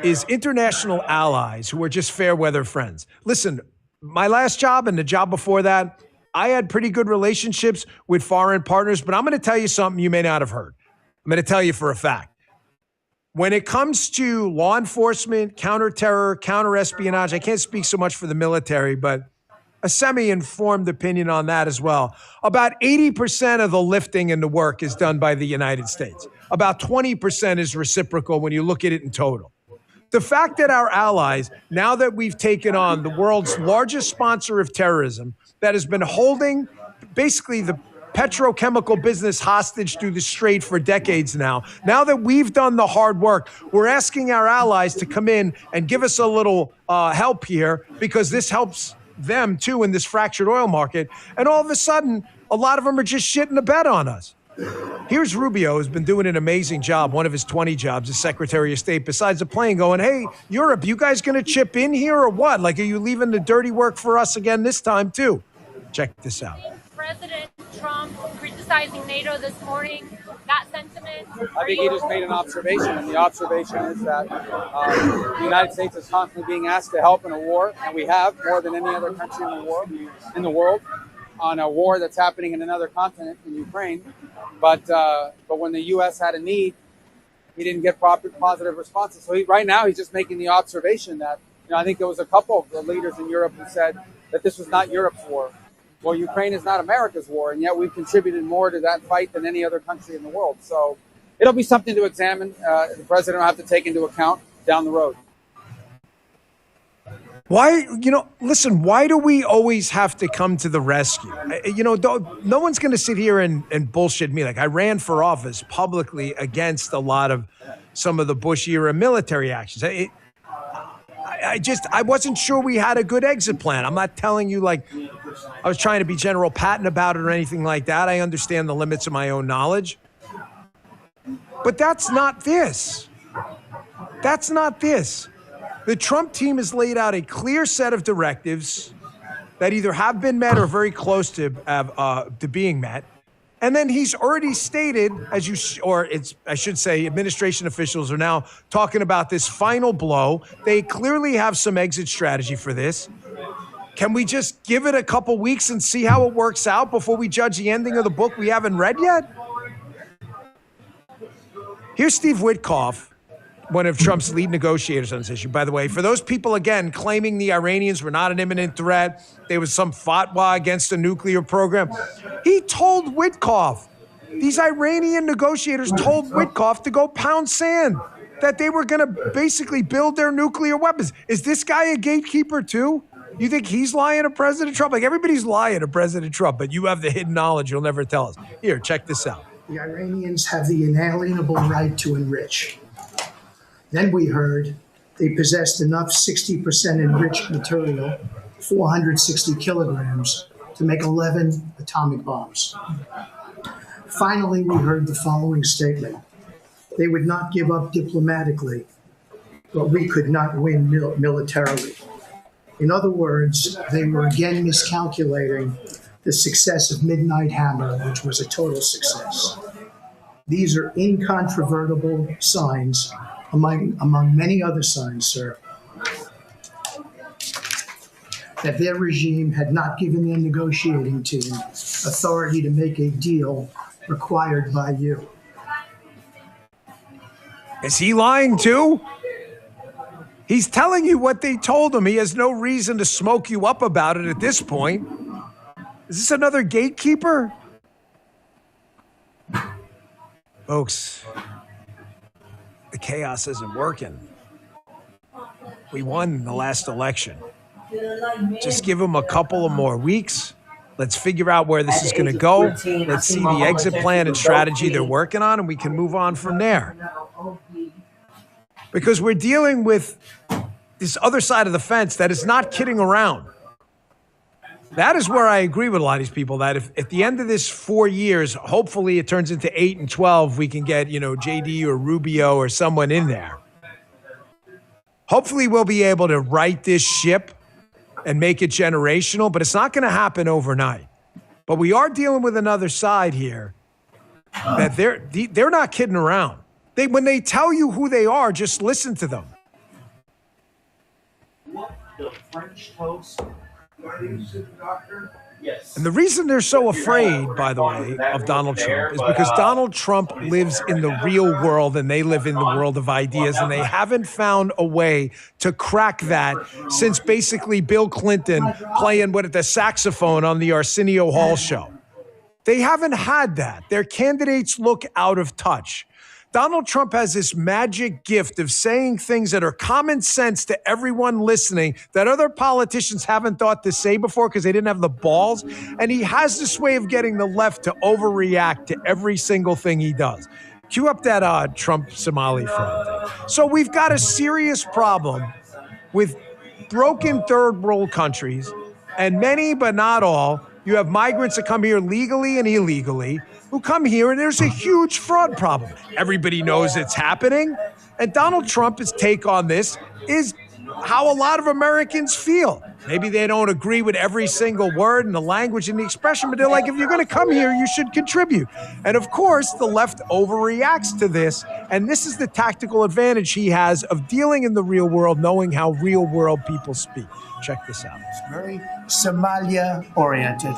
is international allies who are just fair weather friends. Listen, my last job and the job before that, I had pretty good relationships with foreign partners, but I'm going to tell you something you may not have heard. I'm going to tell you for a fact. When it comes to law enforcement, counterterror, counterespionage, I can't speak so much for the military, but a semi-informed opinion on that as well. About 80% of the lifting and the work is done by the United States. About 20% is reciprocal when you look at it in total. The fact that our allies, now that we've taken on the world's largest sponsor of terrorism, that has been holding basically the petrochemical business hostage through the Strait for decades now that we've done the hard work, we're asking our allies to come in and give us a little help here because this helps them too in this fractured oil market. And all of a sudden, a lot of them are just shitting the bed on us. Here's Rubio, who's been doing an amazing job, one of his 20 jobs as Secretary of State, besides the plane, going, hey, Europe, you guys going to chip in here or what? Like, are you leaving the dirty work for us again this time, too? Check this out. President Trump criticizing NATO this morning, that sentiment? I think he just made an observation, and the observation is that the United States is constantly being asked to help in a war, and we have more than any other country in the world on a war that's happening in another continent, in Ukraine. But when the U.S. had a need, he didn't get positive responses. So right now he's just making the observation that, I think there was a couple of the leaders in Europe who said that this was not Europe's war. Well, Ukraine is not America's war, and yet we've contributed more to that fight than any other country in the world. So it'll be something to examine. The president will have to take into account down the road. Why, listen, why do we always have to come to the rescue? No one's going to sit here and bullshit me. Like, I ran for office publicly against a lot of some of the Bush era military actions. I wasn't sure we had a good exit plan. I'm not telling you like I was trying to be General Patton about it or anything like that. I understand the limits of my own knowledge. But that's not this. That's not this. The Trump team has laid out a clear set of directives that either have been met or very close to being met. And then he's already stated, I should say, administration officials are now talking about this final blow. They clearly have some exit strategy for this. Can we just give it a couple weeks and see how it works out before we judge the ending of the book we haven't read yet? Here's Steve Witkoff, one of Trump's lead negotiators on this issue. By the way, for those people, again, claiming the Iranians were not an imminent threat, there was some fatwa against a nuclear program. He told Witkoff, these Iranian negotiators told Witkoff to go pound sand, that they were going to basically build their nuclear weapons. Is this guy a gatekeeper too? You think he's lying to President Trump? Like, everybody's lying to President Trump, but you have the hidden knowledge you'll never tell us. Here, check this out. The Iranians have the inalienable right to enrich. Then we heard they possessed enough 60% enriched material, 460 kilograms, to make 11 atomic bombs. Finally, we heard the following statement. They would not give up diplomatically, but we could not win militarily. In other words, they were again miscalculating the success of Midnight Hammer, which was a total success. These are incontrovertible signs, among many other signs, sir, that their regime had not given their negotiating team authority to make a deal required by you. Is he lying too? He's telling you what they told him. He has no reason to smoke you up about it at this point. Is this another gatekeeper? Folks, the chaos isn't working. We won the last election. Just give him a couple of more weeks. Let's figure out where this is going to go. Let's see the exit plan and strategy they're working on, and we can move on from there. Because we're dealing with this other side of the fence that is not kidding around. That is where I agree with a lot of these people, that if at the end of this 4 years, hopefully it turns into 8 and 12, we can get, JD or Rubio or someone in there. Hopefully we'll be able to right this ship and make it generational, but it's not going to happen overnight. But we are dealing with another side here that they're not kidding around. When they tell you who they are, just listen to them. The French toast. Yes. And the reason they're so afraid, by the way, of Donald Trump is because Donald Trump lives in the real world and they live in the world of ideas, and they haven't found a way to crack that since basically Bill Clinton playing the saxophone on the Arsenio Hall show. They haven't had that. Their candidates look out of touch. Donald Trump has this magic gift of saying things that are common sense to everyone listening that other politicians haven't thought to say before because they didn't have the balls. And he has this way of getting the left to overreact to every single thing he does. Cue up that Trump Somali friend thing. So we've got a serious problem with broken third world countries, and many, but not all. You have migrants that come here legally and illegally, who come here, and there's a huge fraud problem. Everybody knows it's happening. And Donald Trump's take on this is how a lot of Americans feel. Maybe they don't agree with every single word and the language and the expression, but they're like, if you're going to come here, you should contribute. And of course, the left overreacts to this. And this is the tactical advantage he has of dealing in the real world, knowing how real world people speak. Check this out. It's very Somalia-oriented.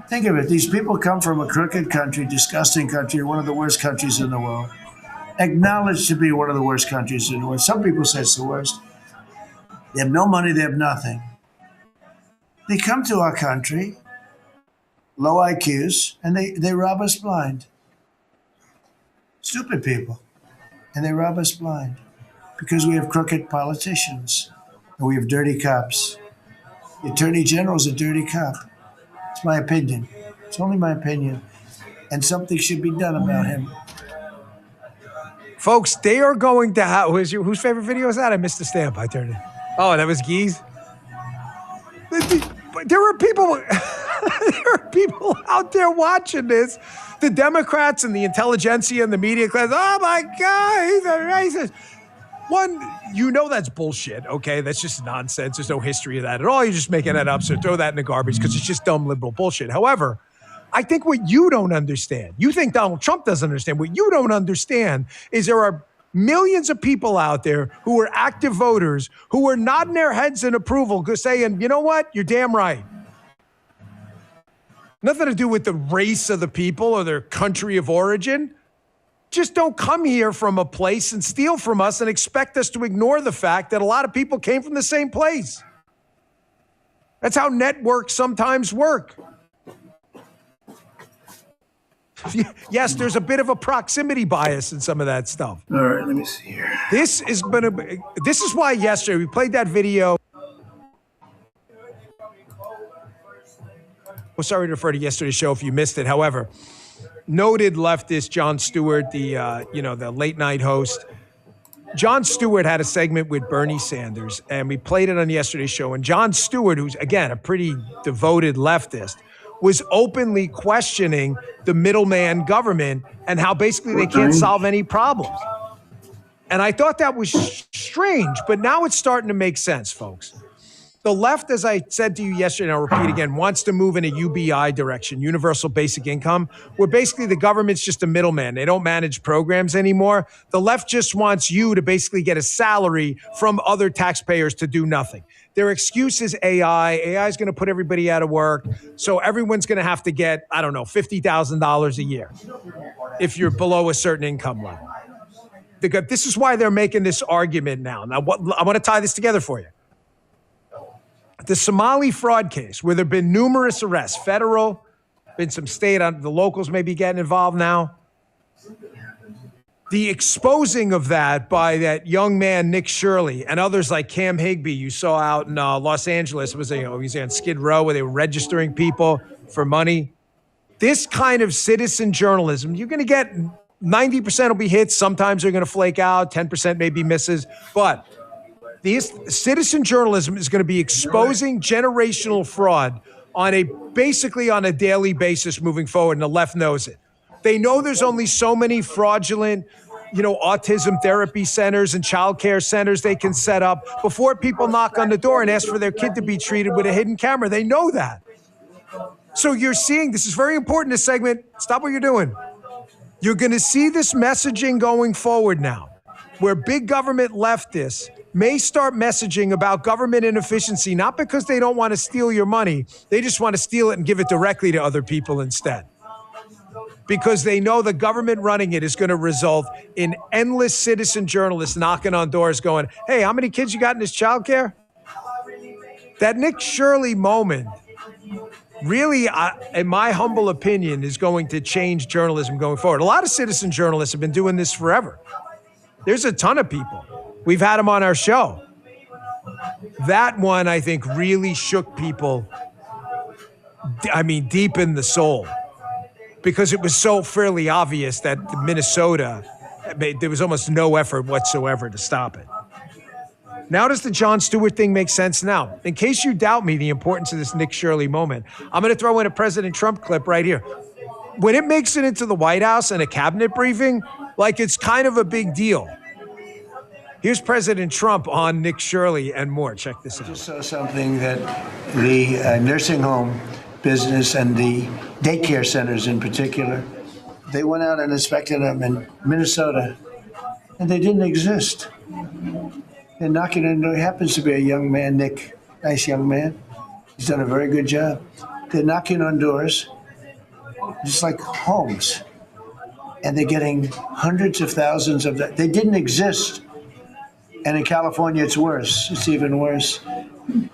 Think of it. These people come from a crooked country, disgusting country, one of the worst countries in the world. Acknowledged to be one of the worst countries in the world. Some people say it's the worst. They have no money. They have nothing. They come to our country, low IQs, and they rob us blind. Stupid people. And they rob us blind because we have crooked politicians and we have dirty cops. The Attorney General's a dirty cop. It's my opinion. It's only my opinion. And something should be done about him. Folks, they are going to have... Whose favorite video is that? I missed the stamp. I turned it. Oh, that was Gee's? There are people... there are people out there watching this. The Democrats and the intelligentsia and the media class. Oh, my God, he's a racist. One, that's bullshit, okay? That's just nonsense. There's no history of that at all. You're just making that up, so throw that in the garbage because it's just dumb liberal bullshit. However, I think what you don't understand, you think Donald Trump doesn't understand. What you don't understand is there are millions of people out there who are active voters who are nodding their heads in approval, saying, you know what, you're damn right. Nothing to do with the race of the people or their country of origin. Just don't come here from a place and steal from us and expect us to ignore the fact that a lot of people came from the same place. That's how networks sometimes work. Yes, there's a bit of a proximity bias in some of that stuff. All right, let me see here. This is why yesterday we played that video. Well, sorry to refer to yesterday's show if you missed it. However, noted leftist Jon Stewart, the late night host. Jon Stewart had a segment with Bernie Sanders, and we played it on yesterday's show. And Jon Stewart, who's, again, a pretty devoted leftist, was openly questioning the middleman government and how basically they can't solve any problems. And I thought that was strange, but now it's starting to make sense, folks. The left, as I said to you yesterday, and I'll repeat again, wants to move in a UBI direction, universal basic income, where basically the government's just a middleman. They don't manage programs anymore. The left just wants you to basically get a salary from other taxpayers to do nothing. Their excuse is AI. AI is going to put everybody out of work. So everyone's going to have to get, I don't know, $50,000 a year if you're below a certain income level. This is why they're making this argument now. Now, I want to tie this together for you. The Somali fraud case, where there have been numerous arrests, federal, been some state, the locals may be getting involved now. The exposing of that by that young man, Nick Shirley, and others like Cam Higbee, you saw out in Los Angeles, he was on Skid Row where they were registering people for money. This kind of citizen journalism, you're going to get 90% will be hits. Sometimes they're going to flake out. 10% maybe misses. But this citizen journalism is going to be exposing generational fraud basically on a daily basis moving forward, and the left knows it. They know there's only so many fraudulent, autism therapy centers and child care centers they can set up before people knock on the door and ask for their kid to be treated with a hidden camera. They know that. So you're seeing, this is very important, this segment. Stop what you're doing. You're going to see this messaging going forward now, where big government leftists may start messaging about government inefficiency, not because they don't want to steal your money. They just want to steal it and give it directly to other people instead. Because they know the government running it is going to result in endless citizen journalists knocking on doors going, hey, how many kids you got in this childcare? That Nick Shirley moment really, in my humble opinion, is going to change journalism going forward. A lot of citizen journalists have been doing this forever. There's a ton of people. We've had them on our show. That one, I think, really shook people, deep in the soul, because it was so fairly obvious that Minnesota, there was almost no effort whatsoever to stop it. Now does the Jon Stewart thing make sense now? In case you doubt me, the importance of this Nick Shirley moment, I'm going to throw in a President Trump clip right here. When it makes it into the White House in a cabinet briefing, it's kind of a big deal. Here's President Trump on Nick Shirley and more. Check this out. I just saw something that the nursing home business and the daycare centers in particular, they went out and inspected them in Minnesota, and they didn't exist. They're knocking on door. He happens to be a young man, Nick, nice young man. He's done a very good job. They're knocking on doors, just like homes, and they're getting hundreds of thousands of that. They didn't exist. And in California, it's worse. It's even worse.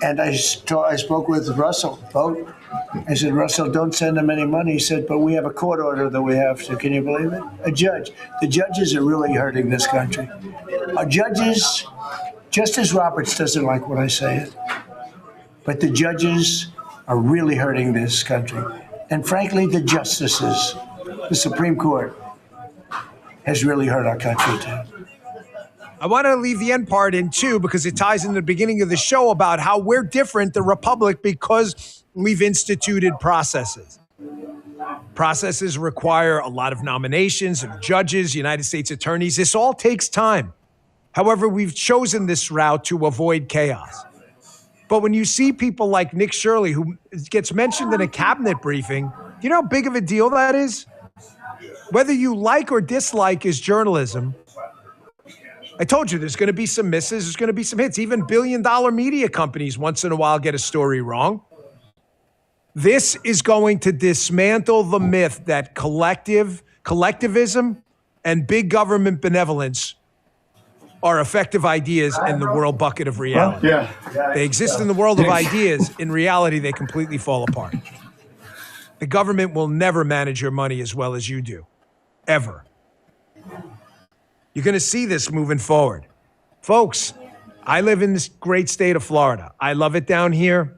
And I spoke with Russell Vogt. I said, Russell, don't send them any money. He said, but we have a court order that we have to. Can you believe it? A judge. The judges are really hurting this country. Our judges, Justice Roberts doesn't like when I say it, but the judges are really hurting this country. And frankly, the justices, the Supreme Court, has really hurt our country too. I want to leave the end part in too, because it ties in the beginning of the show about how we're different, the Republic, because we've instituted processes. Processes require a lot of nominations of judges, United States attorneys. This all takes time. However, we've chosen this route to avoid chaos. But when you see people like Nick Shirley, who gets mentioned in a cabinet briefing, you know how big of a deal that is? Whether you like or dislike is journalism. I told you there's going to be some misses, there's going to be some hits. Even billion-dollar media companies once in a while get a story wrong. This is going to dismantle the myth that collectivism and big government benevolence are effective ideas in the world bucket of reality. They exist in the world of ideas. In reality, they completely fall apart. The government will never manage your money as well as you do, ever. You're going to see this moving forward. Folks, I live in this great state of Florida. I love it down here.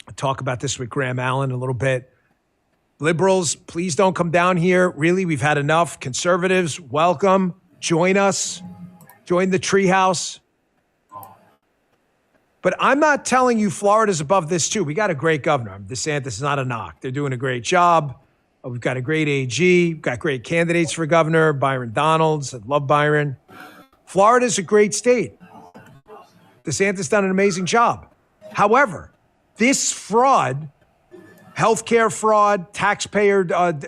I'll talk about this with Graham Allen a little bit. Liberals, please don't come down here. Really, we've had enough. Conservatives, welcome. Join us. Join the treehouse. But I'm not telling you Florida's above this too. We got a great governor. DeSantis is not a knock. They're doing a great job. We've got a great AG. We've got great candidates for governor. Byron Donalds. I love Byron. Florida's a great state. DeSantis done an amazing job. However, this fraud, healthcare fraud, taxpayer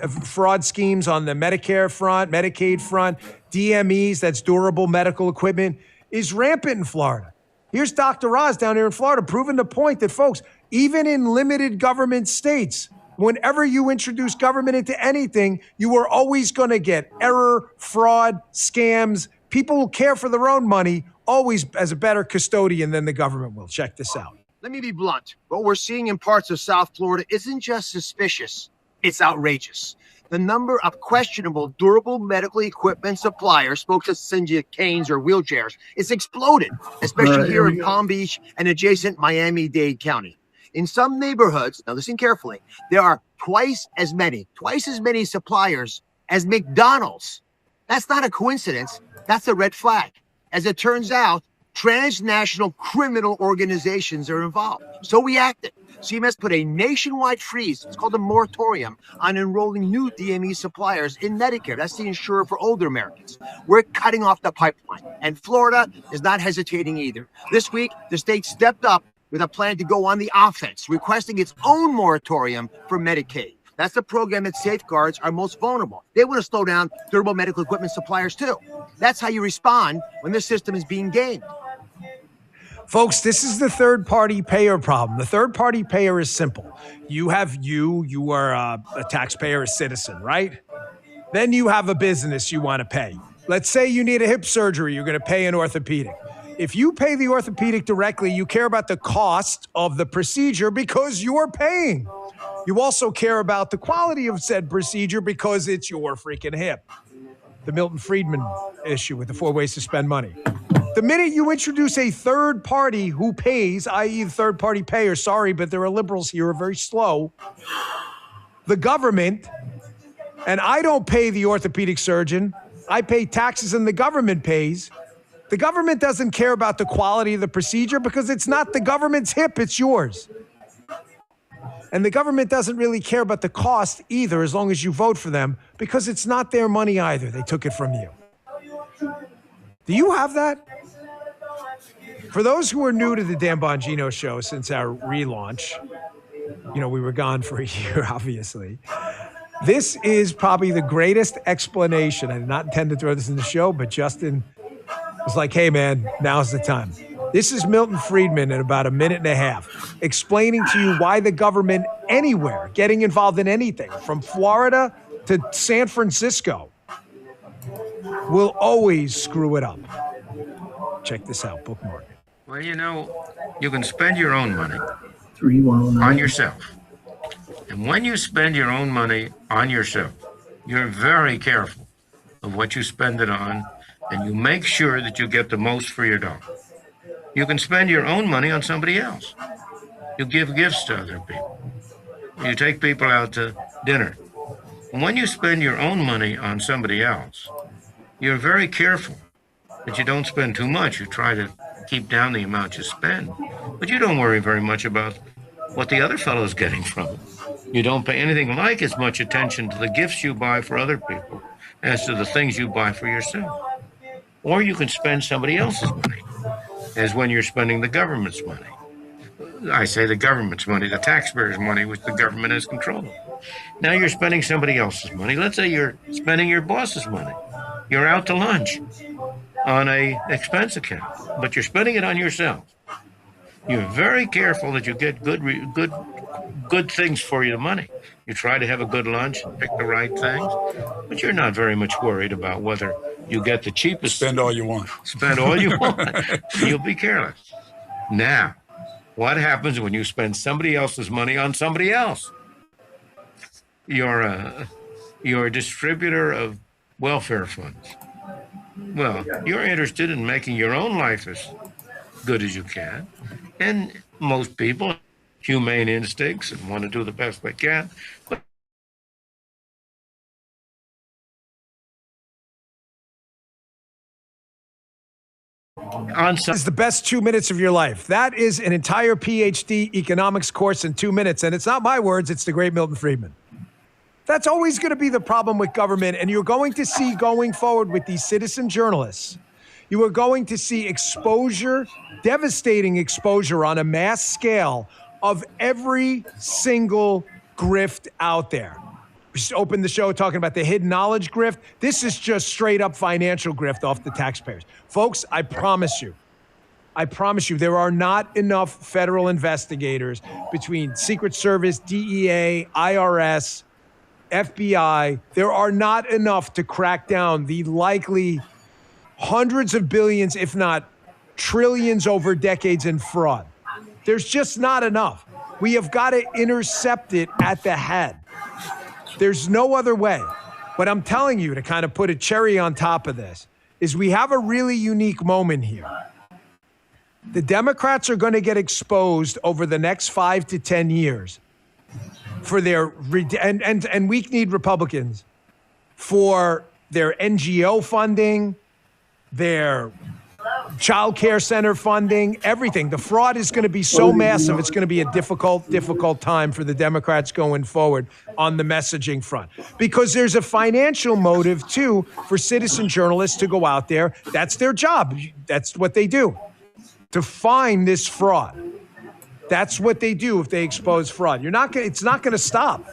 fraud schemes on the Medicare front, Medicaid front, DMEs, that's durable medical equipment, is rampant in Florida. Here's Dr. Oz down here in Florida proving the point that, folks, even in limited government states, whenever you introduce government into anything, you are always going to get error, fraud, scams. People who care for their own money always as a better custodian than the government will. Check this out. Let me be blunt. What we're seeing in parts of South Florida isn't just suspicious, it's outrageous. The number of questionable durable medical equipment suppliers, folks that send you canes or wheelchairs, is exploded, especially here in Palm Beach and adjacent Miami-Dade County. In some neighborhoods, now listen carefully, there are twice as many suppliers as McDonald's. That's not a coincidence. That's a red flag. As it turns out, transnational criminal organizations are involved. So we acted. CMS put a nationwide freeze, it's called a moratorium, on enrolling new DME suppliers in Medicare. That's the insurer for older Americans. We're cutting off the pipeline, and Florida is not hesitating either. This week, the state stepped up with a plan to go on the offense, requesting its own moratorium for Medicaid. That's the program that safeguards our most vulnerable. They want to slow down durable medical equipment suppliers too. That's how you respond when the system is being gamed. Folks, this is the third-party payer problem. The third-party payer is simple. You are a taxpayer, a citizen, right? Then you have a business you want to pay. Let's say you need a hip surgery, you're going to pay an orthopedic. If you pay the orthopedic directly, you care about the cost of the procedure because you're paying. You also care about the quality of said procedure because it's your freaking hip. The Milton Friedman issue with the 4 ways to spend money. The minute you introduce a third party who pays, i.e. the third party payer, sorry, but there are liberals here who are very slow, the government, and I don't pay the orthopedic surgeon, I pay taxes and the government pays. The government doesn't care about the quality of the procedure because it's not the government's hip, it's yours. And the government doesn't really care about the cost either as long as you vote for them because it's not their money either. They took it from you. Do you have that? For those who are new to the Dan Bongino show since our relaunch, we were gone for a year, obviously. This is probably the greatest explanation. I did not intend to throw this in the show, but Justin was like, hey, man, now's the time. This is Milton Friedman in about a minute and a half, explaining to you why the government anywhere getting involved in anything, from Florida to San Francisco, will always screw it up. Check this out, bookmark it. Well, you can spend your own money on yourself. And when you spend your own money on yourself, you're very careful of what you spend it on, and you make sure that you get the most for your dollar. You can spend your own money on somebody else. You give gifts to other people. You take people out to dinner. And when you spend your own money on somebody else, you're very careful that you don't spend too much. You try to keep down the amount you spend. But you don't worry very much about what the other fellow is getting from it. You don't pay anything like as much attention to the gifts you buy for other people as to the things you buy for yourself. Or you can spend somebody else's money, as when you're spending the government's money. I say the government's money, the taxpayers' money, which the government has control of. Now you're spending somebody else's money. Let's say you're spending your boss's money. You're out to lunch on a expense account, but you're spending it on yourself. You're very careful that you get good things for your money. You try to have a good lunch, pick the right things, but you're not very much worried about whether you get the cheapest. Spend all you want. Spend all you want. You'll be careless. Now, what happens when you spend somebody else's money on somebody else? You're a distributor of welfare funds. Well, you're interested in making your own life as good as you can. And most people have humane instincts and want to do the best they can. But It's the best 2 minutes of your life. That is an entire PhD economics course in 2 minutes. And it's not my words, it's the great Milton Friedman. That's always going to be the problem with government. And you're going to see going forward with these citizen journalists, you are going to see exposure, devastating exposure on a mass scale of every single grift out there. We just opened the show talking about the hidden knowledge grift. This is just straight up financial grift off the taxpayers. Folks, I promise you, there are not enough federal investigators between Secret Service, DEA, IRS, FBI. There are not enough to crack down the likely hundreds of billions, if not trillions over decades in fraud. There's just not enough. We have got to intercept it at the head. There's no other way. What I'm telling you, to kind of put a cherry on top of this, is we have a really unique moment here. The Democrats are going to get exposed over the next 5 to 10 years for their, and weak-kneed Republicans, for their NGO funding, their child care center funding, everything. The fraud is going to be so massive, it's going to be a difficult time for the Democrats going forward on the messaging front. Because there's a financial motive, too, for citizen journalists to go out there. That's their job. That's what they do, to find this fraud. That's what they do if they expose fraud. It's not going to stop.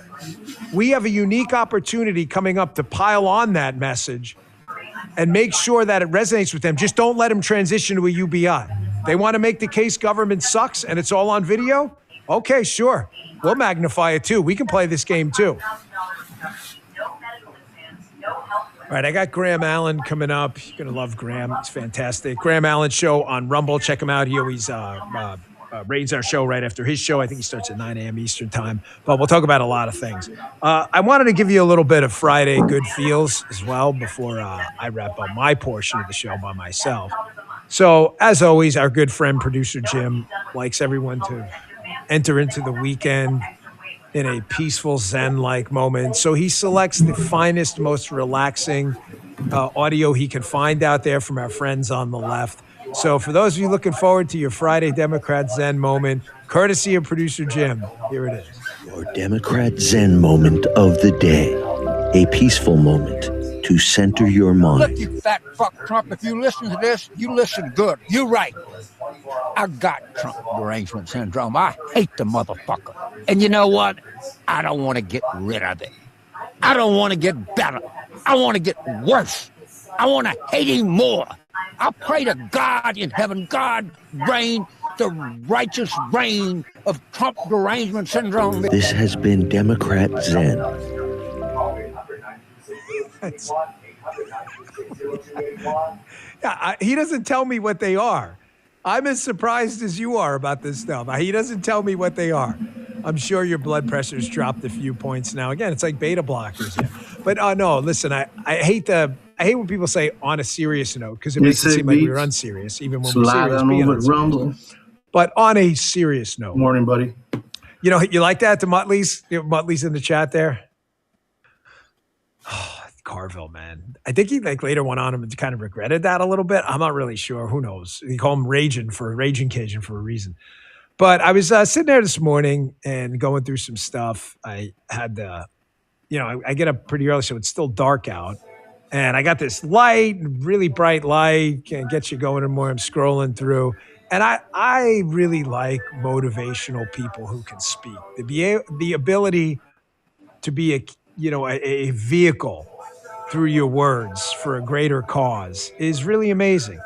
We have a unique opportunity coming up to pile on that message and make sure that it resonates with them. Just don't let them transition to a UBI. They want to make the case government sucks and it's all on video? Okay, sure. We'll magnify it too. We can play this game too. All right, I got Graham Allen coming up. You're going to love Graham. It's fantastic. Graham Allen show on Rumble. Check him out. He always rates our show right after his show. I think he starts at 9 a.m. Eastern time. But we'll talk about a lot of things. I wanted to give you a little bit of Friday good feels as well before I wrap up my portion of the show by myself. So, as always, our good friend, producer Jim, likes everyone to enter into the weekend in a peaceful Zen-like moment. So he selects the finest, most relaxing audio he can find out there from our friends on the left. So for those of you looking forward to your Friday Democrat Zen moment, courtesy of producer Jim, here it is. Your Democrat Zen moment of the day. A peaceful moment to center your mind. Look, you fat fuck Trump, if you listen to this, you listen good. You right. I got Trump derangement syndrome. I hate the motherfucker. And you know what? I don't want to get rid of it. I don't want to get better. I want to get worse. I want to hate him more. I pray to God in heaven, God reign the righteous reign of Trump derangement syndrome. This has been Democrat Zen. Yeah, he doesn't tell me what they are. I'm as surprised as you are about this stuff. He doesn't tell me what they are. I'm sure your blood pressure's dropped a few points now. Again, it's like beta blockers. But no, listen, I hate when people say on a serious note, because it makes it seem like we're unserious, even when we're serious. Being Rumble. But on a serious note. Morning, buddy. You know, you like that to Muttley's? Muttley's in the chat there. Oh, Carville, man. I think he later went on and kind of regretted that a little bit. I'm not really sure. Who knows? He called him Raging Cajun for a reason. But I was sitting there this morning and going through some stuff. I had I get up pretty early, so it's still dark out. And I got this light, really bright light, can get you going in the morning. I'm scrolling through. And I really like motivational people who can speak. The ability to be a vehicle through your words for a greater cause is really amazing.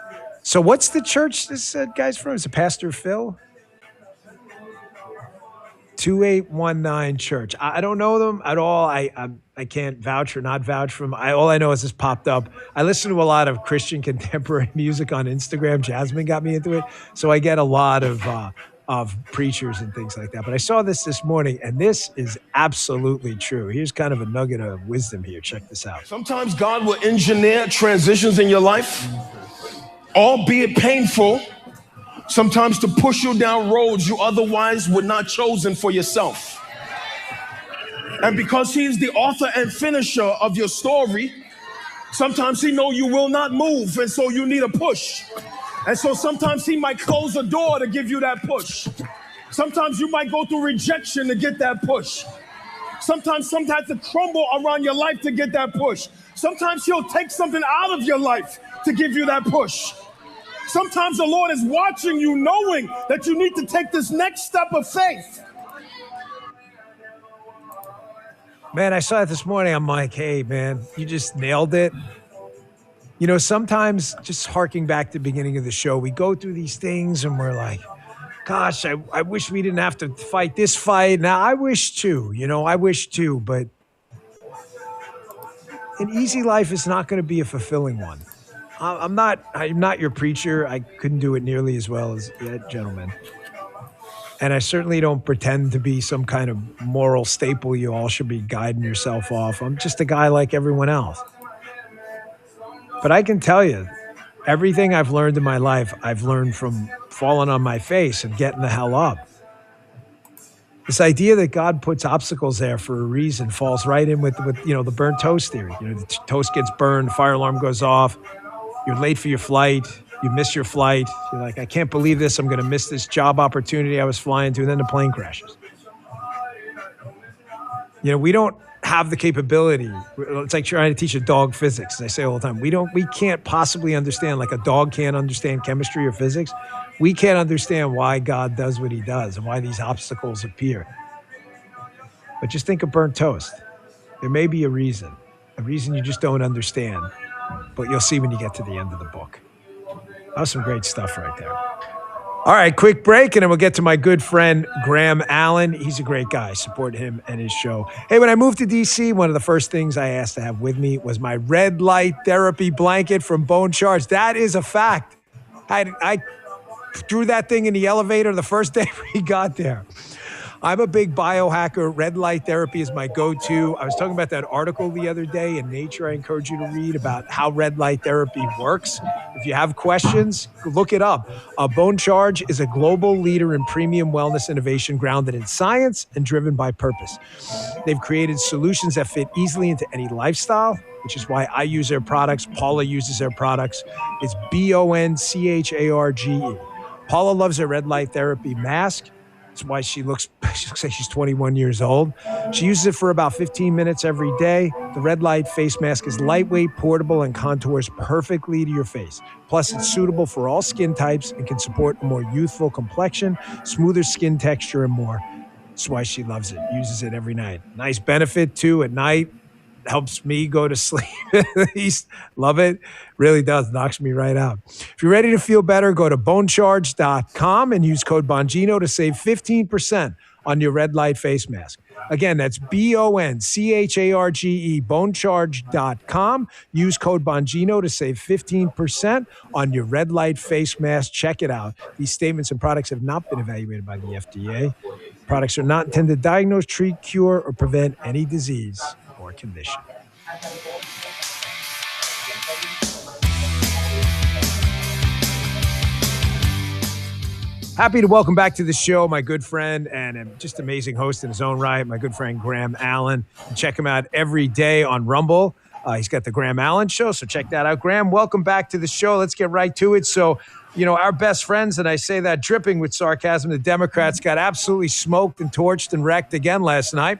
So what's the church this guy's from? Is it Pastor Phil? 2819 Church. I don't know them at all. I can't vouch or not vouch for them. All I know is this popped up. I listen to a lot of Christian contemporary music on Instagram. Jasmine got me into it. So I get a lot of preachers and things like that. But I saw this morning, and this is absolutely true. Here's kind of a nugget of wisdom here. Check this out. Sometimes God will engineer transitions in your life, albeit painful, sometimes to push you down roads you otherwise would not chosen for yourself. And because he's the author and finisher of your story, sometimes he know you will not move, and so you need a push. And so sometimes he might close a door to give you that push. Sometimes you might go through rejection to get that push. Sometimes to crumble around your life to get that push. Sometimes he'll take something out of your life to give you that push. Sometimes the Lord is watching you, knowing that you need to take this next step of faith. Man, I saw it this morning. I'm like, hey, man, you just nailed it. You know, sometimes just harking back to the beginning of the show, we go through these things and we're like, gosh, I wish we didn't have to fight this fight. Now, I wish too, but an easy life is not going to be a fulfilling one. I'm not your preacher. I couldn't do it nearly as well as that gentleman. And I certainly don't pretend to be some kind of moral staple you all should be guiding yourself off. I'm just a guy like everyone else. But I can tell you, everything I've learned in my life, I've learned from falling on my face and getting the hell up. This idea that God puts obstacles there for a reason falls right in with the burnt toast theory. The toast gets burned, the fire alarm goes off, you're late for your flight, you miss your flight, you're like, I can't believe this, I'm going to miss this job opportunity I was flying to, and then the plane crashes. We don't have the capability. It's like trying to teach a dog physics. As I say all the time, we can't possibly understand, like a dog can't understand chemistry or physics. We can't understand why God does what he does and why these obstacles appear. But just think of burnt toast. There may be a reason you just don't understand, but you'll see when you get to the end of the book. That was some great stuff right there. All right, quick break, and then we'll get to my good friend, Graham Allen. He's a great guy. Support him and his show. Hey, when I moved to D.C., one of the first things I asked to have with me was my red light therapy blanket from Bone Charge. That is a fact. I threw that thing in the elevator the first day we got there. I'm a big biohacker. Red light therapy is my go-to. I was talking about that article the other day in Nature I encourage you to read about how red light therapy works. If you have questions, look it up. Bone Charge is a global leader in premium wellness innovation grounded in science and driven by purpose. They've created solutions that fit easily into any lifestyle, which is why I use their products. Paula uses their products. It's BONCHARGE. Paula loves her red light therapy mask. That's why she looks like she's 21 years old. She uses it for about 15 minutes every day. The red light face mask is lightweight, portable, and contours perfectly to your face. Plus, it's suitable for all skin types and can support a more youthful complexion, smoother skin texture, and more. That's why she loves it. Uses it every night. Nice benefit, too, at night. Helps me go to sleep at least. Love it. Really does. Knocks me right out. If you're ready to feel better, go to bonecharge.com and use code Bongino to save 15% on your red light face mask. Again, that's BONCHARGE, bonecharge.com. Use code Bongino to save 15% on your red light face mask. Check it out. These statements and products have not been evaluated by the FDA. Products are not intended to diagnose, treat, cure, or prevent any disease or condition. Happy to welcome back to the show my good friend and just amazing host in his own right, my good friend Graham Allen. Check him out every day on Rumble. He's got the Graham Allen Show, so check that out. Graham, welcome back to the show. Let's get right to it. So, our best friends, and I say that dripping with sarcasm, the Democrats got absolutely smoked and torched and wrecked again last night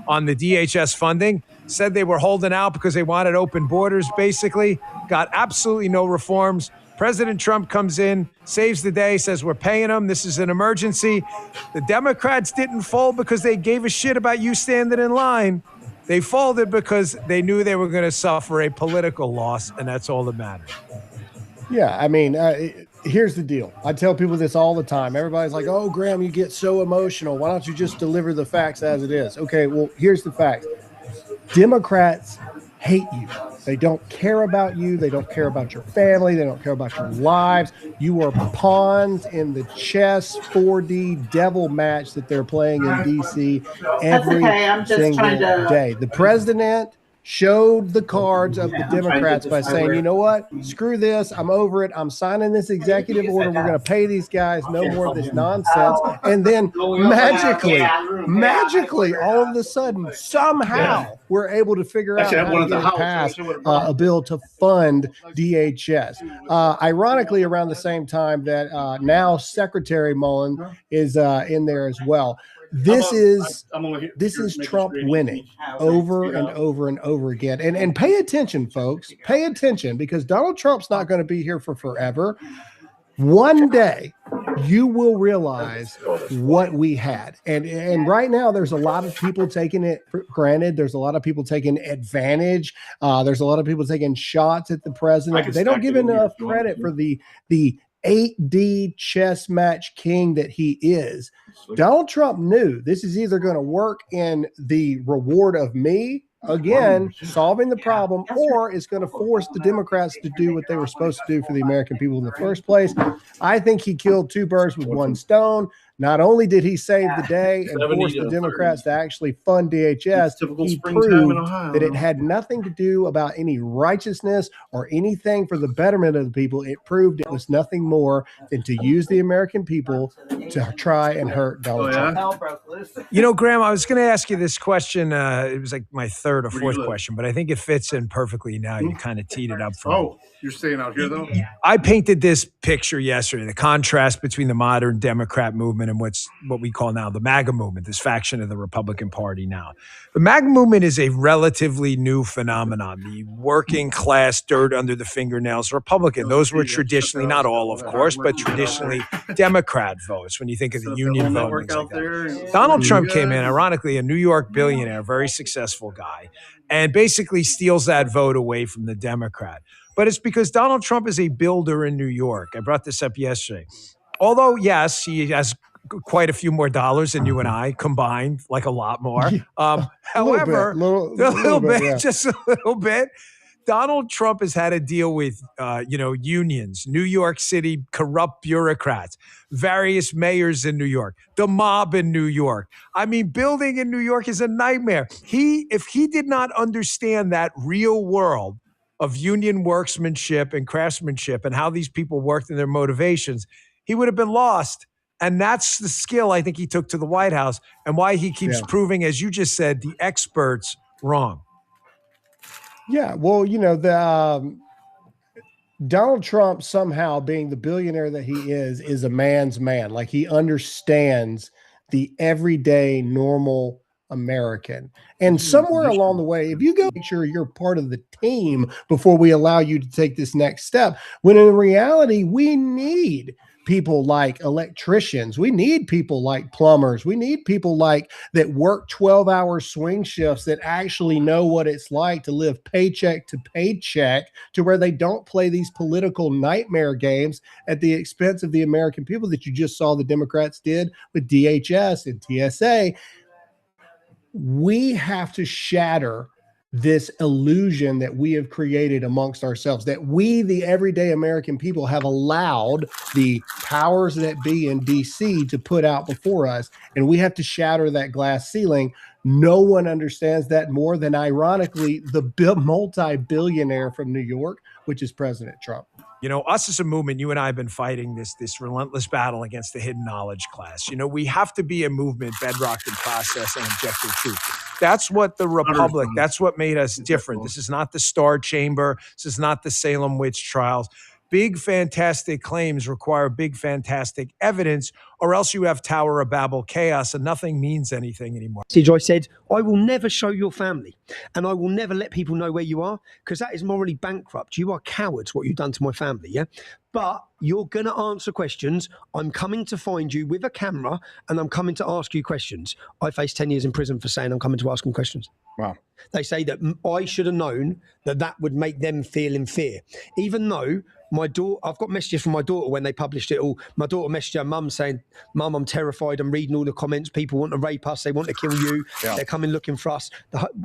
on the DHS funding. Said they were holding out because they wanted open borders, basically. Got absolutely no reforms. President Trump comes in, saves the day, says we're paying them. This is an emergency. The Democrats didn't fold because they gave a shit about you standing in line. They folded because they knew they were going to suffer a political loss, and that's all that matters. Yeah, I mean, here's the deal. I tell people this all the time. Everybody's like, oh, Graham, you get so emotional. Why don't you just deliver the facts as it is? Okay, well, here's the facts. Democrats hate you. They don't care about you. They don't care about your family. They don't care about your lives. You are pawns in the chess 4D devil match that they're playing in D.C. every single day. The president showed the cards of the Democrats by saying, you know what, screw this, I'm over it, I'm signing this executive order, we're going to pay these guys no more of this nonsense. And then magically, all of a sudden, somehow, we're able to figure out how to get past a bill to fund DHS. Ironically, around the same time that now Secretary Mullen is in there as well. This is Trump winning over and over and over again. And pay attention, folks. Pay attention, because Donald Trump's not going to be here for forever. One day, you will realize what we had. And right now, there's a lot of people taking it for granted. There's a lot of people taking advantage. There's a lot of people taking shots at the president. They don't give enough credit for the 8D chess match king that he is. Donald Trump knew this is either going to work in the reward of me, again, solving the problem, or it's going to force the Democrats to do what they were supposed to do for the American people in the first place. I think he killed two birds with one stone. Not only did he save the day and force the Democrats to actually fund DHS, he proved that it had nothing to do about any righteousness or anything for the betterment of the people. It proved it was nothing more than to use the American people to try and hurt Donald Trump. You know, Graham, I was going to ask you this question. It was like my third or fourth question, but I think it fits in perfectly now. You kind of teed it up for me. You're staying out here, though? I painted this picture yesterday, the contrast between the modern Democrat movement and what we call now the MAGA movement, this faction of the Republican Party now. The MAGA movement is a relatively new phenomenon. The working class, dirt under the fingernails Republican. Those were traditionally, not all, of course, but traditionally Democrat votes when you think of the union vote. Like Donald Trump came in, ironically, a New York billionaire, very successful guy, and basically steals that vote away from the Democrat. But it's because Donald Trump is a builder in New York. I brought this up yesterday. Although, yes, he has quite a few more dollars than you and I combined, like a lot more. However, just a little bit. Donald Trump has had to deal with, unions, New York City corrupt bureaucrats, various mayors in New York, the mob in New York. I mean, building in New York is a nightmare. If he did not understand that real world of union workmanship and craftsmanship and how these people worked and their motivations, he would have been lost. And that's the skill I think he took to the White House and why he keeps proving, as you just said, the experts wrong. Yeah, well, Donald Trump, somehow being the billionaire that he is a man's man. Like, he understands the everyday normal American. And somewhere along the way, if you go make sure you're part of the team before we allow you to take this next step, when in reality, we need people like electricians. We need people like plumbers. We need people like that work 12-hour swing shifts that actually know what it's like to live paycheck to paycheck, to where they don't play these political nightmare games at the expense of the American people that you just saw the Democrats did with DHS and TSA. We have to shatter this illusion that we have created amongst ourselves, that we, the everyday American people, have allowed the powers that be in DC to put out before us. And we have to shatter that glass ceiling. No one understands that more than, ironically, the multi-billionaire from New York, which is President Trump. You know, us as a movement, you and I have been fighting this relentless battle against the hidden knowledge class. You know, we have to be a movement bedrocked in process and objective truth. That's what the Republic, that's what made us different. This is not the Star Chamber. This is not the Salem witch trials. Big, fantastic claims require big, fantastic evidence, or else you have Tower of Babel chaos and nothing means anything anymore. I said, I will never show your family and I will never let people know where you are because that is morally bankrupt. You are cowards, what you've done to my family, yeah? But you're going to answer questions. I'm coming to find you with a camera and I'm coming to ask you questions. I faced 10 years in prison for saying I'm coming to ask them questions. Wow. They say that I should have known that that would make them feel in fear. Even though my daughter, I've got messages from my daughter when they published it all. My daughter messaged her mum saying, Mum, I'm terrified. I'm reading all the comments. People want to rape us. They want to kill you. Yeah. They're coming looking for us.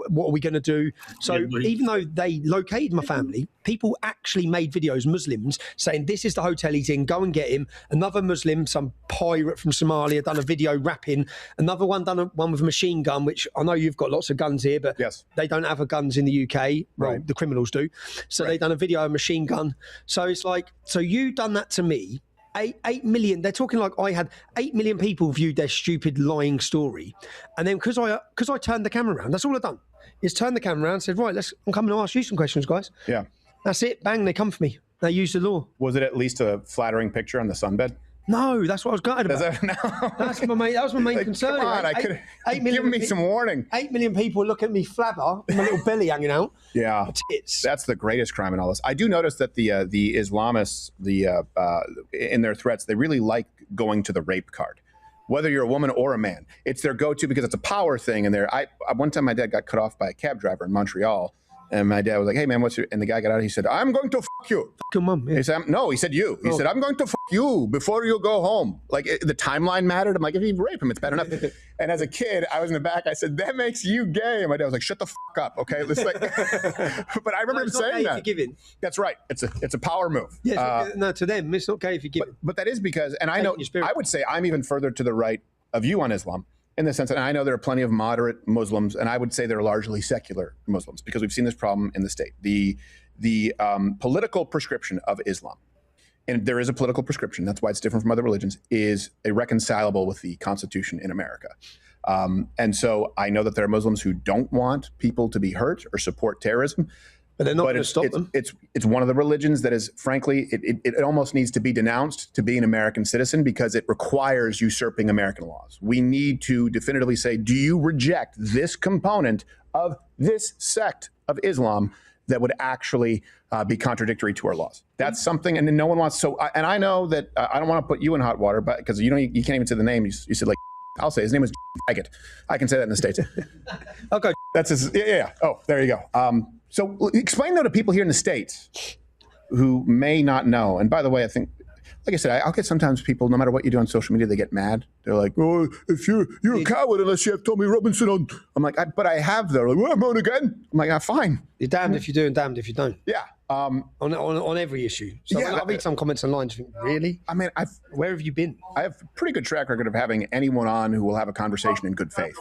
What are we going to do? So even though they located my family, people actually made videos, Muslims, saying this is the hotel he's in. Go and get him. Another Muslim, some pirate from Somalia, done a video rapping. Another one done one with a machine gun, which I know you've got lots of guns here, but they don't have guns in the UK. Well, the criminals do. So they've done a video of a machine gun. So it's like, so you done that to me. 8 million, they're talking like I had 8 million people viewed their stupid lying story. And then because I turned the camera around, that's all I've done, is turn the camera around and said, right, I'm coming to ask you some questions, guys. Yeah. That's it. Bang, they come for me. They use the law. Was it at least a flattering picture on the sunbed? No, that's what I was gutted about. That was my main concern. Come on, I could give me some warning. 8 million people look at me flabber, with my little belly hanging out. Yeah, that's the greatest crime in all this. I do notice that the Islamists, in their threats, they really like going to the rape card. Whether you're a woman or a man, it's their go-to because it's a power thing. And one time my dad got cut off by a cab driver in Montreal. And my dad was like, hey, man, what's your... And the guy got out. He said, I'm going to fuck you. Fuck your mum. Yeah. He said, no, he said you. He said, I'm going to fuck you before you go home. Like, the timeline mattered. I'm like, if you rape him, it's bad enough. And as a kid, I was in the back. I said, that makes you gay. And my dad was like, shut the fuck up, okay? It's like, but I remember him saying that. If you're giving. That's right. It's a power move. Yeah, no, to them, it's not gay if you give. But that is because, and I know, I would say I'm even further to the right of you on Islam. In the sense that I know there are plenty of moderate Muslims, and I would say they're largely secular Muslims because we've seen this problem in the state. The political prescription of Islam, and there is a political prescription, that's why it's different from other religions, is irreconcilable with the Constitution in America. And so I know that there are Muslims who don't want people to be hurt or support terrorism. But they're not going to stop them. It's one of the religions that is, frankly, it almost needs to be denounced to be an American citizen because it requires usurping American laws. We need to definitively say, do you reject this component of this sect of Islam that would actually be contradictory to our laws? That's something, and no one wants. So, and I know that I don't want to put you in hot water, but because you can't even say the name. You said like. I'll say his name is Faggot. I can say that in the States. Okay. That's his, yeah. Oh, there you go. So explain though to people here in the States who may not know. And by the way, I think, like I said, I'll get sometimes people, no matter what you do on social media, they get mad. They're like, oh, if you're a coward unless you have Tommy Robinson on. I'm like, but I have though. Like, well, I'm on again. I'm like, fine. You're damned if you do and damned if you don't. Yeah. On every issue. So yeah, I read some comments online. Do you think, really? I mean, where have you been? I have a pretty good track record of having anyone on who will have a conversation in good faith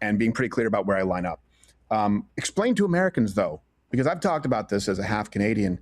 and being pretty clear about where I line up. Explain to Americans, though, because I've talked about this as a half Canadian,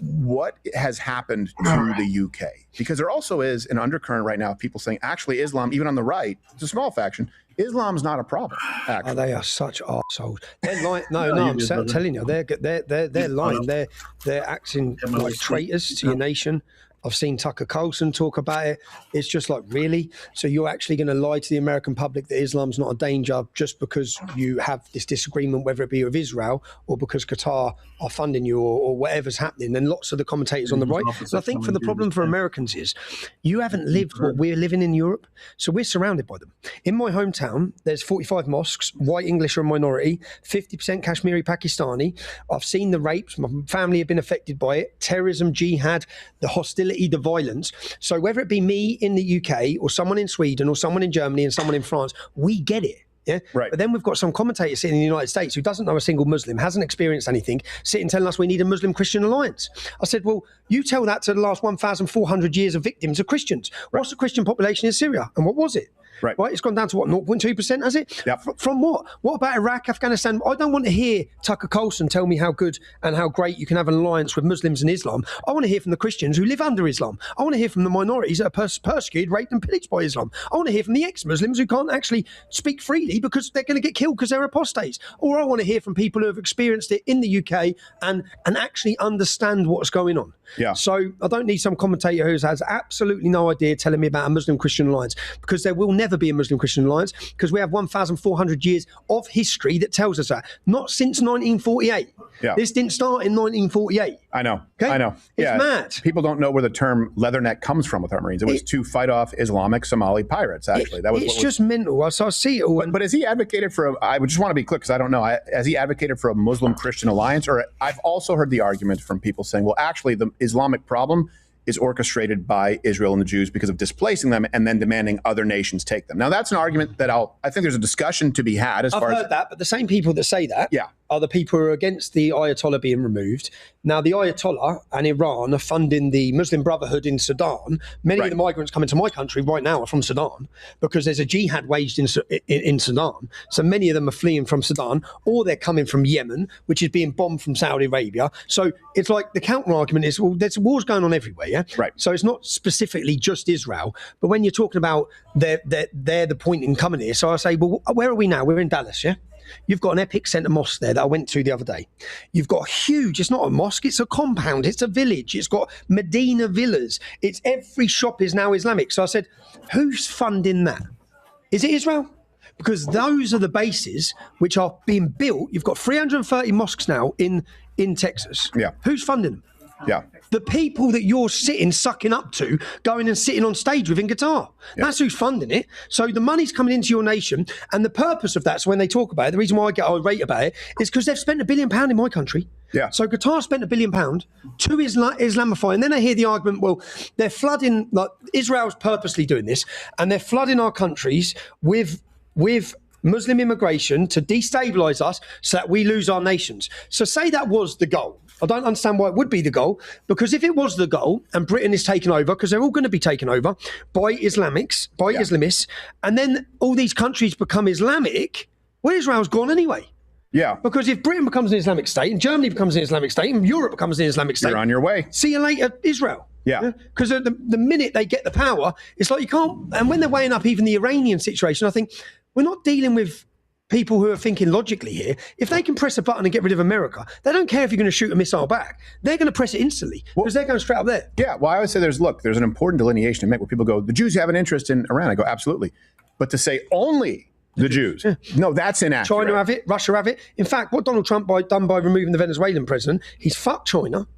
what has happened to the UK? Because there also is an undercurrent right now of people saying, actually, Islam, even on the right, it's a small faction, Islam's not a problem. Actually. Oh, they are such arseholes. They're lying. No, I'm telling you, they're lying. They're acting like traitors to your nation. I've seen Tucker Carlson talk about it. It's just like, really? So you're actually going to lie to the American public that Islam's not a danger just because you have this disagreement, whether it be with Israel or because Qatar are funding you or whatever's happening. And lots of the commentators on the right. And I think for the problem for Americans is you haven't lived what we're living in Europe. So we're surrounded by them. In my hometown, there's 45 mosques, white English are a minority, 50% Kashmiri Pakistani. I've seen the rapes. My family have been affected by it. Terrorism, jihad, the hostility, the violence. So whether it be me in the UK or someone in Sweden or someone in Germany and someone in France, we get it. Yeah. Right. But then we've got some commentators sitting in the United States who doesn't know a single Muslim, hasn't experienced anything, sitting telling us we need a Muslim-Christian alliance. I said, well, you tell that to the last 1,400 years of victims of Christians. What's the Christian population in Syria? And what was it? Right. It's gone down to what, 0.2%, has it? Yep. From what? What about Iraq, Afghanistan? I don't want to hear Tucker Carlson tell me how good and how great you can have an alliance with Muslims and Islam. I want to hear from the Christians who live under Islam. I want to hear from the minorities that are persecuted, raped and pillaged by Islam. I want to hear from the ex-Muslims who can't actually speak freely because they're going to get killed because they're apostates. Or I want to hear from people who have experienced it in the UK and actually understand what's going on. Yeah. So I don't need some commentator who has absolutely no idea telling me about a Muslim-Christian alliance, because there will never be a Muslim-Christian alliance, because we have 1,400 years of history that tells us that. Not since 1948. Yeah. This didn't start in 1948. I know. Okay? I know. It's mad. People don't know where the term leatherneck comes from with our Marines. It was to fight off Islamic Somali pirates, actually. It's just mental. So I see it all. But has he advocated for I just want to be clear because I don't know. Has he advocated for a Muslim-Christian alliance? Or I've also heard the argument from people saying, well, actually, the Islamic problem is orchestrated by Israel and the Jews because of displacing them and then demanding other nations take them. Now, that's an argument that I think there's a discussion to be had I've heard that, but the same people that say that are the people who are against the Ayatollah being removed. Now, the Ayatollah and Iran are funding the Muslim Brotherhood in Sudan. Many of the migrants coming to my country right now are from Sudan because there's a jihad waged in Sudan. So many of them are fleeing from Sudan, or they're coming from Yemen, which is being bombed from Saudi Arabia. So it's like the counter argument is, well, there's wars going on everywhere, yeah? Right. So it's not specifically just Israel. But when you're talking about they're the point in coming here, so I say, well, where are we now? We're in Dallas, yeah? You've got an Epic Center mosque there that I went to the other day. You've got huge, it's not a mosque, it's a compound, it's a village. It's got Medina villas. It's every shop is now Islamic. So I said, who's funding that? Is it Israel? Because those are the bases which are being built. You've got 330 mosques now in Texas. Yeah. Who's funding them? Yeah. The people that you're sucking up to, going and sitting on stage with in Qatar. That's who's funding it. So the money's coming into your nation. And the purpose of that, so when they talk about it, the reason why I get irate about it is because they've spent £1 billion in my country. Yeah. So Qatar spent £1 billion to Islamify. And then I hear the argument, well, they're flooding, like Israel's purposely doing this, and they're flooding our countries with Muslim immigration to destabilise us so that we lose our nations. So say that was the goal. I don't understand why it would be the goal, because if it was the goal and Britain is taken over, because they're all going to be taken over by Islamists, and then all these countries become Islamic, well, Israel's gone anyway. Yeah. Because if Britain becomes an Islamic state and Germany becomes an Islamic state and Europe becomes an Islamic state, you're on your way. See you later, Israel. Yeah. Because the minute they get the power, it's like you can't, and when they're weighing up even the Iranian situation, I think we're not dealing with people who are thinking logically here. If they can press a button and get rid of America, they don't care if you're going to shoot a missile back. They're going to press it instantly because they're going straight up there. Yeah, well, I always say there's an important delineation to make where people go, the Jews have an interest in Iran. I go, absolutely. But to say only the Jews, no, that's inaccurate. China have it, Russia have it. In fact, what Donald Trump done by removing the Venezuelan president, he's fucked China,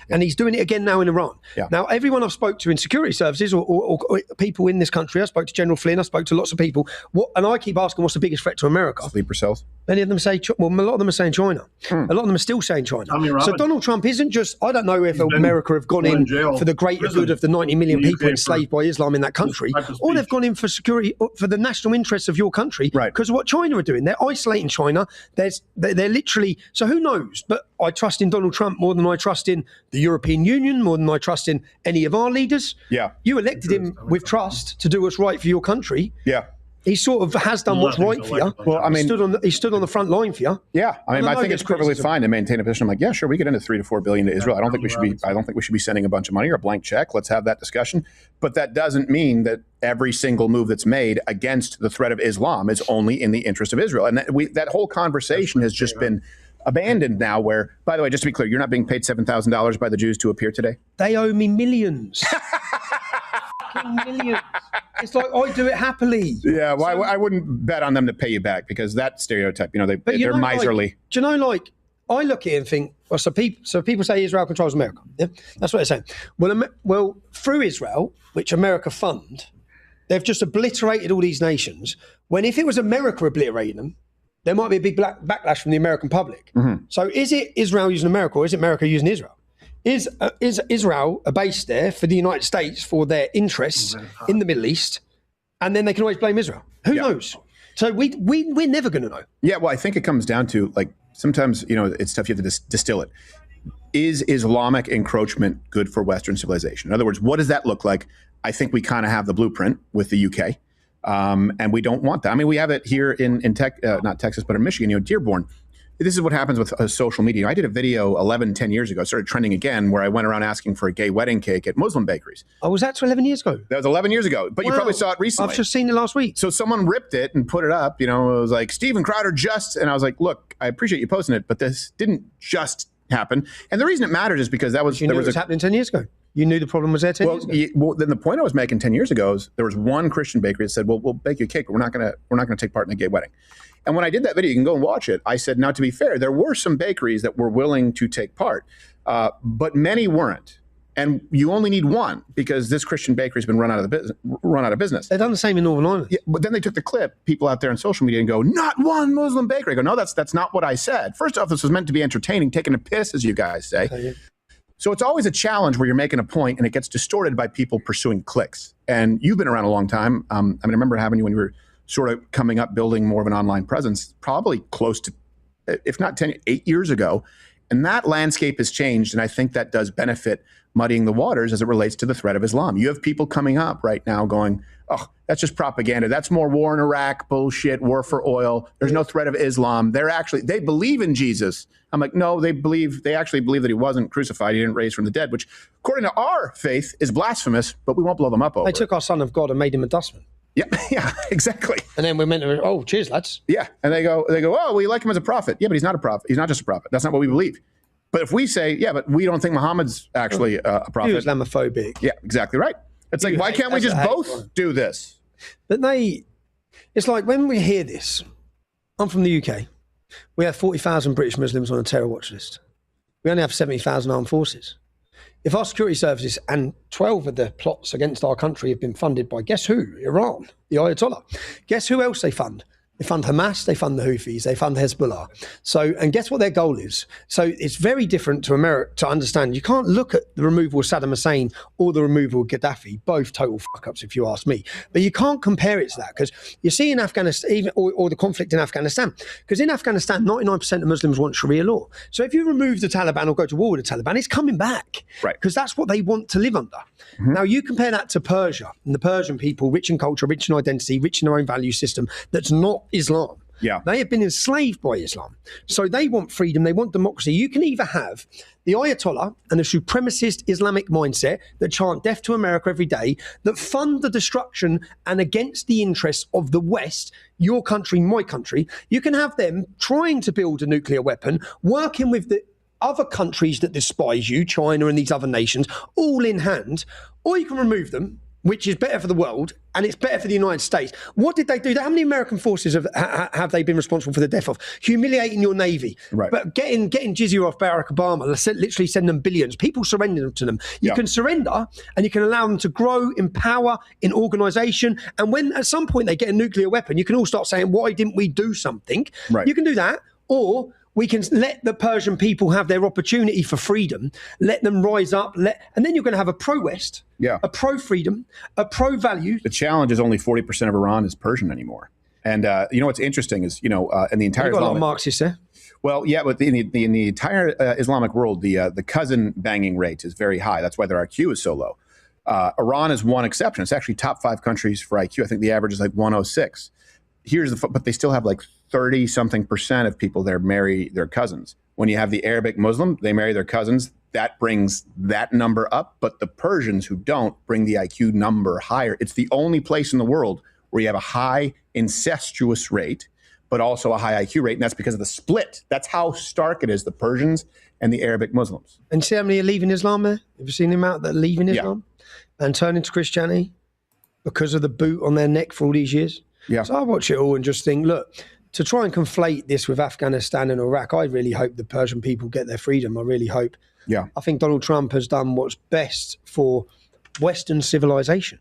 and he's doing it again now in Iran. Yeah. Now, everyone I've spoke to in security services or people in this country, I spoke to General Flynn, I spoke to lots of people, and I keep asking what's the biggest threat to America? Sleeper cells. Many of them say, well, a lot of them are saying China. A lot of them are still saying China. So Donald Trump isn't just, I don't know if America have gone in for the greater good of the 90 million people enslaved by Islam in that country, or they've gone in for security, for the national interests of your country, because of what China are doing. They're isolating China. They're literally, so who knows? But I trust in Donald Trump more than I trust in the European Union, more than I trust in any of our leaders. Yeah. You elected him with trust to do what's right for your country. Yeah. He sort of has done what's right for you. Well, I mean, he stood on the front line for you. Yeah, I mean, I think it's perfectly fine to maintain a position. I'm like, yeah, sure, we get into $3 to $4 billion to Israel. I don't think we should be sending a bunch of money or a blank check. Let's have that discussion. But that doesn't mean that every single move that's made against the threat of Islam is only in the interest of Israel. And that whole conversation has just been abandoned now. Where, by the way, just to be clear, you're not being paid $7,000 by the Jews to appear today. They owe me millions. Millions. It's like I do it happily. Yeah, well, I wouldn't bet on them to pay you back because that stereotype, they're miserly. Like, do you know, like, I look at it and think, well, so people say Israel controls America. Yeah, that's what they're saying. Well, through Israel, which America fund, they've just obliterated all these nations. When if it was America obliterating them, there might be a big backlash from the American public. Mm-hmm. So is it Israel using America, or is it America using Israel? Is Israel a base there for the United States for their interests in the Middle East? And then they can always blame Israel. Who knows? So we're never going to know. Yeah, well, I think it comes down to, like, sometimes, it's tough. You have to distill it. Is Islamic encroachment good for Western civilization? In other words, what does that look like? I think we kind of have the blueprint with the UK. And we don't want that. I mean, we have it here in not Texas, but in Michigan, Dearborn. This is what happens with social media. I did a video 10 years ago, started trending again, where I went around asking for a gay wedding cake at Muslim bakeries. Oh, was that 11 years ago? That was 11 years ago, but you probably saw it recently. I've just seen it last week. So someone ripped it and put it up. It was like, Steven Crowder and I was like, look, I appreciate you posting it, but this didn't just happen. And the reason it matters is because that was it was happening 10 years ago. You knew the problem was there 10 years ago. Well, then the point I was making 10 years ago is there was one Christian bakery that said, well, we'll bake you a cake, but we're not gonna take part in a gay wedding. And when I did that video, you can go and watch it. I said, now to be fair, there were some bakeries that were willing to take part, but many weren't. And you only need one because this Christian bakery has been run out of business. They've done the same in Northern Ireland. Yeah, but then they took the clip, people out there on social media, and go, not one Muslim bakery. I go, no, that's not what I said. First off, this was meant to be entertaining, taking a piss, as you guys say. Okay. So it's always a challenge where you're making a point and it gets distorted by people pursuing clicks. And you've been around a long time. I remember having you when you were sort of coming up, building more of an online presence, probably close to, if not 8 years ago. And that landscape has changed. And I think that does benefit muddying the waters as it relates to the threat of Islam. You have people coming up right now going, oh, that's just propaganda. That's more war in Iraq, bullshit, war for oil. There's no threat of Islam. They believe in Jesus. I'm like, no, they actually believe that he wasn't crucified. He didn't raise from the dead, which according to our faith is blasphemous, but we won't blow them up over. They took our son of God and made him a dustman. Yeah, exactly. And then we're meant to, oh, cheers, lads. Yeah. And they go, oh, well, you like him as a prophet. Yeah, but he's not a prophet. He's not just a prophet. That's not what we believe. But if we say, yeah, but we don't think Muhammad's actually a prophet. He was Islamophobic. Yeah, exactly right. It's like, why can't we just both do this? But it's like when we hear this, I'm from the UK. We have 40,000 British Muslims on a terror watch list. We only have 70,000 armed forces. If our security services and 12 of the plots against our country have been funded by, guess who? Iran, the Ayatollah. Guess who else they fund? They fund Hamas, they fund the Houthis, they fund Hezbollah. So, and guess what their goal is? So it's very different to America to understand. You can't look at the removal of Saddam Hussein or the removal of Gaddafi, both total fuck-ups if you ask me. But you can't compare it to that because you see in Afghanistan, or the conflict in Afghanistan, because in Afghanistan, 99% of Muslims want Sharia law. So if you remove the Taliban or go to war with the Taliban, it's coming back. Right. Because that's what they want to live under. Mm-hmm. Now you compare that to Persia, and the Persian people, rich in culture, rich in identity, rich in their own value system, that's not Islam. Yeah. They have been enslaved by Islam. So they want freedom, they want democracy. You can either have the Ayatollah and the supremacist Islamic mindset that chant death to America every day, that fund the destruction and against the interests of the West, your country, my country. You can have them trying to build a nuclear weapon, working with the other countries that despise you, China and these other nations, all in hand, or you can remove them, which is better for the world, and it's better for the United States. What did they do? How many American forces have they been responsible for the death of? Humiliating your Navy, right. But getting jizya off Barack Obama, literally send them billions. People surrender to them. You can surrender, and you can allow them to grow in power, in organisation, and when at some point they get a nuclear weapon, you can all start saying, why didn't we do something? Right. You can do that, or we can let the Persian people have their opportunity for freedom, let them rise up, and then you're going to have a pro-West, a pro-freedom, a pro-value. The challenge is only 40% of Iran is Persian anymore. And you know what's interesting is, in the entire You've got a lot of Marxists there. Well, yeah, but in the entire Islamic world, the cousin banging rate is very high. That's why their IQ is so low. Iran is one exception. It's actually top 5 countries for IQ. I think the average is like 106. But they still have like 30-something% of people there marry their cousins. When you have the Arabic Muslim, they marry their cousins. That brings that number up. But the Persians who don't bring the IQ number higher. It's the only place in the world where you have a high incestuous rate, but also a high IQ rate. And that's because of the split. That's how stark it is, the Persians and the Arabic Muslims. And see how many are leaving Islam there? Have you seen them out that are leaving Islam and turning to Christianity because of the boot on their neck for all these years? Yeah. So I watch it all and just think, look, to try and conflate this with Afghanistan and Iraq, I really hope the Persian people get their freedom. I really hope. Yeah. I think Donald Trump has done what's best for Western civilization.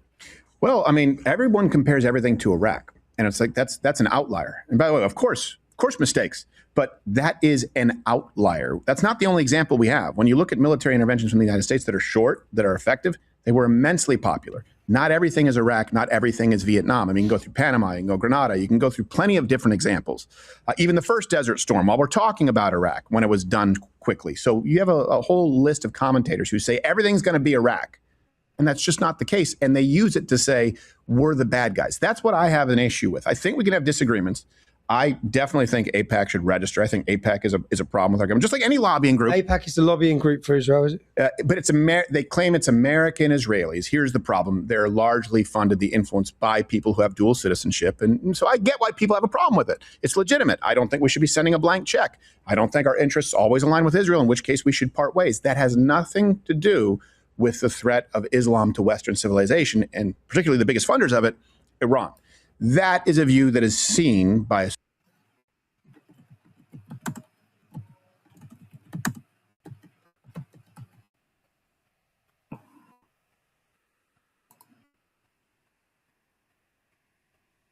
Well, I mean, everyone compares everything to Iraq, and it's like that's an outlier. And by the way, of course mistakes, but that is an outlier. That's not the only example we have. When you look at military interventions from the United States that are short, that are effective, they were immensely popular. Not everything is Iraq. Not everything is Vietnam. I mean, you can go through Panama, you can go Grenada, you can go through plenty of different examples. Even the first Desert Storm, while we're talking about Iraq, when it was done quickly. So you have a whole list of commentators who say everything's going to be Iraq. And that's just not the case. And they use it to say, we're the bad guys. That's what I have an issue with. I think we can have disagreements. I definitely think AIPAC should register. I think AIPAC is a problem with our government, just like any lobbying group. AIPAC is the lobbying group for Israel, is it? But it's they claim it's American Israelis. Here's the problem. They're largely funded, influenced by people who have dual citizenship. And so I get why people have a problem with it. It's legitimate. I don't think we should be sending a blank check. I don't think our interests always align with Israel, in which case we should part ways. That has nothing to do with the threat of Islam to Western civilization, and particularly the biggest funders of it, Iran. That is a view that is seen by a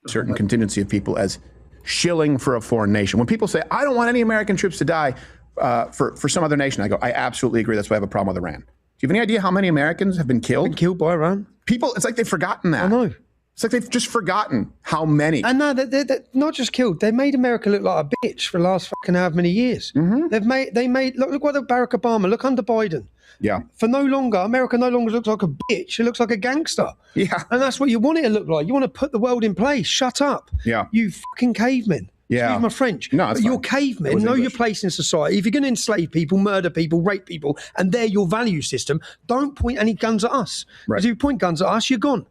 certain contingency of people as shilling for a foreign nation. When people say, I don't want any American troops to die for some other nation, I go, I absolutely agree. That's why I have a problem with Iran. Do you have any idea how many Americans have been killed? By Iran. People, it's like they've forgotten that. I know. It's like they've just forgotten how many. And no, they're not just killed. They made America look like a bitch for the last fucking however many years. Mm-hmm. They made look what Barack Obama. Look under Biden. Yeah. America no longer looks like a bitch. It looks like a gangster. Yeah. And that's what you want it to look like. You want to put the world in place. Shut up. Yeah. You fucking cavemen. Yeah. Excuse my French. No, it's but you're fine. cavemen. It was Know English. your place in society. If you're going to enslave people, murder people, rape people, and they're your value system, don't point any guns at us. Because if you point guns at us, you're gone.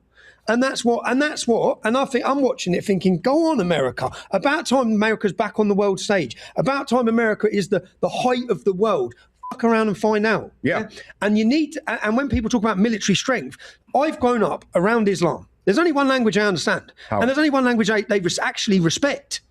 And that's what, and I think I'm watching it thinking, go on, America. About time America's back on the world stage. About time America is the height of the world. Fuck around and find out. Yeah. And you need to, and when people talk about military strength, I've grown up around Islam. There's only one language I understand. How? And there's only one language they actually respect.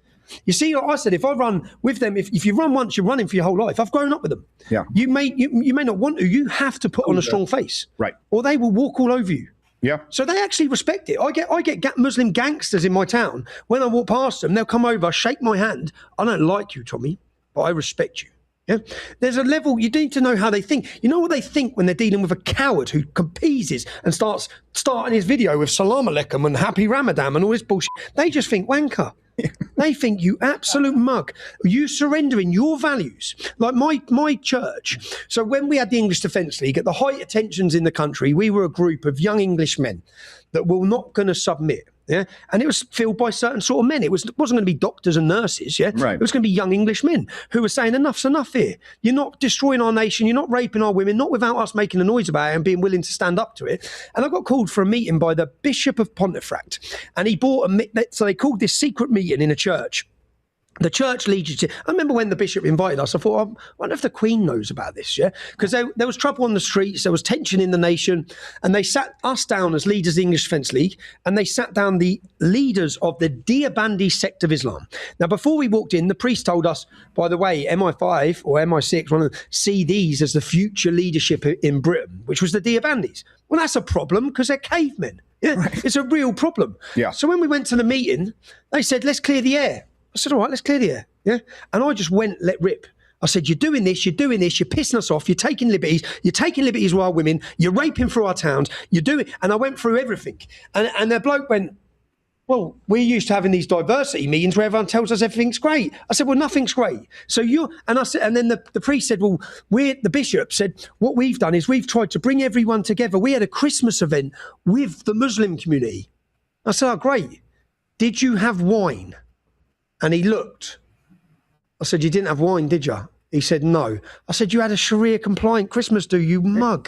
You see, like I said, if I run with them, if you run once, you're running for your whole life. I've grown up with them. Yeah. You may not want to. You have to put on a strong face. Right. Or they will walk all over you. Yeah. So they actually respect it. I get Muslim gangsters in my town. When I walk past them, they'll come over, shake my hand. I don't like you, Tommy, but I respect you. Yeah. There's a level, you need to know how they think. You know what they think when they're dealing with a coward who compeses and starting his video with Salam Alaikum and Happy Ramadan and all this bullshit. They just think wanker. They think you absolute mug. You surrendering your values. Like my church. So when we had the English Defence League, at the height of tensions in the country, we were a group of young Englishmen that were not going to submit. Yeah, and it was filled by certain sort of men. It wasn't going to be doctors and nurses. Yeah, right. It was going to be young Englishmen who were saying enough's enough here. You're not destroying our nation. You're not raping our women. Not without us making a noise about it and being willing to stand up to it. And I got called for a meeting by the Bishop of Pontefract, and he bought so they called this secret meeting in a church. The church leadership. I remember when the bishop invited us, I thought, I wonder if the Queen knows about this, yeah? Because there was trouble on the streets, there was tension in the nation, and they sat us down as leaders of the English Defence League, and they sat down the leaders of the Deobandi sect of Islam. Now, before we walked in, the priest told us, by the way, MI5 or MI6, one of them, see these as the future leadership in Britain, which was the Deobandis. Well, that's a problem because they're cavemen. Yeah, right. It's a real problem. Yeah. So when we went to the meeting, they said, let's clear the air. I said, all right, let's clear the air. Yeah. And I just went, let rip. I said, you're doing this, you're pissing us off, you're taking liberties with our women, you're raping through our towns, you're doing, and I went through everything. And the bloke went, well, we're used to having these diversity meetings where everyone tells us everything's great. I said, well, nothing's great. So and I said, and then the priest said, well, the bishop said, what we've done is we've tried to bring everyone together. We had a Christmas event with the Muslim community. I said, oh, great. Did you have wine? And he looked. I said, you didn't have wine, did you? He said, no. I said, you had a Sharia-compliant Christmas, do you mug?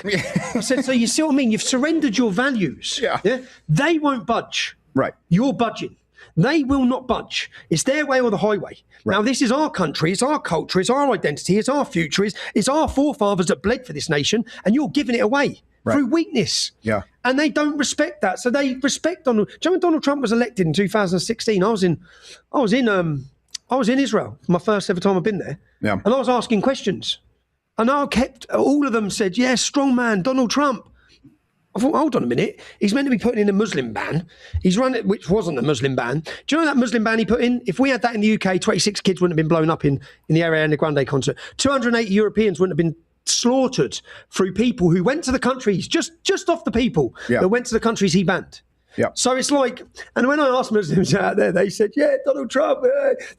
I said, so you see what I mean? You've surrendered your values. Yeah. They won't budge. Right. You're budging. They will not budge. It's their way or the highway. Right. Now, this is our country. It's our culture. It's our identity. It's our future. It's our forefathers that bled for this nation, and you're giving it away. Right. Through weakness. Yeah. And they don't respect that. So they respect Donald. Do you know when Donald Trump was elected in 2016? I was in Israel for my first ever time I've been there. Yeah. And I was asking questions. And all of them said, yeah, strong man, Donald Trump. I thought, hold on a minute. He's meant to be putting in a Muslim ban. He's run it, which wasn't a Muslim ban. Do you know that Muslim ban he put in? If we had that in the UK, 26 kids wouldn't have been blown up in the Ariana Grande concert. 280 Europeans wouldn't have been slaughtered through people who went to the countries, just off the people that went to the countries he banned. Yeah. So it's like, and when I asked Muslims out there, they said, yeah, Donald Trump,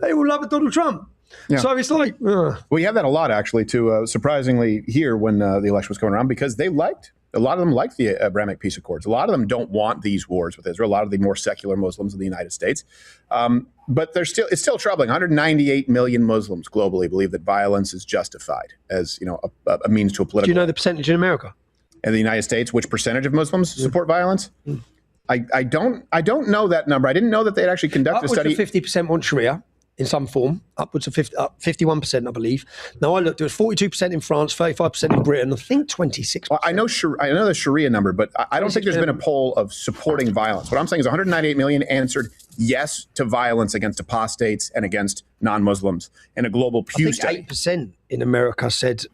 they all love Donald Trump. Yeah. So it's like, Well, you have that a lot, actually, too, surprisingly, here when the election was going around, because they liked A lot of them like the Abrahamic Peace Accords. A lot of them don't want these wars with Israel. A lot of the more secular Muslims in the United States. But it's still troubling. 198 million Muslims globally believe that violence is justified as a means to a political. Do you know the percentage in America? In the United States, which percentage of Muslims support violence? I don't know that number. I didn't know that they had actually conducted a study. Upwards of 50% want Sharia in some form. Upwards of 51%, I believe. Now I looked. It was 42% in France, 35% in Britain. I think 26%. Well, I know the Sharia number, but I don't think there's been a poll of supporting violence. What I'm saying is 198 million answered yes to violence against apostates and against non-Muslims in a global Pew study. 8% in America said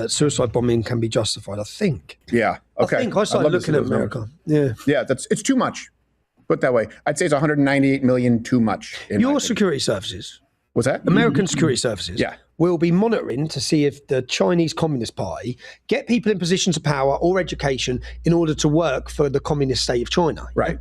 suicide bombing can be justified. I think. Yeah. Okay. I think I started looking at America. Yeah. Yeah. It's too much. Put that way. I'd say it's 198 million too much. Your security services. What's that? American security services. Yeah. Will be monitoring to see if the Chinese Communist Party get people in positions of power or education in order to work for the communist state of China. Right.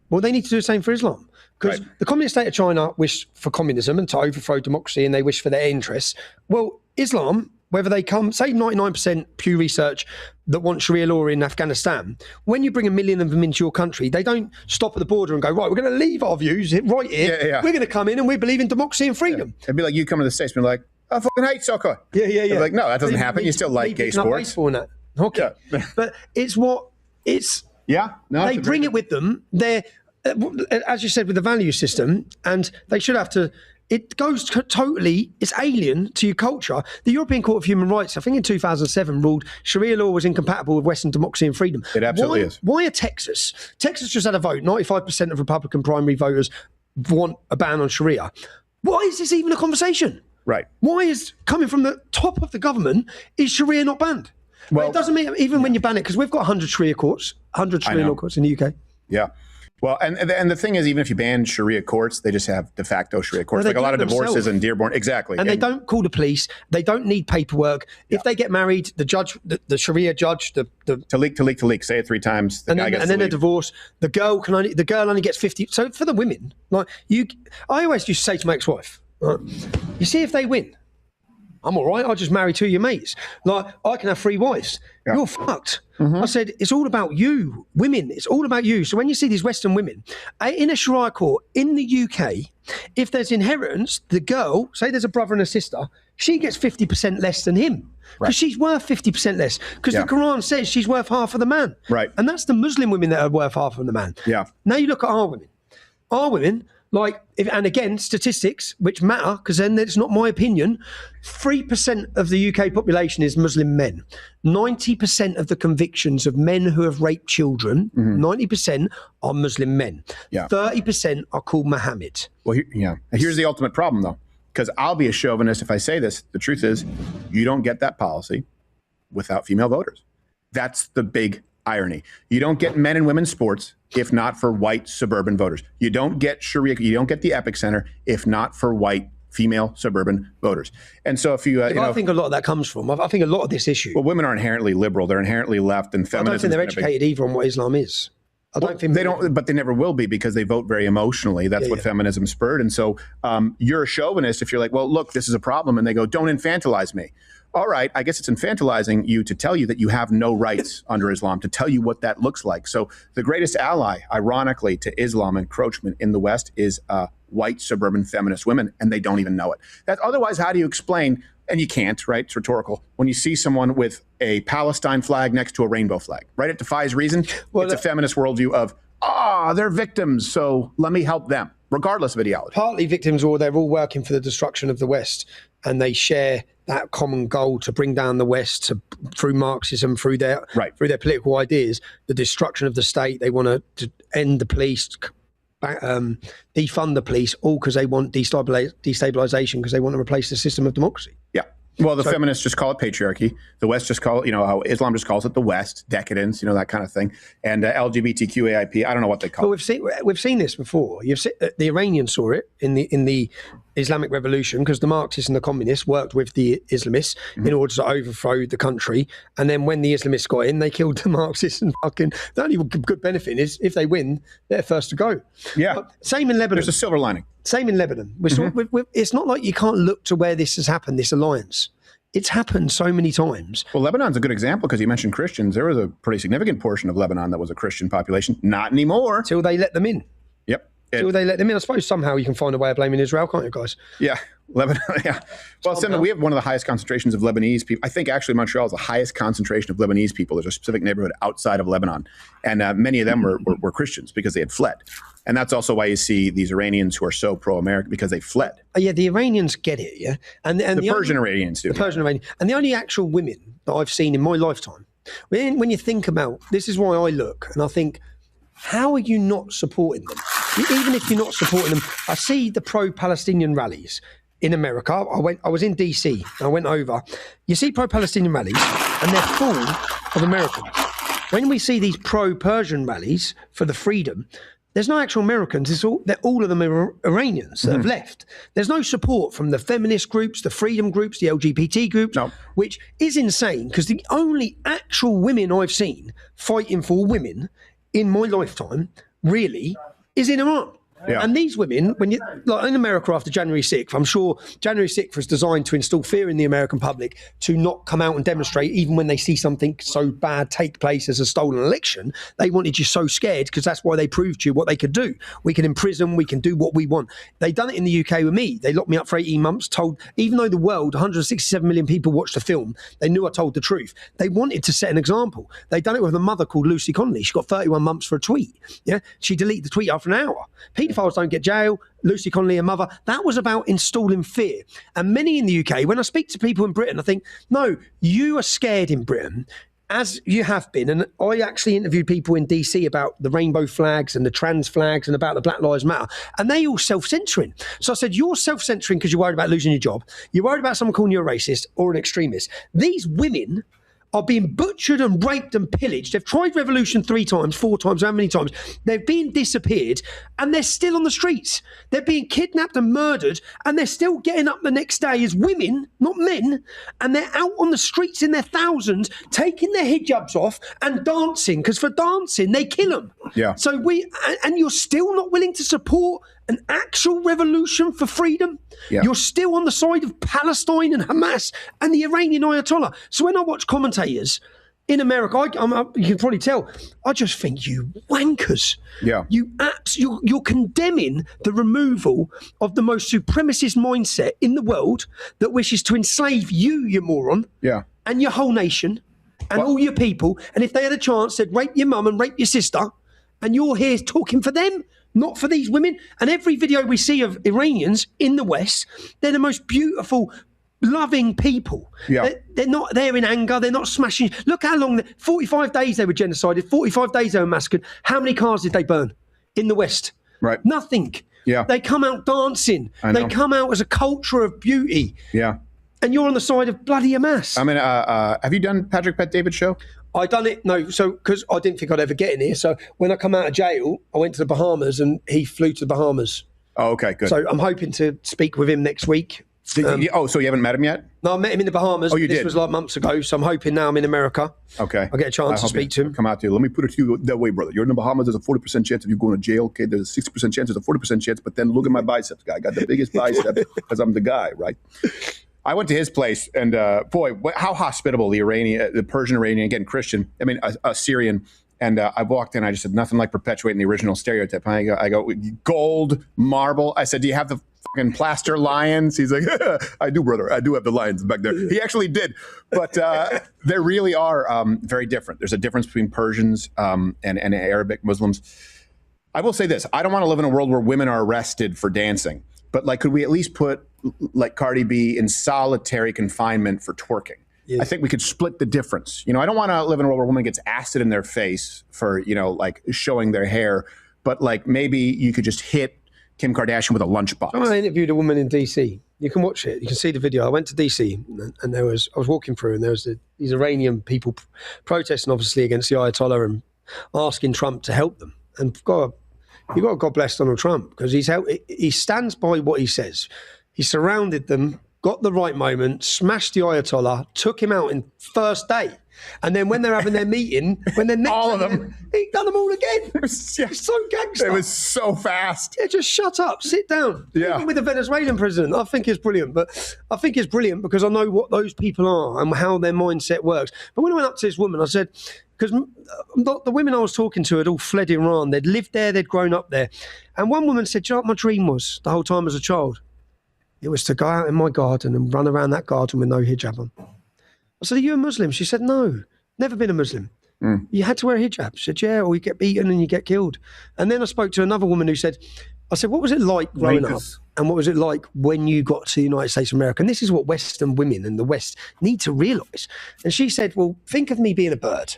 Well, they need to do the same for Islam. Because the communist state of China wish for communism and to overthrow democracy, and they wish for their interests. Well, Islam, whether they come, say 99% Pew Research that want Sharia law in Afghanistan, when you bring 1 million of them into your country, they don't stop at the border and go, right, we're going to leave our views right here. Yeah. We're going to come in and we believe in democracy and freedom. It'd be like you come to the States and be like, I fucking hate soccer. Yeah. They'd be like, no, that doesn't happen. You still like gay sports. Baseball and that. Okay. Yeah. But they bring it with them. They're, as you said, with the value system, and they should have to. It goes totally, it's alien to your culture. The European Court of Human Rights, I think in 2007, ruled Sharia law was incompatible with Western democracy and freedom. It absolutely is. Why are Texas just had a vote. 95% of Republican primary voters want a ban on Sharia. Why is this even a conversation? Right. Why is, coming from the top of the government, is Sharia not banned? Well, it doesn't mean, even when you ban it, because we've got 100 Sharia courts, 100 Sharia law courts in the UK. Yeah. Well, and the thing is, even if you ban Sharia courts, they just have de facto Sharia courts, like a lot of divorces in Dearborn. Exactly. And they don't call the police. They don't need paperwork. If they get married, the judge, the Sharia judge, the Talik, say it 3 times. And then a divorce. The girl only gets 50. So for the women, I always used to say to my ex-wife, right, you see if they win, I'm all right. I'll just marry 2 of your mates. Like, I can have 3 wives. Yeah. You're fucked. Mm-hmm. I said, it's all about you, women. It's all about you. So when you see these Western women in a Sharia court in the UK, if there's inheritance, the girl, say there's a brother and a sister, she gets 50% less than him because she's worth 50% less because the Quran says she's worth half of the man. Right. And that's the Muslim women that are worth half of the man. Yeah. Now you look at our women. Our women, and again, statistics, which matter, because then it's not my opinion, 3% of the UK population is Muslim men. 90% of the convictions of men who have raped children, 90% are Muslim men. Yeah. 30% are called Muhammad. Well, here's the ultimate problem, though, because I'll be a chauvinist if I say this. The truth is, you don't get that policy without female voters. That's the big irony. You don't get men and women's sports if not for white suburban voters. You don't get Sharia, you don't get the epicenter if not for white female suburban voters. And so if you, I think a lot of that comes from, I think a lot of this issue. Well, women are inherently liberal. They're inherently left, and feminism. I don't think they're educated either on what Islam is. But they never will be because they vote very emotionally. That's what feminism spurred. And so you're a chauvinist if you're like, well, look, this is a problem. And they go, don't infantilize me. All right, I guess it's infantilizing you to tell you that you have no rights under Islam, to tell you what that looks like. So the greatest ally, ironically, to Islam encroachment in the West is white suburban feminist women, and they don't even know it. Otherwise, how do you explain, and you can't, right? It's rhetorical. When you see someone with a Palestine flag next to a rainbow flag, right? It defies reason. Well, it's a feminist worldview of, they're victims, so let me help them, regardless of ideology. Partly victims, or they're all working for the destruction of the West, and they share that common goal to bring down the West through Marxism, through their political ideas, the destruction of the state. They want to end the police, defund the police, all because they want destabilization, because they want to replace the system of democracy. Yeah. Well, the feminists just call it patriarchy. The West just call it, how Islam just calls it the West, decadence, that kind of thing. And LGBTQAIP, I don't know what they call it. We've seen this before. The Iranians saw it in the Islamic Revolution, because the Marxists and the communists worked with the Islamists in order to overthrow the country. And then when the Islamists got in, they killed the Marxists. And the only good benefit is if they win, they're first to go. Yeah. But same in Lebanon. There's a silver lining. Same in Lebanon. It's not like you can't look to where this has happened, this alliance. It's happened so many times. Well, Lebanon's a good example because you mentioned Christians. There was a pretty significant portion of Lebanon that was a Christian population. Not anymore. Till they let them in. Yep. Till they let them in. I suppose somehow you can find a way of blaming Israel, can't you, guys? Yeah, Lebanon. Yeah. Well, Senator, we have one of the highest concentrations of Lebanese people. I think actually Montreal is the highest concentration of Lebanese people. There's a specific neighborhood outside of Lebanon, and many of them were Christians because they had fled. And that's also why you see these Iranians who are so pro-American because they fled. Yeah, the Iranians get it, yeah, and the Persian Iranians do. The Persian Iranian, and the only actual women that I've seen in my lifetime. When you think about this, is why I look and I think, how are you not supporting them? Even if you're not supporting them, I see the pro-Palestinian rallies in America. I was in DC. I went over. You see pro-Palestinian rallies, and they're full of Americans. When we see these pro-Persian rallies for the freedom, there's no actual Americans. All of them are Iranians that have left. There's no support from the feminist groups, the freedom groups, the LGBT groups, which is insane because the only actual women I've seen fighting for women in my lifetime really is in Iran. Yeah. And these women, when you like in America after January 6th, I'm sure January 6th was designed to instill fear in the American public to not come out and demonstrate, even when they see something so bad take place as a stolen election. They wanted you so scared because that's why they proved to you what they could do. We can imprison, we can do what we want. They done it in the UK with me. They locked me up for 18 months, told, even though the world, 167 million people watched the film, they knew I told the truth. They wanted to set an example. They done it with a mother called Lucy Connolly. She got 31 months for a tweet. Yeah, she deleted the tweet after an hour. Paedophiles don't get jail. Lucy Connolly, a mother. That was about installing fear. And many in the UK, when I speak to people in Britain, I think, no, you are scared in Britain, as you have been. And I actually interviewed people in DC about the rainbow flags and the trans flags and about the Black Lives Matter. And they all self-censoring. So I said, you're self-censoring because you're worried about losing your job. You're worried about someone calling you a racist or an extremist. These women are being butchered and raped and pillaged. They've tried revolution 3 times, 4 times, how many times? They're being disappeared and they're still on the streets. They're being kidnapped and murdered and they're still getting up the next day as women, not men, and they're out on the streets in their thousands, taking their hijabs off and dancing, because for dancing, they kill them. Yeah. So and you're still not willing to support an actual revolution for freedom. Yeah. You're still on the side of Palestine and Hamas and the Iranian Ayatollah. So when I watch commentators in America, you can probably tell, I just think you wankers. Yeah. You're condemning the removal of the most supremacist mindset in the world that wishes to enslave you, you moron, and your whole nation and all your people. And if they had a chance, they'd rape your mum and rape your sister. And you're here talking for them, not for these women. And every video we see of Iranians in the West, they're the most beautiful, loving people. Yeah. They're not there in anger. They're not smashing. Look how long, 45 days they were genocided, 45 days they were massacred. How many cars did they burn in the West? Right. Nothing. Yeah. They come out dancing. They come out as a culture of beauty. Yeah. And you're on the side of bloody Hamas. I mean, have you done Patrick Bet David's show? I done it, no, so because I didn't think I'd ever get in here. So when I come out of jail, I went to the Bahamas and he flew to the Bahamas. Oh, okay, good. So I'm hoping to speak with him next week. So you haven't met him yet? No, I met him in the Bahamas. Oh, you did? This was like months ago. So I'm hoping now I'm in America. Okay. I'll get a chance to speak to him. Come out to you. Let me put it to you that way, brother. You're in the Bahamas. There's a 40% chance of you going to jail. Okay, there's a 60% chance. There's a 40% chance. But then look at my biceps, guy. I got the biggest biceps because I'm the guy, right? I went to his place, and boy, how hospitable the Persian Iranian, again, Christian, a Syrian. And I walked in, I just said, nothing like perpetuating the original stereotype. I go, gold, marble. I said, do you have the fucking plaster lions? He's like, I do, brother. I do have the lions back there. He actually did. But they really are very different. There's a difference between Persians and Arabic Muslims. I will say this. I don't want to live in a world where women are arrested for dancing. But could we at least put Cardi B in solitary confinement for twerking? Yes. I think we could split the difference. I don't want to live in a world where a woman gets acid in their face for, showing their hair. But maybe you could just hit Kim Kardashian with a lunchbox. I interviewed a woman in DC. You can watch it. You can see the video. I went to DC and I was walking through and there was these Iranian people protesting obviously against the Ayatollah and asking Trump to help them. And you've got to God bless Donald Trump because he stands by what he says. He surrounded them, got the right moment, smashed the Ayatollah, took him out in first day. And then when they're having their meeting, when they're next all of them, he done them all again. It's so gangster. It was so fast. Yeah, just shut up, sit down. Yeah. Even with the Venezuelan president, I think it's brilliant. But I think it's brilliant because I know what those people are and how their mindset works. But when I went up to this woman, I said, because the women I was talking to had all fled Iran. They'd lived there, they'd grown up there. And one woman said, do you know what my dream was the whole time as a child? It was to go out in my garden and run around that garden with no hijab on. I said, are you a Muslim? She said, no, never been a Muslim. You had to wear a hijab. She said, yeah, or you get beaten and you get killed. And then I spoke to another woman who said, I said, what was it like growing up? And what was it like when you got to the United States of America? And this is what Western women in the West need to realise. And she said, well, think of me being a bird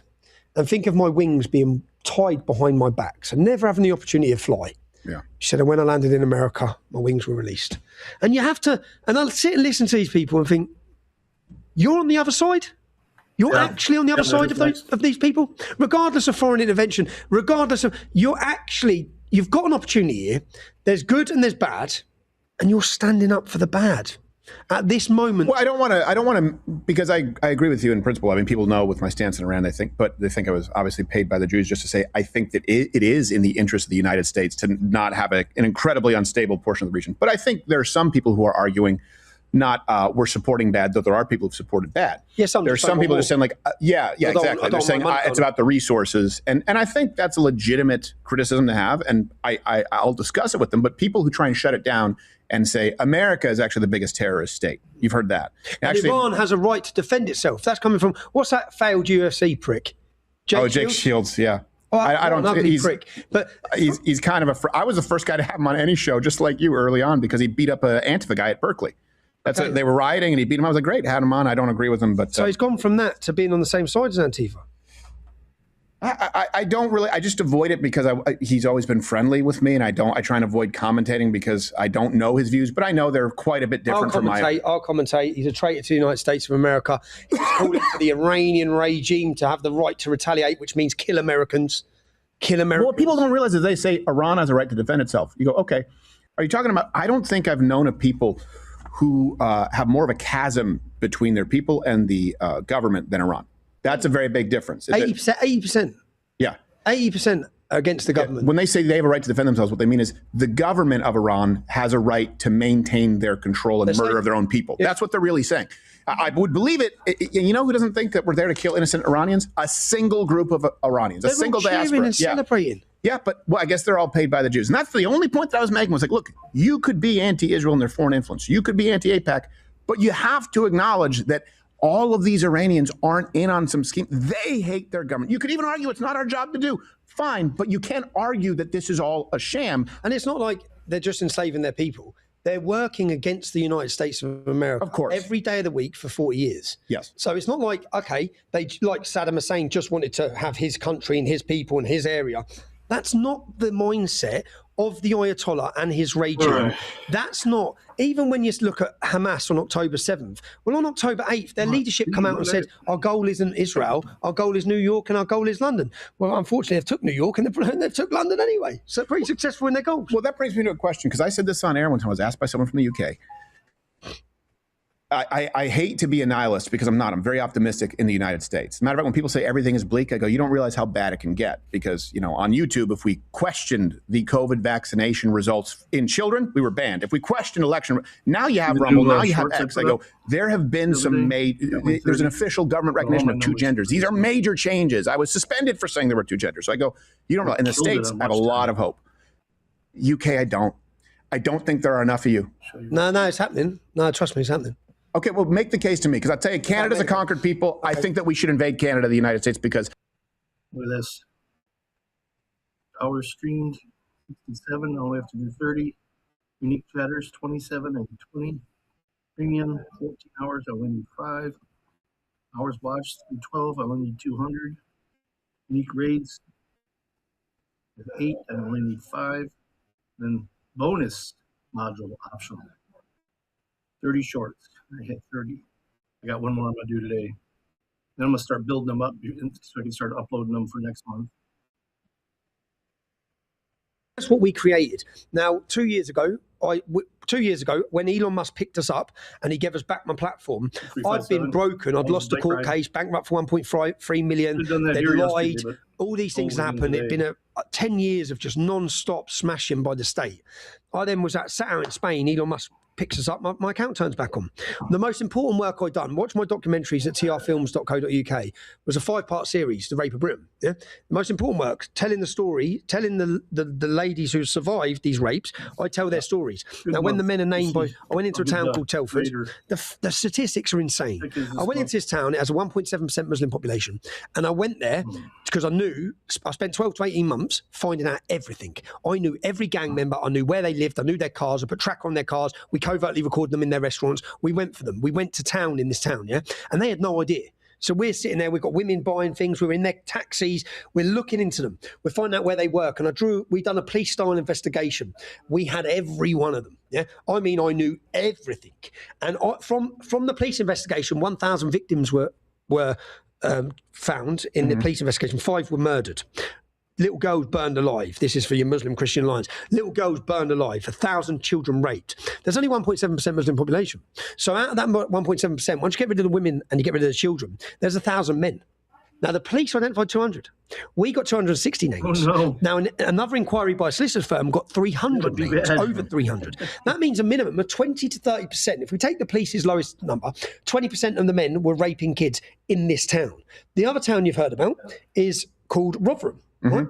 and think of my wings being tied behind my back, so never having the opportunity to fly. Yeah. She said, and when I landed in America, my wings were released. And you have to, and I'll sit and listen to these people and think, you're on the other side? You're actually on the other side of these people? Regardless of foreign intervention, regardless of, you've got an opportunity here. There's good and there's bad, and you're standing up for the bad. At this moment, well, I don't want to, because I agree with you in principle. I mean, people know with my stance in Iran, they think I was obviously paid by the Jews just to say, I think that it is in the interest of the United States to not have an incredibly unstable portion of the region. But I think there are some people who are arguing not we're supporting bad, though there are people who've supported bad. Yes, there are some people just saying like, exactly. They're saying it's about the resources. And I think that's a legitimate criticism to have. And I'll discuss it with them. But people who try and shut it down and say America is actually the biggest terrorist state. You've heard that. Actually, Iran has a right to defend itself. That's coming from, what's that failed UFC prick? Jake Shields, yeah. Oh, I don't. He's prick, but he's kind of I was the first guy to have him on any show, just like you early on, because he beat up an Antifa guy at Berkeley. That's they were rioting and he beat him. I was like, great, had him on. I don't agree with him, but so he's gone from that to being on the same side as Antifa. I don't really. I just avoid it because he's always been friendly with me, and I try and avoid commentating because I don't know his views, but I know they're quite a bit different from mine. I'll commentate. He's a traitor to the United States of America. He's calling for the Iranian regime to have the right to retaliate, which means kill Americans. Kill Americans. Well, what people don't realize is they say Iran has a right to defend itself. You go, okay, are you talking about? I don't think I've known of people who have more of a chasm between their people and the government than Iran. That's a very big difference. 80%. Yeah. 80% against the government. When they say they have a right to defend themselves, what they mean is the government of Iran has a right to maintain their control and murder of their own people. Yeah. That's what they're really saying. I would believe it. You know who doesn't think that we're there to kill innocent Iranians? A single group of Iranians, a single diaspora. And celebrating. Yeah, but I guess they're all paid by the Jews. And that's the only point that I was making was like, look, you could be anti-Israel and their foreign influence. You could be anti-AIPAC, but you have to acknowledge that all of these Iranians aren't in on some scheme. They hate their government. You could even argue it's not our job to do. Fine, but you can't argue that this is all a sham. And it's not like they're just enslaving their people. They're working against the United States of America, of course, every day of the week for 40 years. Yes. So it's not like, okay, they, like Saddam Hussein, just wanted to have his country and his people and his area. That's not the mindset of the Ayatollah and his regime. Right. That's not, even when you look at Hamas on October 7th, well, on October 8th, their leadership come out and said, our goal isn't Israel, our goal is New York and our goal is London. Well, unfortunately, they've took New York and they've took London anyway. So pretty successful in their goals. Well, that brings me to a question, because I said this on air one time. I was asked by someone from the UK. I hate to be a nihilist because I'm not. I'm very optimistic in the United States. As a matter of fact, when people say everything is bleak, I go, you don't realize how bad it can get. Because, you know, on YouTube, if we questioned the COVID vaccination results in children, we were banned. If we questioned election, now you have Rumble, now you have X. I go, there have been some there's an official government recognition of two genders. These are major changes. I was suspended for saying there were two genders. So I go, you don't realize. In the States, I have a lot of hope. UK, I don't. I don't think there are enough of you. No, it's happening. No, trust me, it's happening. Okay, well, make the case to me, because I'll tell you, Canada's a conquered people. Okay. I think that we should invade Canada, the United States, because... Look at this. Hours streamed, 67, all the way up to 30. Unique chatters, 27 and 20. Premium, 14 hours, I only need 5. Hours watched, 12, I only need 200. Unique raids, 8, I only need 5. Then bonus module optional, 30 shorts. I hit 30. I got one more I'm going to do today. Then I'm going to start building them up so I can start uploading them for next month. That's what we created. Now, 2 years ago, 2 years ago, when Elon Musk picked us up and he gave us back my platform, I'd been broken. I'd lost a court case, bankrupt for 1.3 million. They'd lied. All these things happened. It'd been 10 years of just non-stop smashing by the state. I then was sat out in Spain. Elon Musk picks us up, my account turns back on. The most important work I'd done, watch my documentaries at trfilms.co.uk, was a 5-part series, The Rape of Britain. Yeah? The most important work, telling the story, telling the ladies who survived these rapes, I tell their stories. Now, when the men are named by, I went into a town called Telford. The statistics are insane. I went into this town, it has a 1.7% Muslim population, and I went there because I knew, I spent 12 to 18 months finding out everything. I knew every gang member, I knew where they lived, I knew their cars, I put tracker on their cars, we covertly recorded them in their restaurants, we went for them, we went to town in this town, yeah? And they had no idea. So we're sitting there, we've got women buying things, we're in their taxis, we're looking into them, we're finding out where they work, and we done a police-style investigation. We had every one of them, yeah? I mean, I knew everything. And from the police investigation, 1,000 victims were found in the police investigation, 5 were murdered. Little girls burned alive. This is for your Muslim Christian alliance. Little girls burned alive. 1,000 children raped. There's only 1.7% Muslim population. So out of that 1.7%, once you get rid of the women and you get rid of the children, there's 1,000 men. Now, the police identified 200. We got 260 names. Oh, no. Now, another inquiry by a solicitor's firm got 300 names, over 300. That means a minimum of 20 to 30%. If we take the police's lowest number, 20% of the men were raping kids in this town. The other town you've heard about is called Rotherham. Right?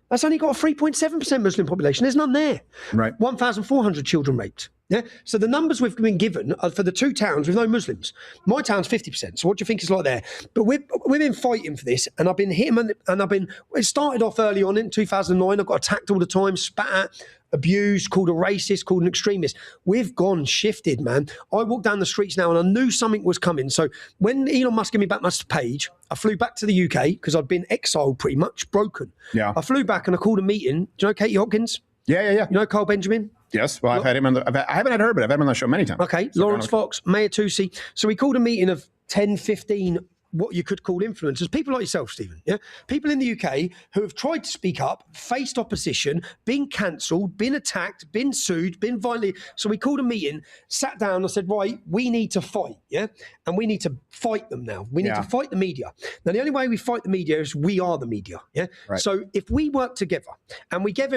That's only got a 3.7% Muslim population. There's none there. Right. 1,400 children raped. Yeah. So the numbers we've been given are for the 2 towns with no Muslims. My town's 50%. So what do you think is like there? But we've been fighting for this, and I've been hitting, and it started off early on in 2009. I got attacked all the time, spat at, abused, called a racist, called an extremist. We've shifted, man. I walk down the streets now and I knew something was coming. So when Elon Musk gave me back my page, I flew back to the UK because I'd been exiled pretty much, broken. Yeah. I flew back and I called a meeting. Do you know Katie Hopkins? Yeah. You know Carl Benjamin? Yes. Well, I've had him on I haven't had her, but I've had him on the show many times. Okay. So Lawrence Fox, Mayor Tusi. So we called a meeting of 10, 15 what you could call influencers, people like yourself, Stephen, yeah? People in the UK who have tried to speak up, faced opposition, been cancelled, been attacked, been sued, been violently. So we called a meeting, sat down and said, right, we need to fight, yeah? And we need to fight them now. We need to fight the media. Now, the only way we fight the media is we are the media, yeah? Right. So if we work together and we put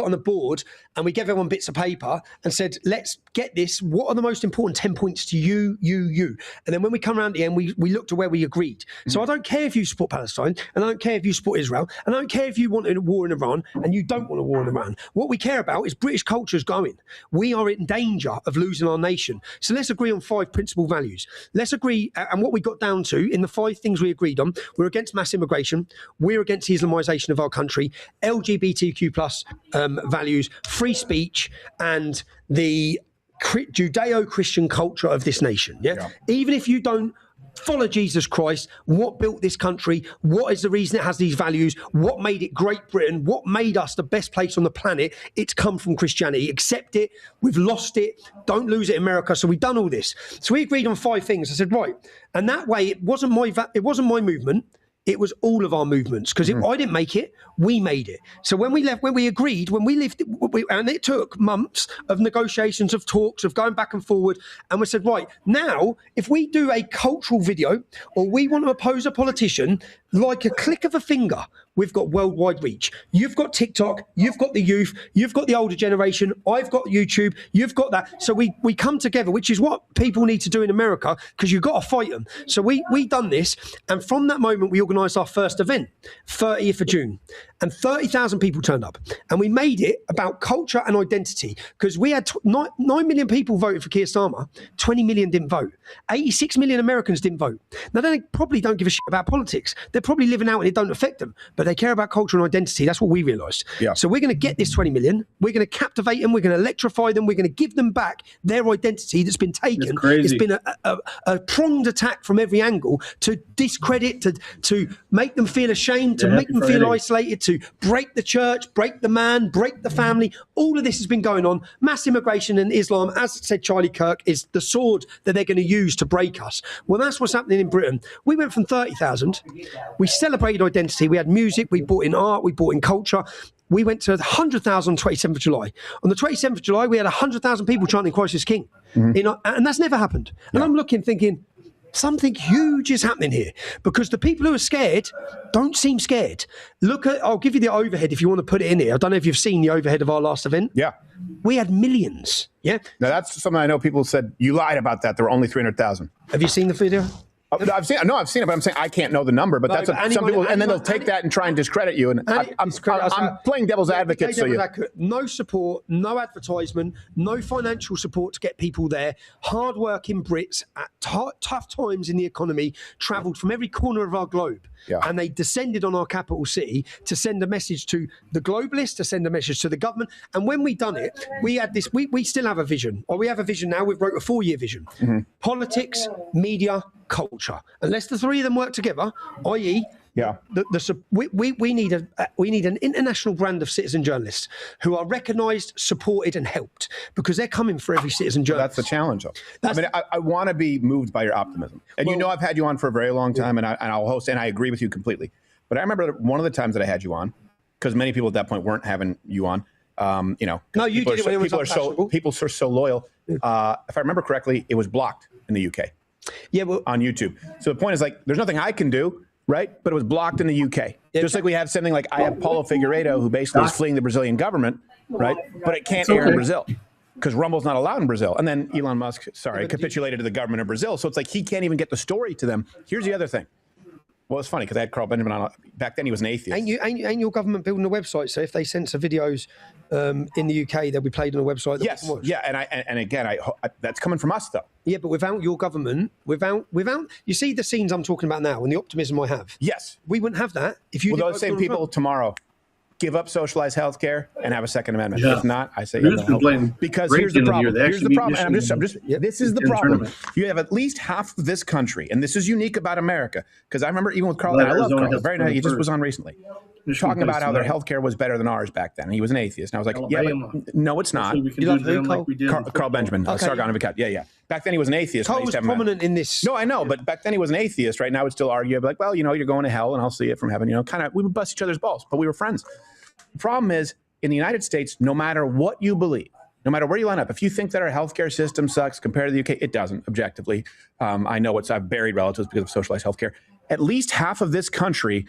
on a board and we gave everyone bits of paper and said, let's get this. What are the most important 10 points to you? And then when we come around at the end, we look to where we agreed. So I don't care if you support Palestine, and I don't care if you support Israel, and I don't care if you want a war in Iran and you don't want a war in Iran. What we care about is British culture's going. We are in danger of losing our nation. So let's agree on 5 principal values. Let's agree, and what we got down to in the 5 things we agreed on, we're against mass immigration, we're against the Islamization of our country, LGBTQ+ values, free speech, and the Judeo-Christian culture of this nation. Yeah? Even if you don't follow Jesus Christ, what built this country, what is the reason it has these values, what made it Great Britain, what made us the best place on the planet, it's come from Christianity. Accept it, we've lost it, don't lose it in America. So we've done all this. So we agreed on 5 things. I said, right, and that way it wasn't my movement, it was all of our movements, because I didn't make it, we made it. So when we agreed, and it took months of negotiations, of talks, of going back and forward, and we said, right, now, if we do a cultural video, or we want to oppose a politician, like a click of a finger, we've got worldwide reach. You've got TikTok, you've got the youth, you've got the older generation, I've got YouTube, you've got that. So we come together, which is what people need to do in America, because you've got to fight them. So we done this, and from that moment, we organised our first event, 30th of June, and 30,000 people turned up. And we made it about culture and identity, because we had 9 million people voted for Keir Starmer, 20 million didn't vote. 86 million Americans didn't vote. Now, they probably don't give a shit about politics. They're probably living out and it don't affect them, but they care about culture and identity. That's what we realised. Yeah. So we're going to get this 20 million. We're going to captivate them. We're going to electrify them. We're going to give them back their identity that's been taken. It's been a pronged attack from every angle to discredit, to make them feel ashamed, to make them feel isolated, to break the church, break the man, break the family. All of this has been going on. Mass immigration and Islam, as said Charlie Kirk, is the sword that they're going to use to break us. Well, that's what's happening in Britain. We went from 30,000. We celebrated identity. We had music. We brought in art. We brought in culture. we went to 100,000 on 27th of July. On the 27th of July, we had 100,000 people chanting Christ is King. And that's never happened. And I'm looking, thinking, something huge is happening here, because the people who are scared don't seem scared. I'll give you the overhead if you want to put it in here. I don't know if you've seen the overhead of our last event. Yeah. We had millions. Yeah. Now that's something I know people said, you lied about that. There were only 300,000. Have you seen the video? I've seen it, but I'm saying I can't know the number. But that's some people, and then they'll take that and try and discredit you. And I'm playing devil's advocate. No support, no advertisement, no financial support to get people there. Hard-working Brits at tough times in the economy travelled from every corner of our globe, and they descended on our capital city to send a message to the globalists, to send a message to the government. And when we done it, we had this. We still have a vision, or we have a vision now. We've wrote a 4-year vision: politics, media, culture. Unless the three of them work together, i.e., we need an international brand of citizen journalists who are recognised, supported, and helped, because they're coming for every citizen journalist. That's the challenge, though. I want to be moved by your optimism, and I've had you on for a very long time, and I'll host, and I agree with you completely. But I remember one of the times that I had you on, because many people at that point weren't having you on. No, you did it when it was unfashionable. People are so loyal. If I remember correctly, it was blocked in the UK. Yeah, well, on YouTube. So the point is, there's nothing I can do, right? But it was blocked in the UK. Just like we have something like, I have Paulo Figueiredo, who basically is fleeing the Brazilian right? But it can't air in Brazil because Rumble's not allowed in Brazil. And then Elon Musk, capitulated to the government of Brazil. So it's like he can't even get the story to them. Here's the other thing. Well, it's funny because I had Carl Benjamin on. Back then, he was an atheist. Ain't your government building a website? So if they censor videos in the UK, they'll be played on a website. That Yes, yeah, and again, that's coming from us, though. Yeah, but without your government, without you see the scenes I'm talking about now and the optimism I have. Yes, we wouldn't have that if you. Well, those same people tomorrow give up socialized health care and have a Second Amendment. Yeah. If not, I say because here's the problem. Here's the problem. And this is the problem. Tournament. You have at least half of this country, and this is unique about America. Because I remember even with Carl, and I love Carl. Very nice. He just was on recently, talking about how their health care was better than ours back then. And he was an atheist, and I was like, but no, it's not. Carl Benjamin, Sargon of Akkad. Yeah. Back then he was an atheist. Carl was prominent in this. No, I know, but back then he was an atheist. Right now, I would still argue, like, well, you're going to hell, and I'll see it from heaven. Kind of, we would bust each other's balls, but we were friends. The problem is, in the United States, no matter what you believe, no matter where you line up, if you think that our healthcare system sucks compared to the UK, it doesn't, objectively. I know I've buried relatives because of socialized healthcare. At least half of this country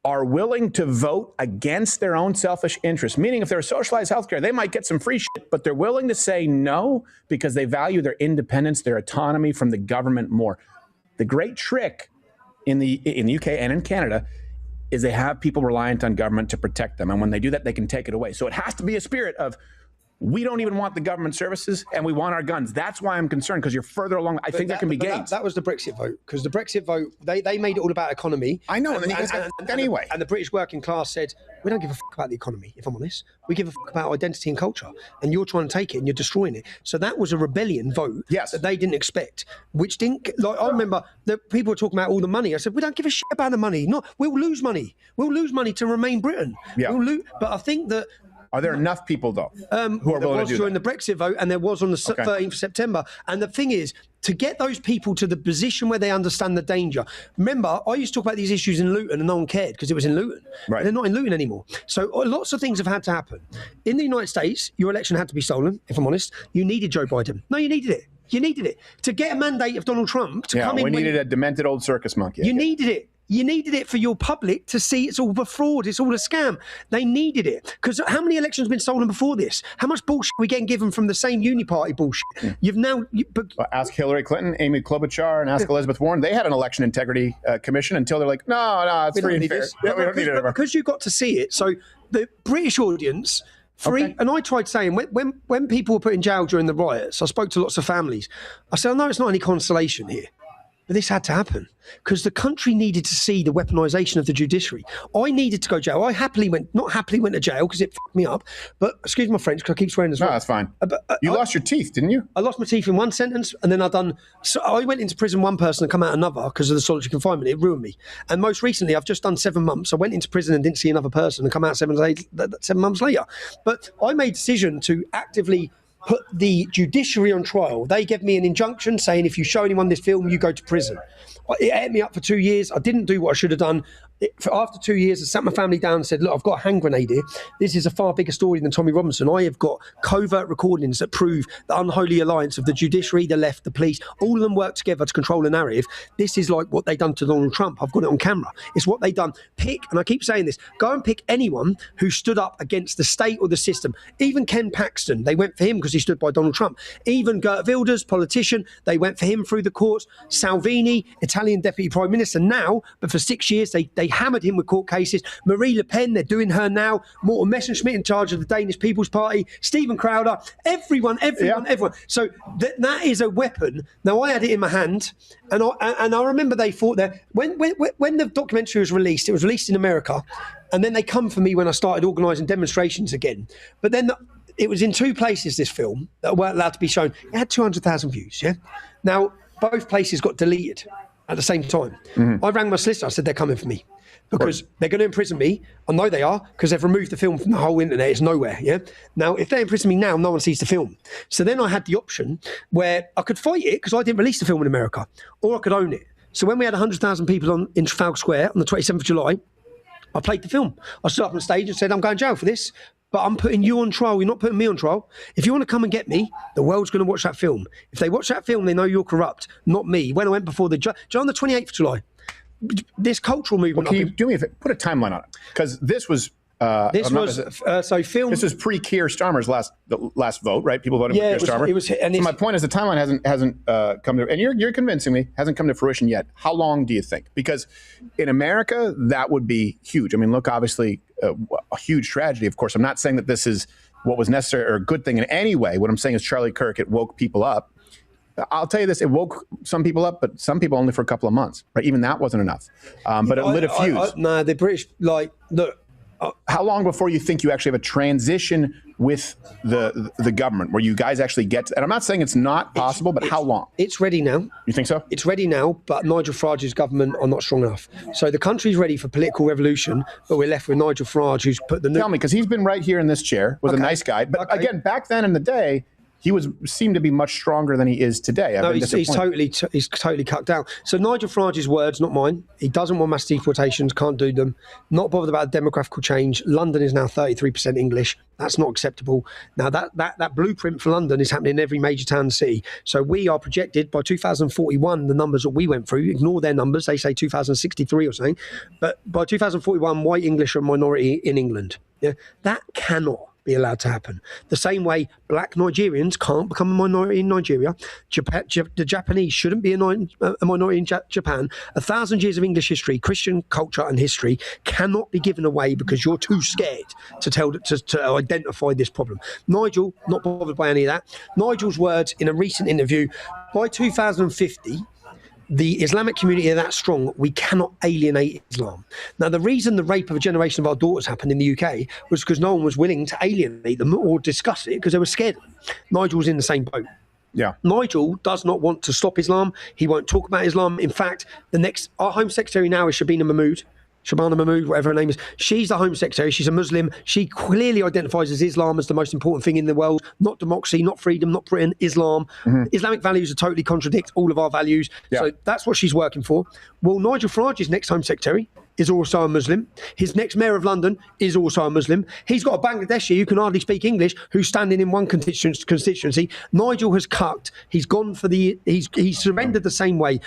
are willing to vote against their own selfish interests, meaning if there's socialized healthcare, they might get some free shit, but they're willing to say no because they value their independence, their autonomy from the government more. The great trick in the UK and in Canada is they have people reliant on government to protect them. And when they do that, they can take it away. So it has to be a spirit of, we don't even want the government services and we want our guns. That's why I'm concerned, because you're further along. I think there can be gains. That was the Brexit vote, because the Brexit vote, they made it all about economy. I know. Anyway. And the British working class said, we don't give a fuck about the economy, if I'm honest. We give a fuck about identity and culture. And you're trying to take it and you're destroying it. So that was a rebellion vote that they didn't expect, which didn't, I remember that people were talking about all the money. I said, we don't give a shit about the money. No, we'll lose money. We'll lose money to remain Britain. Yeah. But I think that, are there enough people, though, who are willing to do that? There was during the Brexit vote, and there was on the 13th of September. And the thing is, to get those people to the position where they understand the danger. Remember, I used to talk about these issues in Luton, and no one cared because it was in Luton. Right. They're not in Luton anymore. So lots of things have had to happen. In the United States, your election had to be stolen, if I'm honest. You needed Joe Biden. No, you needed it. You needed it. To get a mandate of Donald Trump to come in. We needed a demented old circus monkey. You needed it. You needed it for your public to see it's all a fraud, it's all a scam. They needed it. Because how many elections have been stolen before this? How much bullshit are we getting given from the same Uni-Party bullshit? You've now... ask Hillary Clinton, Amy Klobuchar, and ask Elizabeth Warren. They had an election integrity commission until they're like, no, it's free and fair. We don't need it anymore. Because you got to see it. So the British audience... And I tried saying, when people were put in jail during the riots, I spoke to lots of families. I said, I know it's not any consolation here, but this had to happen because the country needed to see the weaponisation of the judiciary. I needed to go to jail. I not happily went to jail because it fucked me up. But excuse my French, because I keep swearing as well. No, that's fine. You lost your teeth, didn't you? I lost my teeth in one sentence, and then I went into prison one person and come out another because of the solitary confinement. It ruined me. And most recently, I've just done 7 months. I went into prison and didn't see another person and come out 7 months later. But I made a decision to actively put the judiciary on trial. They gave me an injunction saying if you show anyone this film, you go to prison. It ate me up for 2 years. I didn't do what I should have done. After 2 years, I sat my family down and said, look, I've got a hand grenade here. This is a far bigger story than Tommy Robinson. I have got covert recordings that prove the unholy alliance of the judiciary, the left, the police, all of them work together to control a narrative. This is like what they done to Donald Trump. I've got it on camera. It's what they done. Pick, and I keep saying this, go and pick anyone who stood up against the state or the system. Even Ken Paxton, they went for him because he stood by Donald Trump. Even Geert Wilders, politician, they went for him through the courts. Salvini, Italian deputy prime minister now, but for 6 years they hammered him with court cases. Marie Le Pen, they're doing her now. Morten Messerschmidt in charge of the Danish People's Party. Stephen Crowder, everyone. So that is a weapon. Now, I had it in my hand, and I remember they fought there. When the documentary was released, it was released in America, and then they come for me when I started organising demonstrations again. But then it was in 2 places, this film, that weren't allowed to be shown. It had 200,000 views, yeah? Now, both places got deleted at the same time. I rang my solicitor, I said, they're coming for me. Because they're going to imprison me. I know they are, because they've removed the film from the whole internet. It's nowhere, yeah? Now, if they imprison me now, no one sees the film. So then I had the option where I could fight it, because I didn't release the film in America, or I could own it. So when we had 100,000 people in Trafalgar Square on the 27th of July, I played the film. I stood up on stage and said, I'm going to jail for this, but I'm putting you on trial. You're not putting me on trial. If you want to come and get me, the world's going to watch that film. If they watch that film, they know you're corrupt, not me. When I went before the judge, on the 28th of July, this cultural movement. Well, can you do me a favor? Put a timeline on it, because this was This was film. This was pre-Keir Starmer's last vote, right? People voted for Keir Starmer. So my point is the timeline hasn't come to, and you're convincing me, hasn't come to fruition yet. How long do you think? Because in America, that would be huge. I mean, look, obviously, a huge tragedy. Of course, I'm not saying that this is what was necessary or a good thing in any way. What I'm saying is Charlie Kirk, it woke people up. I'll tell you this, it woke some people up, but some people only for a couple of months, right? Even that wasn't enough. But it lit a fuse. No, the British, look. How long before you think you actually have a transition with the government where you guys actually get to, and I'm not saying it's not possible, but how long? It's ready now. You think so? It's ready now, but Nigel Farage's government are not strong enough. So the country's ready for political revolution, but we're left with Nigel Farage, who's put the... Tell me, because he's been right here in this chair, was a nice guy. But again, back then in the day, he seemed to be much stronger than he is today. He's totally cut down. So Nigel Farage's words, not mine. He doesn't want mass deportations, can't do them. Not bothered about demographical change. London is now 33% English. That's not acceptable. Now that blueprint for London is happening in every major town and city. So we are projected by 2041, the numbers that we went through, ignore their numbers, they say 2063 or something. But by 2041, white English are a minority in England. Yeah, that cannot be allowed to happen. The same way black Nigerians can't become a minority in Nigeria. The Japanese shouldn't be a minority in Japan. 1,000 years of English history, Christian culture and history cannot be given away because you're too scared to identify this problem. Nigel, not bothered by any of that. Nigel's words in a recent interview, by 2050, the Islamic community are that strong, we cannot alienate Islam. Now, the reason the rape of a generation of our daughters happened in the UK was because no one was willing to alienate them or discuss it because they were scared. Nigel was in the same boat. Yeah. Nigel does not want to stop Islam. He won't talk about Islam. In fact, our Home Secretary now is Shabana Mahmood, whatever her name is. She's the Home Secretary. She's a Muslim. She clearly identifies as Islam as the most important thing in the world. Not democracy, not freedom, not Britain, Islam. Islamic values totally contradict all of our values. Yeah. So that's what she's working for. Well, Nigel Farage's next Home Secretary is also a Muslim. His next Mayor of London is also a Muslim. He's got a Bangladeshi who can hardly speak English, who's standing in one constituency. Nigel has cucked. He's gone for he's surrendered the same way.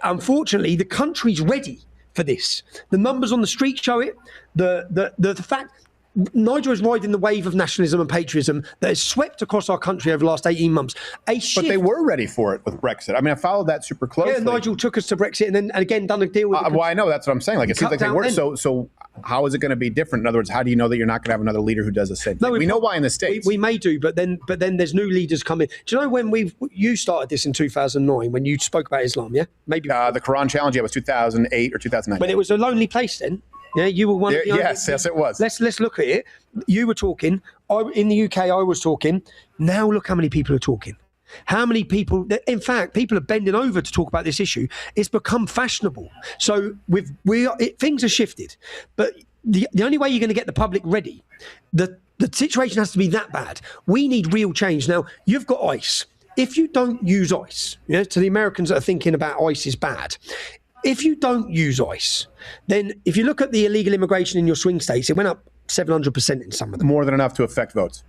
Unfortunately, the country's ready for this. The numbers on the street show it. The fact Nigel is riding the wave of nationalism and patriotism that has swept across our country over the last 18 months. But they were ready for it with Brexit. I mean, I followed that super closely. Yeah, Nigel took us to Brexit and then again done a deal with well, I know, that's what I'm saying. Like, it seems like they were. So how is it going to be different? In other words, how do you know that you're not going to have another leader who does the same thing? We know why in the States. We may do, but then there's new leaders coming. Do you know when you started this in 2009, when you spoke about Islam, yeah? Maybe the Quran Challenge, was 2008 or 2009. But it was a lonely place then. Yeah, you were one of the Yes, it was. Let's look at it. You were talking. In the UK, I was talking. Now look how many people are talking. How many people, in fact, people are bending over to talk about this issue. It's become fashionable. So things have shifted. But the only way you're going to get the public ready, the situation has to be that bad. We need real change. Now, you've got ICE. If you don't use ICE, to the Americans that are thinking about ICE is bad, if you don't use ICE, then if you look at the illegal immigration in your swing states, it went up 700% in some of them. More than enough to affect votes.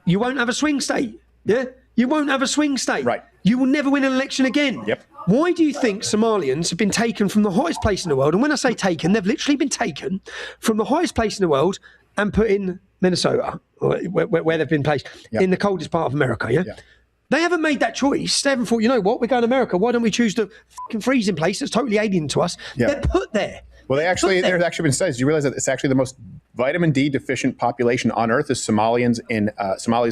You won't have a swing state. Yeah? You won't have a swing state. Right. You will never win an election again. Yep. Why do you think Somalians have been taken from the highest place in the world? And when I say taken, they've literally been taken from the highest place in the world and put in Minnesota, where they've been placed, in the coldest part of America, yeah? They haven't made that choice. They haven't thought, you know what, we're going to America. Why don't we choose the fucking freezing place that's totally alien to us? Yeah. They're put there. Well, there's actually been studies. Do you realize that it's actually the most vitamin D deficient population on Earth is Somalis in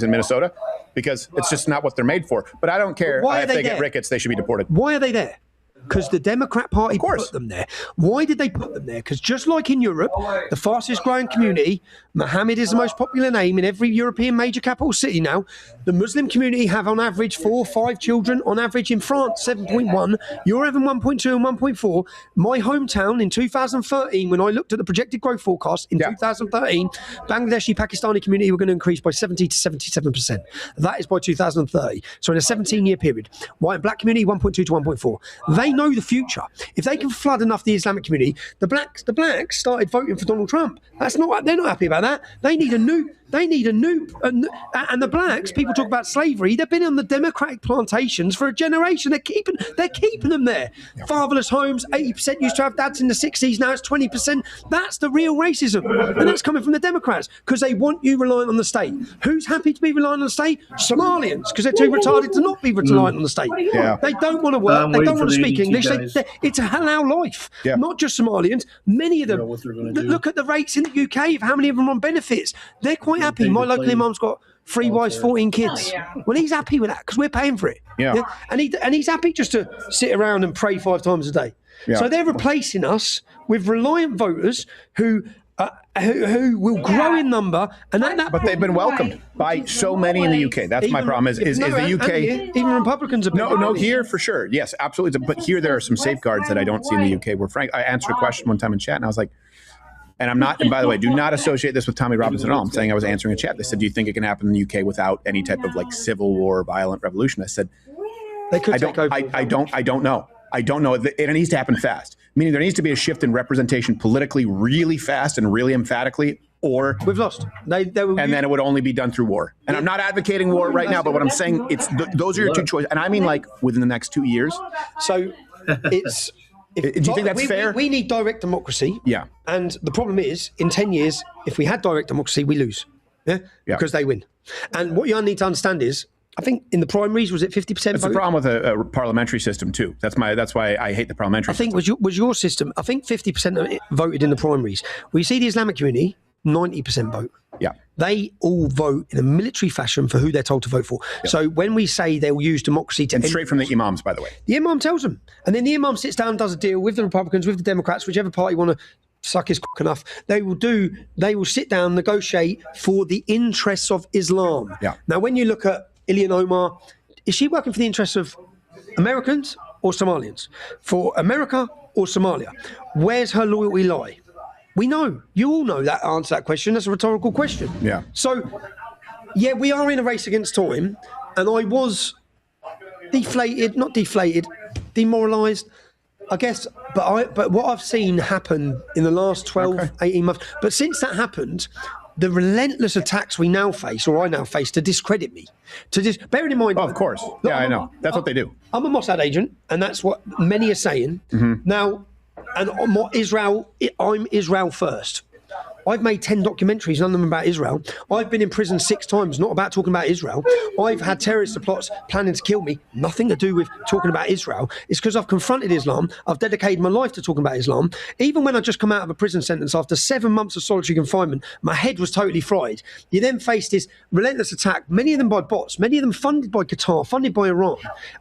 Minnesota? Because it's just not what they're made for. But I don't care. Why are If they they get there? rickets, they should be deported. Why are they there? Because the Democrat Party put them there. Why did they put them there? Because just like in Europe, the fastest growing community, Mohammed is the most popular name in every European major capital city now. The Muslim community have on average 4 or 5 children. On average in France, 7.1. You're having 1.2 and 1.4. My hometown in 2013, when I looked at the projected growth forecast in 2013, Bangladeshi Pakistani community were going to increase by 70 to 77%. That is by 2030. So in a 17-year period. White and black community, 1.2 to 1.4. They know the future. If they can flood enough the Islamic community, the blacks started voting for Donald Trump. They're not happy about that. They need a new, and the blacks, people talk about slavery, they've been on the Democratic plantations for a generation. They're keeping them there. Fatherless homes, 80% used to have dads in the 60s, now it's 20%. That's the real racism. And that's coming from the Democrats, because they want you reliant on the state. Who's happy to be reliant on the state? Somalians, because they're too retarded to not be reliant on the state. Yeah. They don't want to work, they don't want to speak English. It's a halal life. Yeah. Not just Somalians, many of them. Look at the rates in the UK of how many of them are on benefits. They're quite happy. My local imam's got 3 wives, 14 kids. Well, he's happy with that because we're paying for it. Yeah. And he's happy just to sit around and pray 5 times a day. Yeah. So they're replacing us with reliant voters who will grow in number, and But they've been welcomed by so many in the UK. That's my problem. Is the UK? Even Republicans are. No, here for sure. Yes, absolutely. But here there are some safeguards that I don't see in the UK. Where I answered a question one time in chat, and I was like, and I'm not. And by the way, do not associate this with Tommy Robinson at all. I'm saying I was answering a chat. They said, "Do you think it can happen in the UK without any type of like civil war, violent revolution?" I said, "They could take over." I don't know. I don't know. It needs to happen fast. Meaning there needs to be a shift in representation politically really fast and really emphatically, or we've lost. And then it would only be done through war. And I'm not advocating war right now, but what I'm saying, those are your 2 choices. And I mean like within the next 2 years. So it's... Do you think that's fair? We need direct democracy. Yeah. And the problem is, in 10 years, if we had direct democracy, we lose. Yeah? Because they win. And what you need to understand is, I think in the primaries, was it 50%? That's the problem with a parliamentary system too. That's why I hate the parliamentary system. I think was your system, I think 50% voted in the primaries. We see the Islamic community, 90% vote. Yeah. They all vote in a military fashion for who they're told to vote for. Yeah. So when we say they'll use democracy to... And straight from the imams, by the way. The imam tells them. And then the imam sits down and does a deal with the Republicans, with the Democrats, whichever party want to suck his cock enough. They will sit down, negotiate for the interests of Islam. Yeah. Now, when you look at Ilhan Omar, is she working for the interests of Americans or Somalians? For America or Somalia? Where's her loyalty lie? We know. You all know that answer to that question. That's a rhetorical question. Yeah. So, yeah, we are in a race against time, and I was demoralised, I guess. But what I've seen happen in the last 12, 18 months, but since that happened, the relentless attacks we now face, or I now face, to discredit me, bearing in mind. Oh, of course. Yeah, I know. That's what they do. I'm a Mossad agent, and that's what many are saying. Mm-hmm. Now, and I'm Israel first. I've made 10 documentaries, none of them about Israel. I've been in prison 6 times, not about talking about Israel. I've had terrorist plots planning to kill me, nothing to do with talking about Israel. It's because I've confronted Islam. I've dedicated my life to talking about Islam. Even when I just come out of a prison sentence after 7 months of solitary confinement, my head was totally fried. You then face this relentless attack, many of them by bots, many of them funded by Qatar, funded by Iran.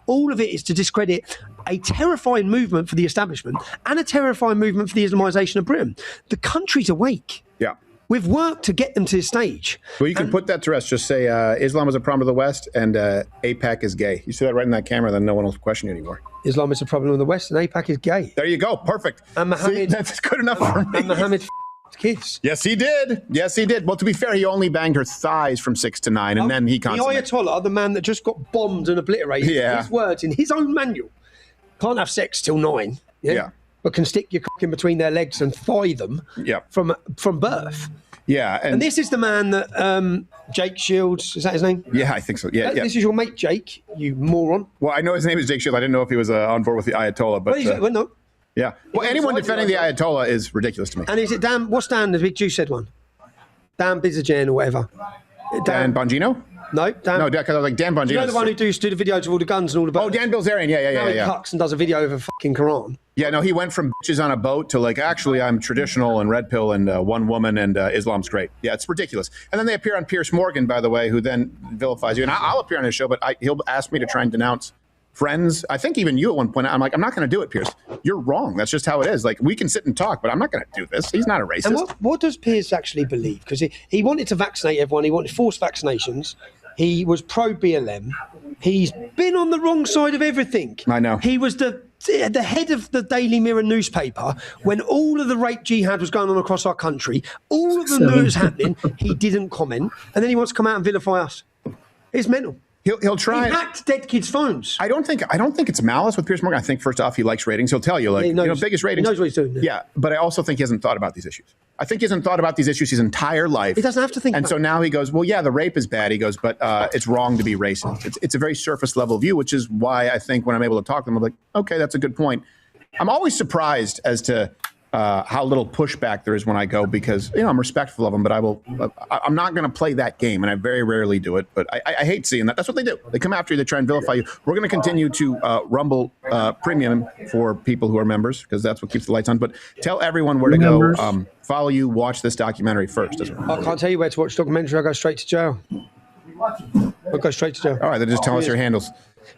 All of it is to discredit a terrifying movement for the establishment and a terrifying movement for the Islamisation of Britain. The country's awake. Yeah. We've worked to get them to this stage. Well, you can put that to rest. Just say Islam is a problem of the West and AIPAC is gay. You see that right in that camera, then no one will question you anymore. Islam is a problem of the West and AIPAC is gay. There you go. Perfect. And Mohammed, that's good enough for me. And Mohammed kids. Yes, he did. Yes, he did. Well, to be fair, he only banged her thighs from 6 to 9, and then he consummated. The Ayatollah, the man that just got bombed and obliterated, his words in his own manual, can't have sex till 9. Yeah. but can stick your cock in between their legs and thigh them from birth. Yeah, and this is the man that Jake Shields, is that his name? Yeah, I think so. Yeah, This is your mate Jake, you moron. Well, I know his name is Jake Shields. I didn't know if he was on board with the Ayatollah, but Well, no. yeah. Well, anyone defending the Ayatollah is ridiculous to me. And is it Dan? What's Dan? The big Jew said one. Dan Bizajan or whatever. Dan Bongino? No, Dan. No, because I was like Dan Bongino. You know the one who used to do the videos of all the guns and all the. Oh, Dan Bilzerian. Yeah. Now he cucks and does a video of a fucking Quran. Yeah, no, he went from bitches on a boat to like, actually, I'm traditional and red pill and one woman and Islam's great. Yeah, it's ridiculous. And then they appear on Piers Morgan, by the way, who then vilifies you. And I'll appear on his show, but he'll ask me to try and denounce friends. I think even you at one point. I'm like, I'm not going to do it, Piers. You're wrong. That's just how it is. Like, we can sit and talk, but I'm not going to do this. He's not a racist. And what does Piers actually believe? Because he wanted to vaccinate everyone. He wanted forced vaccinations. He was pro-BLM. He's been on the wrong side of everything. I know. He was the head of the Daily Mirror newspaper when all of the rape jihad was going on across our country, all of the news happening, he didn't comment, and then he wants to come out and vilify us. It's mental. He'll try. He hacked dead kids' phones. I don't think it's malice with Piers Morgan. I think first off, he likes ratings. He'll tell you, like, biggest ratings. He knows what he's doing. Yeah, but I also think he hasn't thought about these issues. I think he hasn't thought about these issues his entire life. He doesn't have to think. And so now he goes, well, yeah, the rape is bad. He goes, but it's wrong to be racist. It's a very surface level view, which is why I think when I'm able to talk to him, I'm like, okay, that's a good point. I'm always surprised as to how little pushback there is when I go, because I'm respectful of them, but I'm not going to play that game, and I very rarely do it. But I hate seeing that. That's what they do. They come after you. They try and vilify you. We're going to continue to Rumble Premium for people who are members, because that's what keeps the lights on. But tell everyone where to go. Follow you. Watch this documentary first. I can't tell you where to watch the documentary. I go straight to jail. I'll go straight to jail. All right, then just tell us your handles.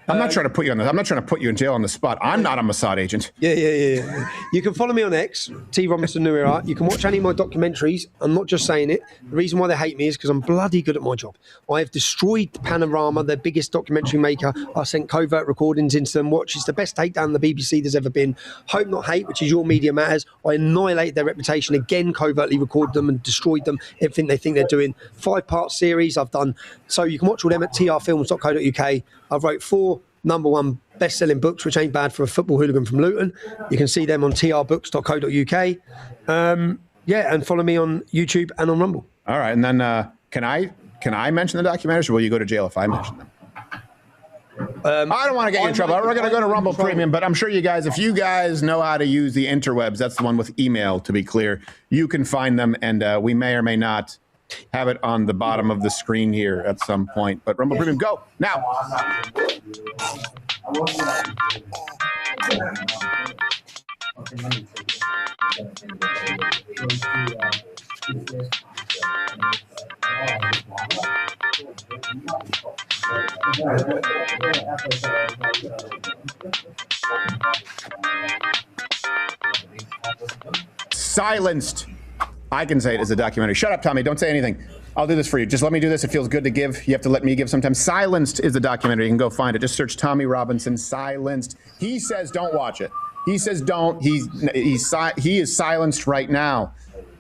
I'm not trying to put you on this. I'm not trying to put you in jail on the spot. I'm not a Mossad agent. Yeah. You can follow me on X, T Robinson New Era. You can watch any of my documentaries. I'm not just saying it. The reason why they hate me is because I'm bloody good at my job. I have destroyed Panorama, their biggest documentary maker. I sent covert recordings into them. Watch, it's the best takedown on the BBC there's ever been. Hope Not Hate, which is Your Media Matters. I annihilated their reputation again, covertly recorded them and destroyed them. Everything they think they're doing. 5-part series I've done. So you can watch all them at trfilms.co.uk. I've wrote 4 #1 best-selling books, which ain't bad for a football hooligan from Luton. You can see them on trbooks.co.uk. And follow me on YouTube and on Rumble. All right, and then can I mention the documentaries, or will you go to jail if I mention them? I don't want to get you in trouble. We're going to go to Rumble Premium, but I'm sure you guys, if you guys know how to use the interwebs, that's the one with email, to be clear, you can find them, and we may or may not have it on the bottom of the screen here at some point. But Rumble Premium, go now. Silenced. I can say it as a documentary. Shut up, Tommy. Don't say anything. I'll do this for you. Just let me do this. It feels good to give. You have to let me give sometimes. Silenced is the documentary. You can go find it. Just search Tommy Robinson, Silenced. He says don't watch it. He says don't. He is silenced right now.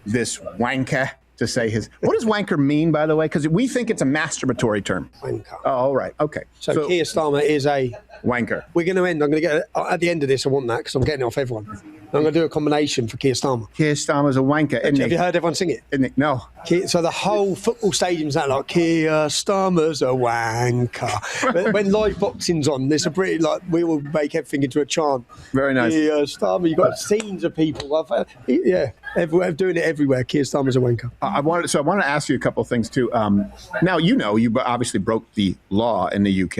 This wanker, to say his. What does wanker mean, by the way? Because we think it's a masturbatory term. Wanker. Oh, all right. Okay. So Keir Starmer is a wanker. We're going to end. I'm going to get at the end of this. I want that because I'm getting it off everyone. I'm going to do a combination for Keir Starmer. Keir Starmer's a wanker, isn't he? Have you heard everyone sing it? Isn't it? No. So the whole football stadium's out like, Keir Starmer's a wanker. When live boxing's on, there's a pretty, like, we will make everything into a chant. Very nice. Keir Starmer, you've got scenes of people. Everywhere, doing it everywhere. Keir Starmer's a wanker. I wanted to ask you a couple of things, too. Now, you obviously broke the law in the UK.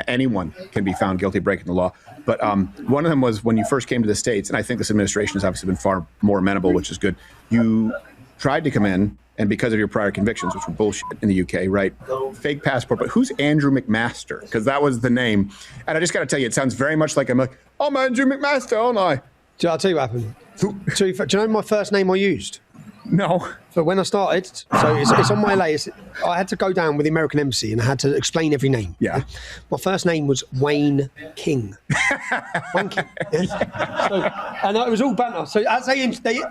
Anyone can be found guilty of breaking the law. But one of them was when you first came to the States, and I think this administration has obviously been far more amenable, which is good. You tried to come in, and because of your prior convictions, which were bullshit in the UK, right? Fake passport. But who's Andrew McMaster? Because that was the name. And I just got to tell you, it sounds very much like I'm Andrew McMaster, aren't I? I'll tell you what happened. Do you know my first name I used? No. But when I started, so it's on my latest, I had to go down with the American Embassy and I had to explain every name. Yeah. My first name was Wayne King. Wayne King. And it was all banter. So as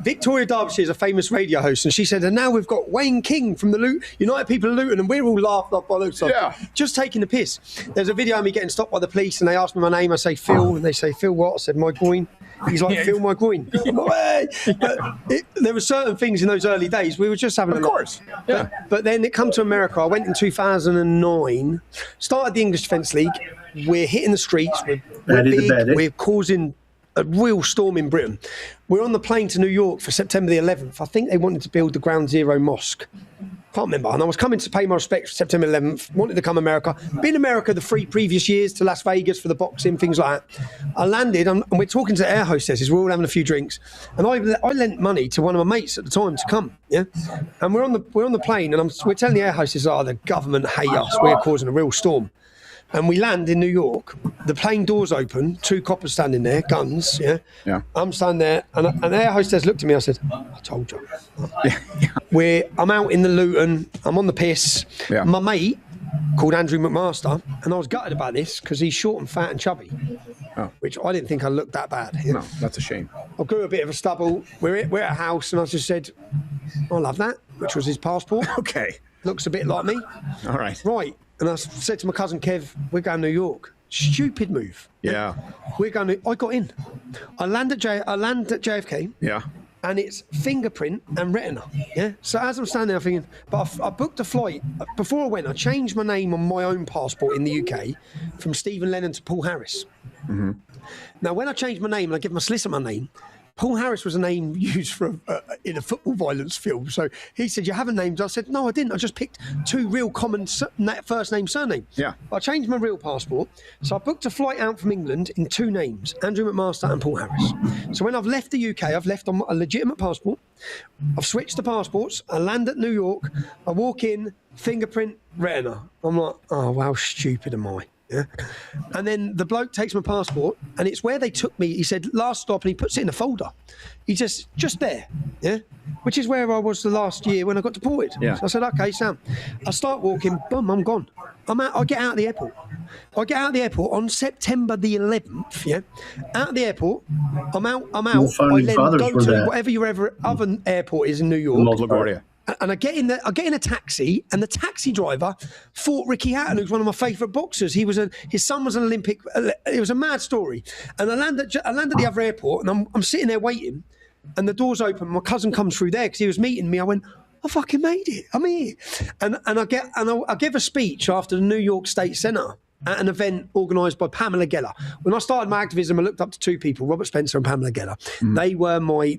Victoria Derbyshire is a famous radio host, and she said, and now we've got Wayne King from the United People of Luton, and we're all laughed off by Luton. Yeah. Just taking the piss. There's a video of me getting stopped by the police, and they asked me my name. I say Phil, and they say Phil what? I said my coin. He's like, feel my groin. I'm like, hey. But there were certain things in those early days we were just having a laugh. Of course, yeah. But then it come to America. I went in 2009, started the English Defence League. We're hitting the streets. We're big. We're causing a real storm in Britain. We're on the plane to New York for September the 11th. I think they wanted to build the Ground Zero Mosque. Can't remember. And I was coming to pay my respects for September 11th, wanted to come to America. Been in America the 3 previous years to Las Vegas for the boxing, things like that. I landed and we're talking to air hostesses. We're all having a few drinks. And I lent money to one of my mates at the time to come. Yeah. And we're on the plane and we're telling the air hostesses, the government hate us. We're causing a real storm. And we land in New York. The plane doors open. 2 coppers standing there, guns. Yeah. I'm standing there, and an air hostess looked at me. I said, "I told you." I'm out in the Luton. I'm on the piss. Yeah. My mate called Andrew McMaster, and I was gutted about this because he's short and fat and chubby, which I didn't think I looked that bad. No, that's a shame. I grew a bit of a stubble. We're at a house, and I just said, "I love that," which was his passport. Okay. Looks a bit like me. All right. Right. And I said to my cousin Kev, we're going to New York. Stupid move. Yeah. I got in. I land at JFK. Yeah. And it's fingerprint and retina. Yeah. So as I'm standing there thinking, but I booked a flight. Before I went, I changed my name on my own passport in the UK from Stephen Lennon to Paul Harris. Mm-hmm. Now, when I changed my name and I give my solicitor my name, Paul Harris was a name used for in a football violence film. So he said, "You haven't named." I said, "No, I didn't. I just picked 2 real common first name, surname." Yeah. I changed my real passport. So I booked a flight out from England in 2 names, Andrew McMaster and Paul Harris. So when I've left the UK, I've left on a legitimate passport. I've switched the passports. I land at New York. I walk in, fingerprint, retina. I'm like, oh, how stupid am I? Yeah. And then the bloke takes my passport, and it's where they took me. He said, "Last stop," and he puts it in a folder. He just there, yeah, which is where I was the last year when I got deported. Yeah. So I said, "Okay, Sam." I start walking, boom, I'm gone. I'm out. I get out of the airport. I get out of the airport on September the 11th. Yeah, out of the airport. I'm out. I then go to whatever your other airport is in New York. LaGuardia. And I get in a taxi, and the taxi driver fought Ricky Hatton, who's one of my favourite boxers. His son was an Olympic. It was a mad story. And I land at the other airport, and I'm sitting there waiting, and the doors open. My cousin comes through there because he was meeting me. I went, "I fucking made it. I'm here." And I give a speech after the New York State Centre at an event organised by Pamela Geller. When I started my activism, I looked up to 2 people, Robert Spencer and Pamela Geller. They were my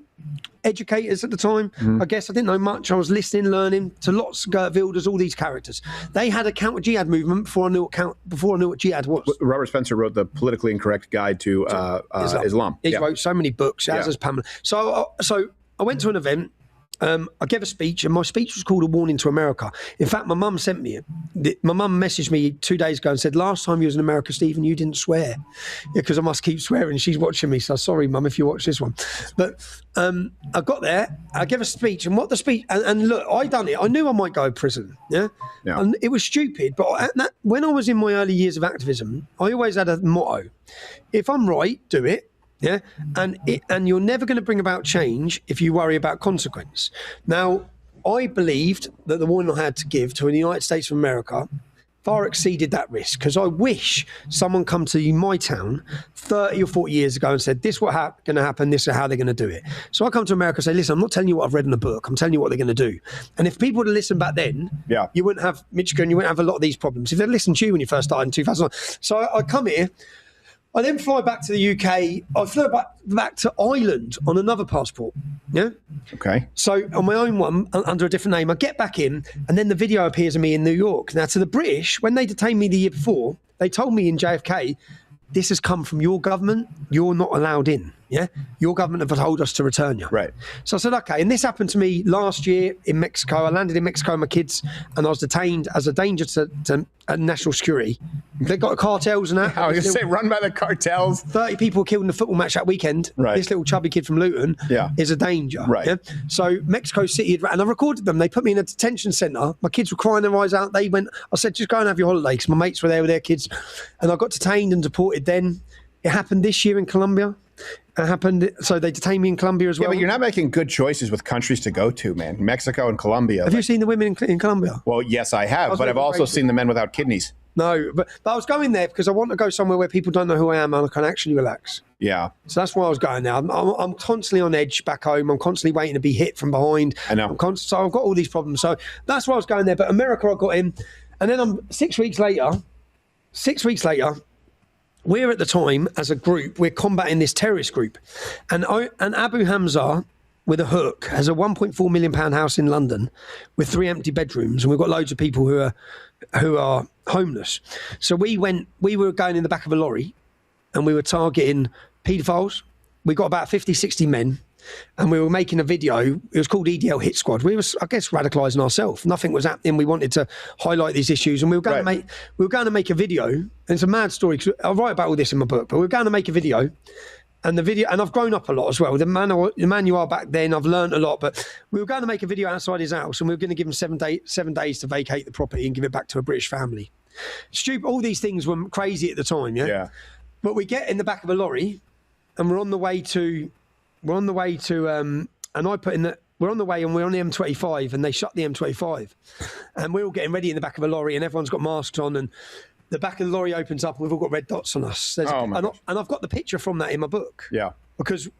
educators at the time. I guess I didn't know much. I was listening, learning to lots of Gert Wilders, all these characters. They had a counter-jihad movement before I knew what jihad was. Robert Spencer wrote the politically incorrect guide to Islam. He wrote so many books, as has Pamela. So I went to an event. I gave a speech, and my speech was called A Warning to America. In fact, my mum sent me it. My mum messaged me 2 days ago and said, "Last time you was in America, Stephen, you didn't swear." Yeah, because I must keep swearing. She's watching me, so sorry, Mum, if you watch this one. But I got there, I gave a speech, and what the speech, and look, I done it. I knew I might go to prison, yeah? And it was stupid, but when I was in my early years of activism, I always had a motto. If I'm right, do it. Yeah, and you're never going to bring about change if you worry about consequence. Now, I believed that the warning I had to give to the United States of America far exceeded that risk, because I wish someone come to my town 30 or 40 years ago and said, "This is what's going to happen, this is how they're going to do it." So I come to America and say, "Listen, I'm not telling you what I've read in a book, I'm telling you what they're going to do." And if people would have listened back then, you wouldn't have Michigan, you wouldn't have a lot of these problems. If they'd listened to you when you first started in 2009. So I come here. I then fly back to the UK. I flew back to Ireland on another passport. Yeah. Okay. So on my own one, under a different name, I get back in, and then the video appears of me in New York. Now, to the British, when they detained me the year before, they told me in JFK, "This has come from your government. You're not allowed in. Yeah, your government have told us to return you." Right. So I said, okay. And this happened to me last year in Mexico. I landed in Mexico with my kids, and I was detained as a danger to national security. They got cartels and that. I was going to say, run by the cartels. 30 people were killed in a football match that weekend. Right. This little chubby kid from Luton is a danger. Right. Yeah? So Mexico City, and I recorded them. They put me in a detention centre. My kids were crying their eyes out. I said, "Just go and have your holiday," because my mates were there with their kids. And I got detained and deported then. It happened this year in Colombia. So they detained me in Colombia as well. Yeah, but you're not making good choices with countries to go to, man. Mexico and Colombia. Have you seen the women in Colombia? Well, yes, I have, but I've also seen the men without kidneys. No, but I was going there because I want to go somewhere where people don't know who I am and I can actually relax. Yeah. So that's why I was going there. I'm constantly on edge back home. I'm constantly waiting to be hit from behind. I know. So I've got all these problems. So that's why I was going there. But America, I got in. And then 6 weeks later, we're at the time, as a group, we're combating this terrorist group. And Abu Hamza, with a hook, has a £1.4 million house in London with 3 empty bedrooms. And we've got loads of people who are homeless. So we were going in the back of a lorry and we were targeting paedophiles. We got about 50, 60 men and we were making a video. It was called EDL Hit Squad. We were, I guess, radicalising ourselves. Nothing was happening. We wanted to highlight these issues and we were going to make a video. And it's a mad story because I write about all this in my book, but we were going to make a video. And I've grown up a lot as well. The man you are back then, I've learned a lot. But we were going to make a video outside his house, and we were going to give him 7 days to vacate the property and give it back to a British family. Stupid. All these things were crazy at the time, yeah. Yeah. But we get in the back of a lorry, and we're on the way to, and I put in the. We're on the way and we're on the M25, and they shut the M25, and we're all getting ready in the back of a lorry, and everyone's got masks on, and the back of the lorry opens up and we've all got red dots on us. And I've got the picture from that in my book. Yeah. Because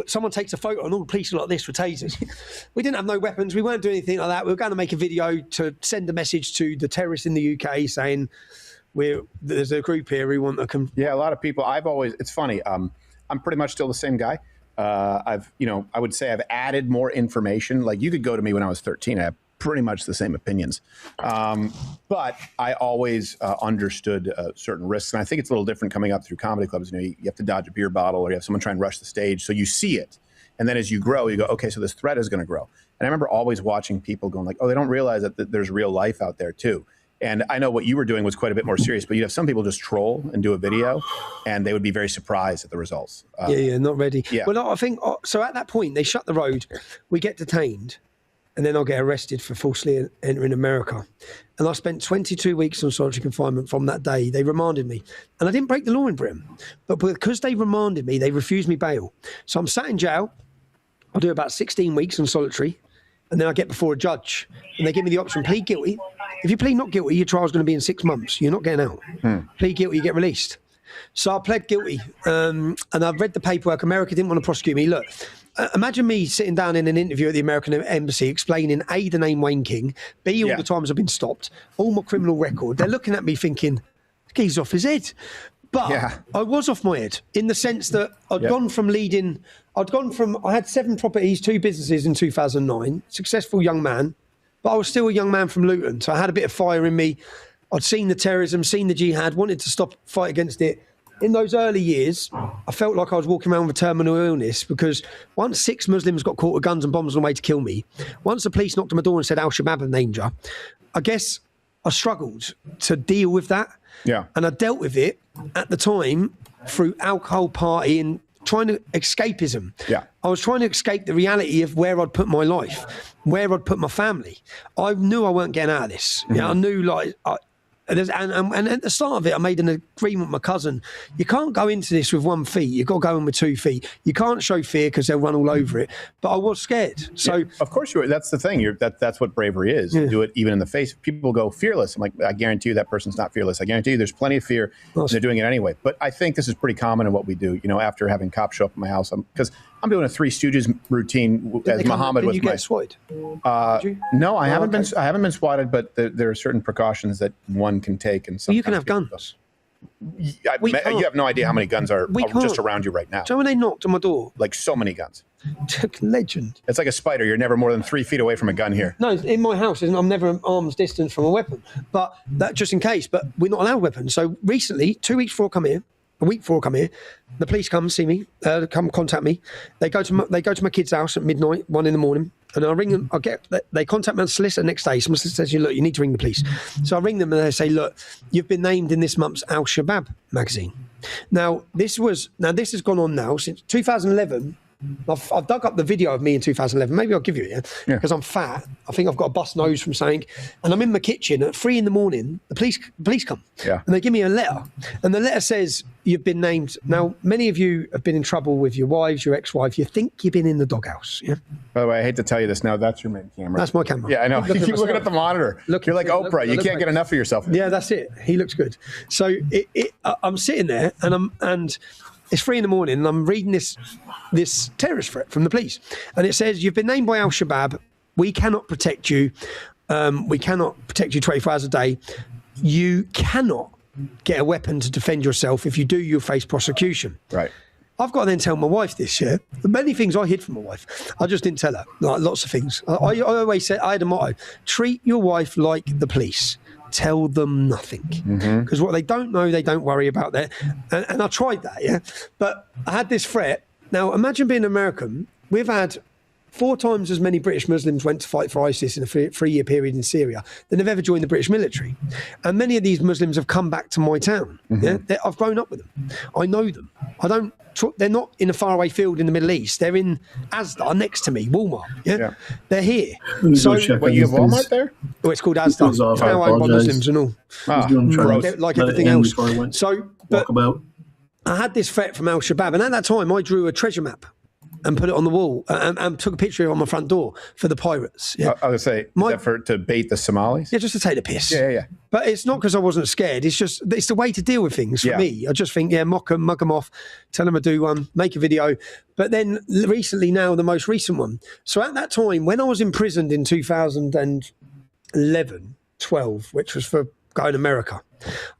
someone takes a photo and all the police are like this with tasers. We didn't have no weapons. We weren't doing anything like that. We were going to make a video to send a message to the terrorists in the UK saying there's a group here who want to Yeah, a lot of people. It's funny. I'm pretty much still the same guy. I would say I've added more information. Like you could go to me when I was 13. I have pretty much the same opinions. But I always understood certain risks. And I think it's a little different coming up through comedy clubs. You have to dodge a beer bottle or you have someone try and rush the stage. So you see it. And then as you grow, you go, okay, so this threat is going to grow. And I remember always watching people going like, oh, they don't realize that there's real life out there too. And I know what you were doing was quite a bit more serious, but you have some people just troll and do a video and they would be very surprised at the results. Not ready. Yeah. Well, I think, so at that point, they shut the road, we get detained, and then I'll get arrested for falsely entering America. And I spent 22 weeks on solitary confinement from that day. They remanded me. And I didn't break the law in Britain. But because they remanded me, they refused me bail. So I'm sat in jail. I'll do about 16 weeks on solitary. And then I get before a judge. And they give me the option, plead guilty. If you plead not guilty, your trial's going to be in 6 months. You're not getting out. Plead guilty, you get released. So I pled guilty. And I've read the paperwork. America didn't want to prosecute me. Look, imagine me sitting down in an interview at the American embassy explaining A, the name Wayne King, B, all the times I've been stopped, all my criminal record. They're looking at me thinking, he's off his head. But I was off my head in the sense that I had 7 properties, 2 businesses in 2009, successful young man, but I was still a young man from Luton. So I had a bit of fire in me. I'd seen the terrorism, seen the jihad, wanted to fight against it. In those early years, I felt like I was walking around with a terminal illness because once 6 Muslims got caught with guns and bombs on the way to kill me, once the police knocked on my door and said Al-Shabaab have named you, I guess I struggled to deal with that. Yeah. And I dealt with it at the time through alcohol, partying, trying to escapism. Yeah. I was trying to escape the reality of where I'd put my life, where I'd put my family. I knew I weren't getting out of this. Yeah, I knew and at the start of it, I made an agreement with my cousin. You can't go into this with 1 feet. You've got to go in with 2 feet. You can't show fear because they'll run all over it. But I was scared. So of course you are. That's the thing. That's what bravery is. You do it even in the face. People go fearless. I'm like, I guarantee you that person's not fearless. I guarantee you there's plenty of fear. And they're doing it anyway. But I think this is pretty common in what we do. After having cops show up at my house, because I'm doing a 3 Stooges routine as Muhammad was. Did you get swatted? No, I haven't been. I haven't been swatted, but there are certain precautions that one can take, and you can have guns. You have no idea how many guns are just around you right now. So when they knocked on my door, like so many guns. Legend. It's like a spider. You're never more than 3 feet away from a gun here. No, in my house, I'm never an arm's distance from a weapon. But that just in case. But we're not allowed weapons. So recently, 2 weeks before I come here, a week before I come here, the police come see me, come contact me. They go to my kid's house at midnight, 1 a.m, and I ring them. They contact me on solicitor next day. Someone says, look, you need to ring the police. So I ring them and they say, look, you've been named in this month's Al-Shabaab magazine. Now this has gone on now since 2011. I've dug up the video of me in 2011. Maybe I'll give you it, because I'm fat. I think I've got a bust nose from something. And I'm in my kitchen at 3 a.m. The police come. Yeah. And they give me a letter. And the letter says, you've been named. Now, many of you have been in trouble with your wives, your ex-wife. You think you've been in the doghouse. Yeah. By the way, I hate to tell you this now. That's your main camera. That's my camera. Yeah, I know. You keep looking at the monitor. You're like Look, Oprah. You can't get enough of yourself. Yeah, that's it. He looks good. So I'm sitting there, and it's 3 a.m. and I'm reading this terrorist threat from the police, and it says, you've been named by Al-Shabaab. We cannot protect you. We cannot protect you 24 hours a day. You cannot get a weapon to defend yourself. If you do, you'll face prosecution. Right. I've got to then tell my wife this, yeah? Many things I hid from my wife. I just didn't tell her, like lots of things. I always said, I had a motto, treat your wife like the police. Tell them nothing. Because what they don't know, they don't worry about that. And I tried that, yeah? But I had this threat. Now, imagine being American. We've had 4 times as many British Muslims went to fight for ISIS in a 3-year period in Syria than have ever joined the British military. And many of these Muslims have come back to my town. Yeah? I've grown up with them. I know them. They're not in a faraway field in the Middle East. They're in Asda next to me, Walmart. Yeah. They're here. So, wait, you have Walmart there? Oh, it's called Asda. It's now owned by Muslims and all. Like everything else. So, but I had this threat from Al-Shabaab, and at that time I drew a treasure map and put it on the wall and took a picture of it on my front door for the pirates. Yeah. I was going to say, is that to bait the Somalis? Yeah, just to take the piss. Yeah. But it's not because I wasn't scared. It's just, it's the way to deal with things for me. I just think, mock them, mug them off, tell them to do one, make a video. But then recently now, the most recent one. So at that time, when I was imprisoned in 2011, 12, which was for going to America,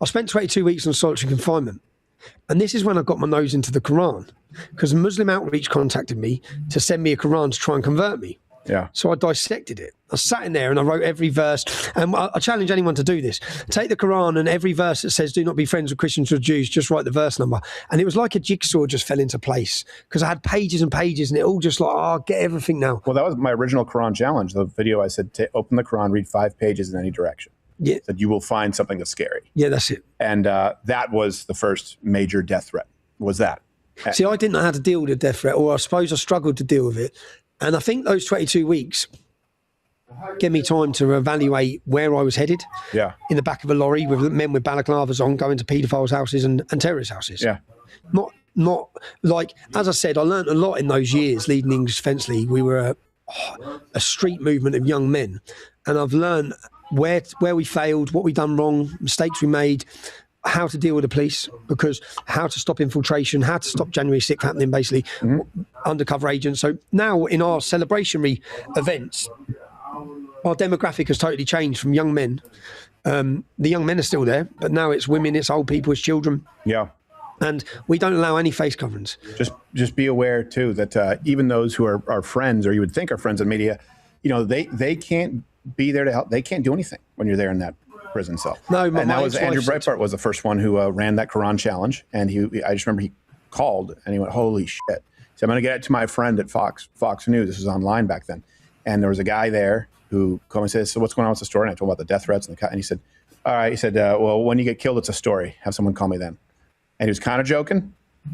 I spent 22 weeks on solitary confinement. And this is when I got my nose into the Quran, because Muslim Outreach contacted me to send me a Quran to try and convert me. Yeah. So I dissected it. I sat in there and I wrote every verse. And I challenge anyone to do this. Take the Quran and every verse that says, do not be friends with Christians or Jews, just write the verse number. And it was like a jigsaw just fell into place, because I had pages and pages and it all just like, I get everything now. Well, that was my original Quran challenge. The video I said, open the Quran, read 5 pages in any direction. Yeah. That you will find something that's scary. Yeah, that's it. And that was the first major death threat, was that. See, I didn't know how to deal with a death threat, or I suppose I struggled to deal with it. And I think those 22 weeks gave me time to evaluate where I was headed. Yeah. In the back of a lorry with men with balaclavas on, going to paedophiles' houses and terrorist houses. Yeah. Not like, as I said, I learned a lot in those years leading English Defence League. We were a street movement of young men. And I've learned where we failed, what we done wrong, mistakes we made, how to deal with the police, because how to stop infiltration, how to stop January 6th happening, basically, undercover agents. So now in our celebrationary events, our demographic has totally changed from young men. The young men are still there, but now it's women, it's old people, it's children. Yeah. And we don't allow any face coverings. Just be aware, too, that even those who are friends, or you would think are friends in media, they can't be there to help. They can't do anything when you're there in that prison cell. No, and that was Andrew Breitbart was the first one who ran that Quran challenge, and I just remember he called and he went, "Holy shit!" So I'm going to get it to my friend at Fox News. This was online back then, and there was a guy there who called me and said, "So what's going on with the story?" And I told him about the death threats and he said, "All right," he said, "Well, when you get killed, it's a story. Have someone call me then." And he was kind of joking.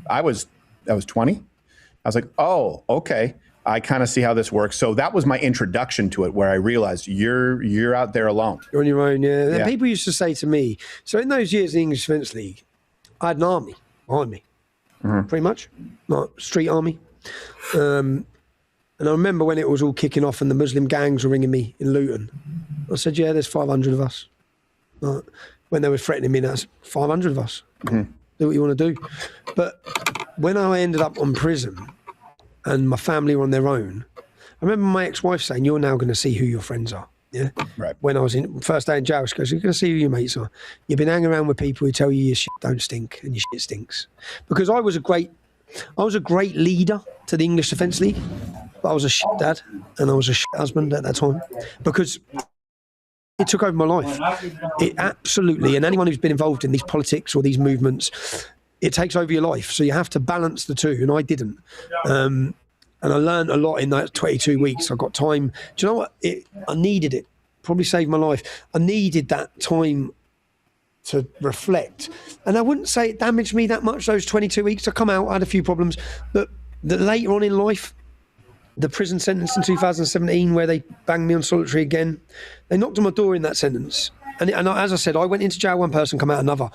I was 20. I was like, "Oh, okay. I kind of see how this works." So that was my introduction to it, where I realized you're out there alone. You're on your own, yeah. And people used to say to me, so in those years in the English Defence League, I had an army behind me, pretty much, like street army. And I remember when it was all kicking off and the Muslim gangs were ringing me in Luton. I said, yeah, there's 500 of us. When they were threatening me, that's 500 of us. Do what you want to do. But when I ended up on prison, and my family were on their own, I remember my ex-wife saying, "You're now going to see who your friends are." Yeah. Right. When I was in first day in jail, she goes, "You're going to see who your mates are. You've been hanging around with people who tell you your shit don't stink and your shit stinks." Because I was a great leader to the English Defence League, but I was a shit dad and I was a shit husband at that time, because it took over my life. It absolutely, and anyone who's been involved in these politics or these movements, it takes over your life. So you have to balance the two, and I didn't. And I learned a lot in that 22 weeks. I got time. Do you know what? I needed it. Probably saved my life. I needed that time to reflect. And I wouldn't say it damaged me that much, those 22 weeks. I come out, I had a few problems, but that later on in life, the prison sentence in 2017 where they banged me on solitary again, they knocked on my door in that sentence. And as I said, I went into jail one person, come out another.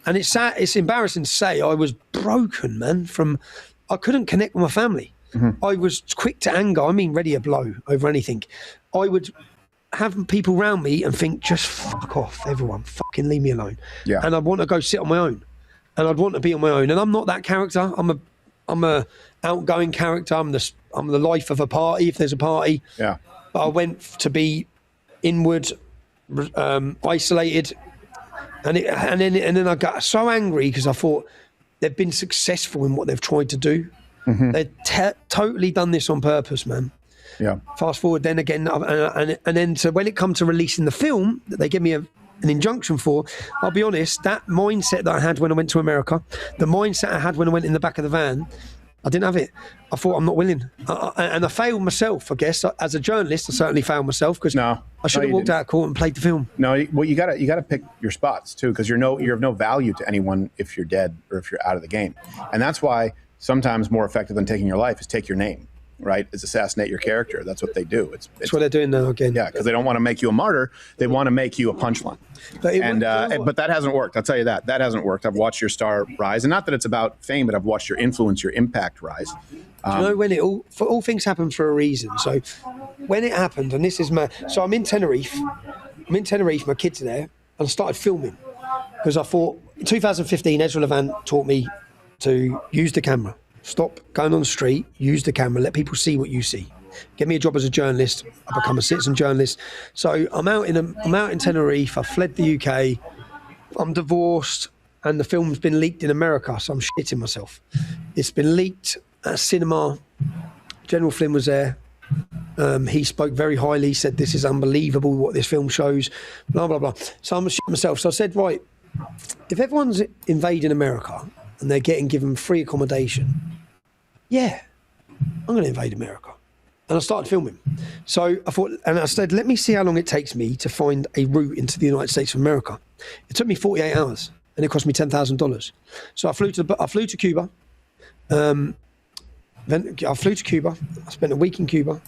And it's sad, it's embarrassing to say I was broken, man, I couldn't connect with my family. I was quick to anger. I mean, ready to blow over anything. I would have people around me and think, just fuck off, everyone, fucking leave me alone. Yeah. And I'd want to go sit on my own. And I'd want to be on my own. And I'm not that character. I'm a outgoing character. I'm the life of a party if there's a party. Yeah. But I went to be inward, isolated, and then I got so angry because I thought they've been successful in what they've tried to do. They've totally done this on purpose, man. Yeah. Fast forward then again, and then so when it comes to releasing the film that they give me an injunction for, I'll be honest, that mindset that I had when I went to America, the mindset I had when I went in the back of the van, I didn't have it. I thought, I'm not willing. And I failed myself, I guess. As a journalist, I certainly failed myself because I should have walked out of court and played the film. No, well, you gotta pick your spots too, because you're of no value to anyone if you're dead or if you're out of the game. And that's why sometimes more effective than taking your life is take your name, right? Is assassinate your character. That's what they do. It's what they're doing now again. Yeah, because they don't want to make you a martyr. They want to make you a punchline. But that hasn't worked. I'll tell you that. That hasn't worked. I've watched your star rise. And not that it's about fame, but I've watched your influence, your impact rise. Do you know when all things happen for a reason? So when it happened, and this is so I'm in Tenerife, my kids are there, and I started filming because I thought in 2015, Ezra Levant taught me to use the camera. Stop going on the street, use the camera, let people see what you see. Get me a job as a journalist. I become a citizen journalist. So I'm out in Tenerife. I fled the UK. I'm divorced, and the film's been leaked in America, so I'm shitting myself. It's been leaked at a cinema. General Flynn was there. He spoke very highly. He said, "This is unbelievable what this film shows." Blah blah blah. So I'm shitting myself. So I said, right, if everyone's invading America and they're given free accommodation, yeah, I'm going to invade America. And I started filming. So I thought, and I said, let me see how long it takes me to find a route into the United States of America. It took me 48 hours and it cost me $10,000. So I flew to Cuba. Then I flew to Cuba. I spent a week in Cuba.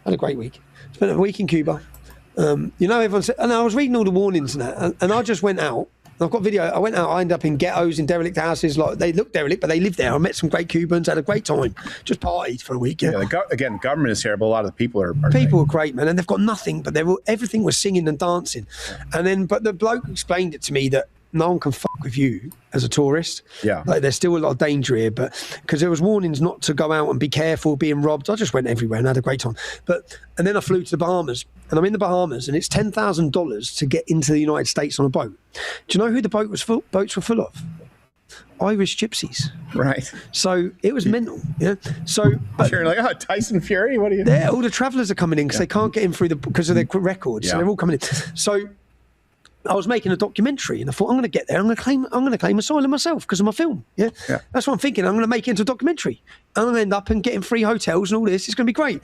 Had a great week. Spent a week in Cuba. Everyone said, and I was reading all the warnings and that, and I just went out. I've got video. I went out. I ended up in ghettos, in derelict houses. Like they look derelict, but they live there. I met some great Cubans. Had a great time. Just partied for a week. Yeah. Again, government is terrible. A lot of the people are great, man, and they've got nothing. But everything was singing and dancing. And but the bloke explained it to me that no one can fuck with you as a tourist. Yeah. Like there's still a lot of danger here, but because there was warnings not to go out and be careful, being robbed. I just went everywhere and had a great time. And then I flew to the Bahamas, and I'm in the Bahamas, and it's $10,000 to get into the United States on a boat. Do you know who the boats were full of? Irish gypsies. Right. So it was mental. Yeah. So you're like, oh, Tyson Fury. What are you? Yeah. All the travellers are coming in because they can't get in through because of their records. Yeah. So they're all coming in. So I was making a documentary, and I thought, I'm going to get there. I'm going to claim asylum myself because of my film. Yeah. That's what I'm thinking. I'm going to make it into a documentary. I'm going to end up and getting free hotels and all this. It's going to be great.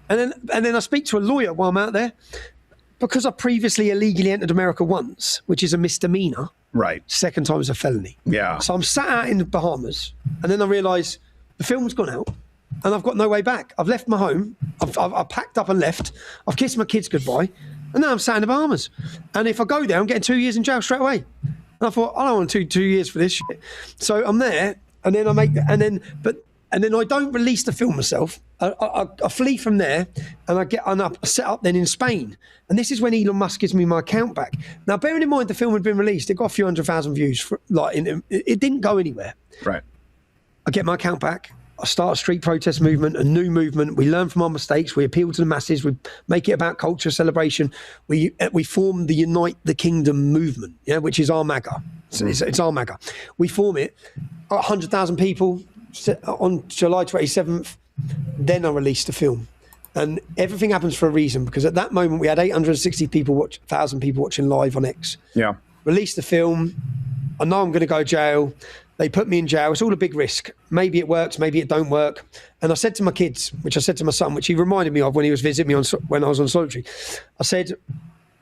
and then I speak to a lawyer while I'm out there because I previously illegally entered America once, which is a misdemeanor. Right. Second time is a felony. Yeah. So I'm sat out in the Bahamas, and then I realise the film's gone out, and I've got no way back. I've left my home. I've packed up and left. I've kissed my kids goodbye. And now I'm sat in the Bahamas. And if I go there, I'm getting 2 years in jail straight away. And I thought, I don't want two years for this shit. So I'm there, and then I don't release the film myself. I flee from there, and I set up then in Spain. And this is when Elon Musk gives me my account back. Now, bearing in mind the film had been released, it got a few 100,000 views. It didn't go anywhere. Right. I get my account back. I start a street protest movement, a new movement. We learn from our mistakes. We appeal to the masses. We make it about culture, celebration. We form the Unite the Kingdom movement, which is our MAGA. It's our MAGA. We form it. 100,000 people on July 27th. Then I released the film. And everything happens for a reason, because at that moment we had 1,000 people watching live on X. Yeah. Released the film. I know I'm going to go to jail. They put me in jail. It's all a big risk. Maybe it works, maybe it don't work. And I said to my kids, which I said to my son, which he reminded me of when he was visiting me when I was on solitary, I said,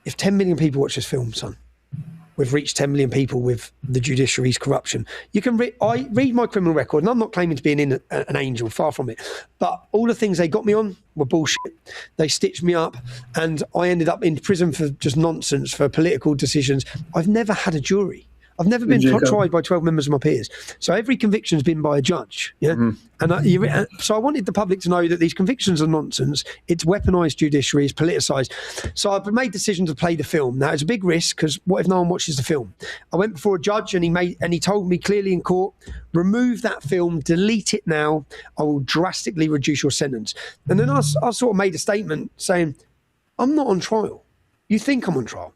if 10 million people watch this film, son, we've reached 10 million people with the judiciary's corruption. You can I read my criminal record, and I'm not claiming to be an angel, far from it. But all the things they got me on were bullshit. They stitched me up, and I ended up in prison for just nonsense, for political decisions. I've never had a jury. I've never been tried by 12 members of my peers. So every conviction's been by a judge. Yeah. And so I wanted the public to know that these convictions are nonsense. It's weaponized judiciary, it's politicized. So I've made decisions to play the film. Now it's a big risk, because what if no one watches the film? I went before a judge, and he told me clearly in court, remove that film, delete it now. I will drastically reduce your sentence. And then I sort of made a statement saying, I'm not on trial. You think I'm on trial.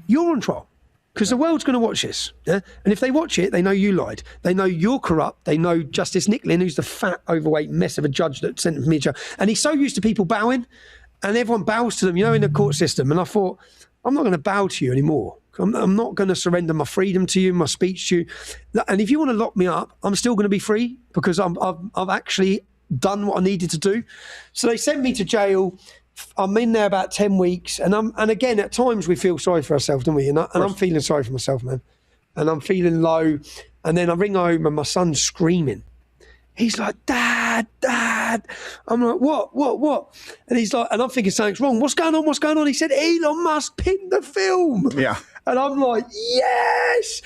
You're on trial. Because the world's going to watch this. Yeah? And if they watch it, they know you lied. They know you're corrupt. They know Justice Nicklin, who's the fat, overweight mess of a judge that sentenced me to jail. And he's so used to people bowing, and everyone bows to them, in the court system. And I thought, I'm not going to bow to you anymore. I'm not going to surrender my freedom to you, my speech to you. And if you want to lock me up, I'm still going to be free, because I've actually done what I needed to do. So they sent me to jail. I'm in there about 10 weeks, and again, at times we feel sorry for ourselves, don't we? And I'm feeling sorry for myself, man. And I'm feeling low. And then I ring home, and my son's screaming. He's like, Dad. I'm like, what? And he's like, and I'm thinking something's wrong. What's going on? He said, Elon Musk pinned the film. Yeah. And I'm like, yes,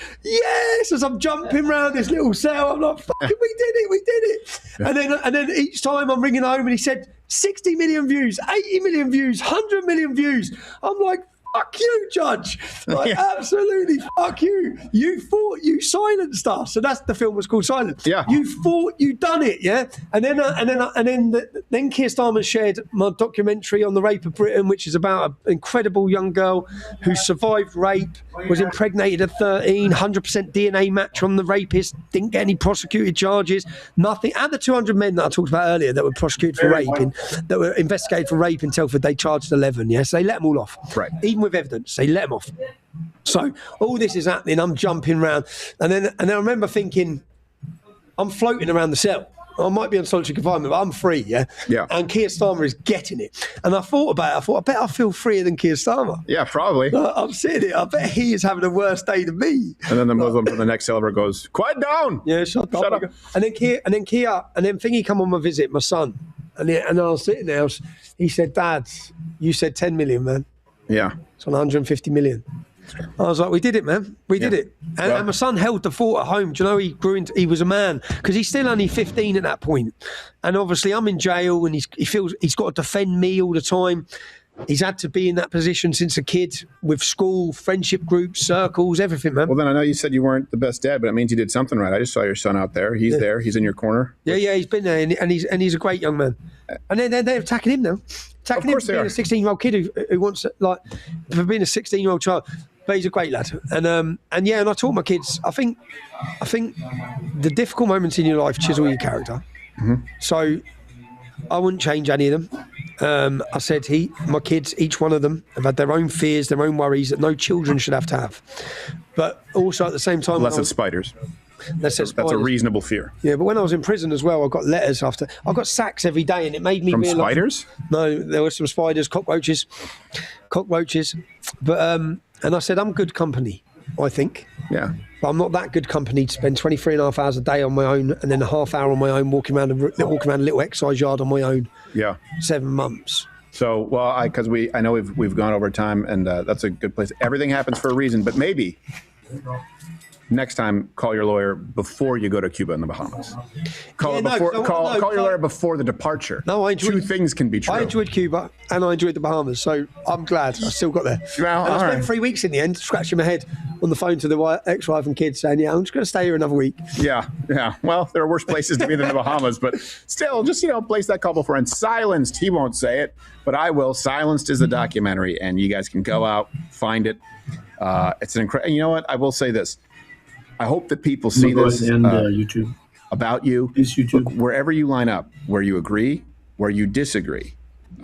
as I'm jumping around this little cell. I'm like, fucking, we did it. Yeah. And then each time I'm ringing home, and he said, 60 million views, 80 million views, 100 million views. I'm like, fuck you, Judge. Like, yeah. Absolutely, fuck you. You thought you silenced us. So that's the film was called Silence. Yeah. You thought you done it, yeah? And then Keir Starmer shared my documentary on the rape of Britain, which is about an incredible young girl who survived rape, was impregnated at 13, 100% DNA match on the rapist, didn't get any prosecuted charges, nothing. And the 200 men that I talked about earlier that were prosecuted for rape, that were investigated for rape in Telford, they charged 11, yes? They let them all off. Right. Even with evidence, they let them off. So all this is happening, I'm jumping around, and then I remember thinking, I'm floating around the cell. I might be on solitary confinement, but I'm free, yeah? Yeah. And Keir Starmer is getting it. And I thought about it. I thought, I bet I feel freer than Keir Starmer. Yeah, probably. I'm sitting here. I bet he is having a worse day than me. And then the Muslim from the next cell goes, quiet down. Yeah, shut up. And then Thingy come on my visit, my son. And I was sitting there. He said, Dad, you said 10 million, man. Yeah. It's on 150 million. I was like, we did it, man. We did it. And my son held the fort at home. Do you know, he grew into, he was a man, because he's still only 15 at that point. And obviously I'm in jail, and he feels he's got to defend me all the time. He's had to be in that position since a kid, with school, friendship groups, circles, everything, man. Well, then I know you said you weren't the best dad, but it means you did something right. I just saw your son out there. He's there. He's in your corner. Yeah, he's been there, and he's a great young man. And then they're attacking him now. Attacking him for being a 16-year-old kid who wants, like, for being a 16-year-old child. But he's a great lad. And I taught my kids, I think the difficult moments in your life chisel your character. Mm-hmm. So I wouldn't change any of them. I said my kids, each one of them, have had their own fears, their own worries that no children should have to have. But also at the same time... Unless it's spiders. That's a reasonable fear. Yeah, but when I was in prison as well, I got letters after. I got sacks every day, and it made me realize... From spiders? No, there were some spiders, cockroaches. But and I said, I'm good company, I think. Yeah. But I'm not that good company to spend 23 and a half hours a day on my own, and then a half hour on my own walking around a little exercise yard on my own. Yeah. 7 months. So, well, I know we've gone over time, and that's a good place. Everything happens for a reason, but maybe next time, call your lawyer before you go to Cuba and the Bahamas. Call your lawyer before the departure. No, I enjoyed. Two things can be true. I enjoyed Cuba and I enjoyed the Bahamas, so I'm glad I still got there. Well, and I spent 3 weeks in the end scratching my head on the phone to the ex-wife and kids, saying, "Yeah, I'm just going to stay here another week." Yeah. Well, there are worse places to be than the Bahamas, but still, just place that call before. And Silenced, he won't say it, but I will. Silenced is a documentary, and you guys can go out, find it. It's an incredible. You know what? I will say this. I hope that people see this YouTube. About you. YouTube. Look, wherever you line up, where you agree, where you disagree,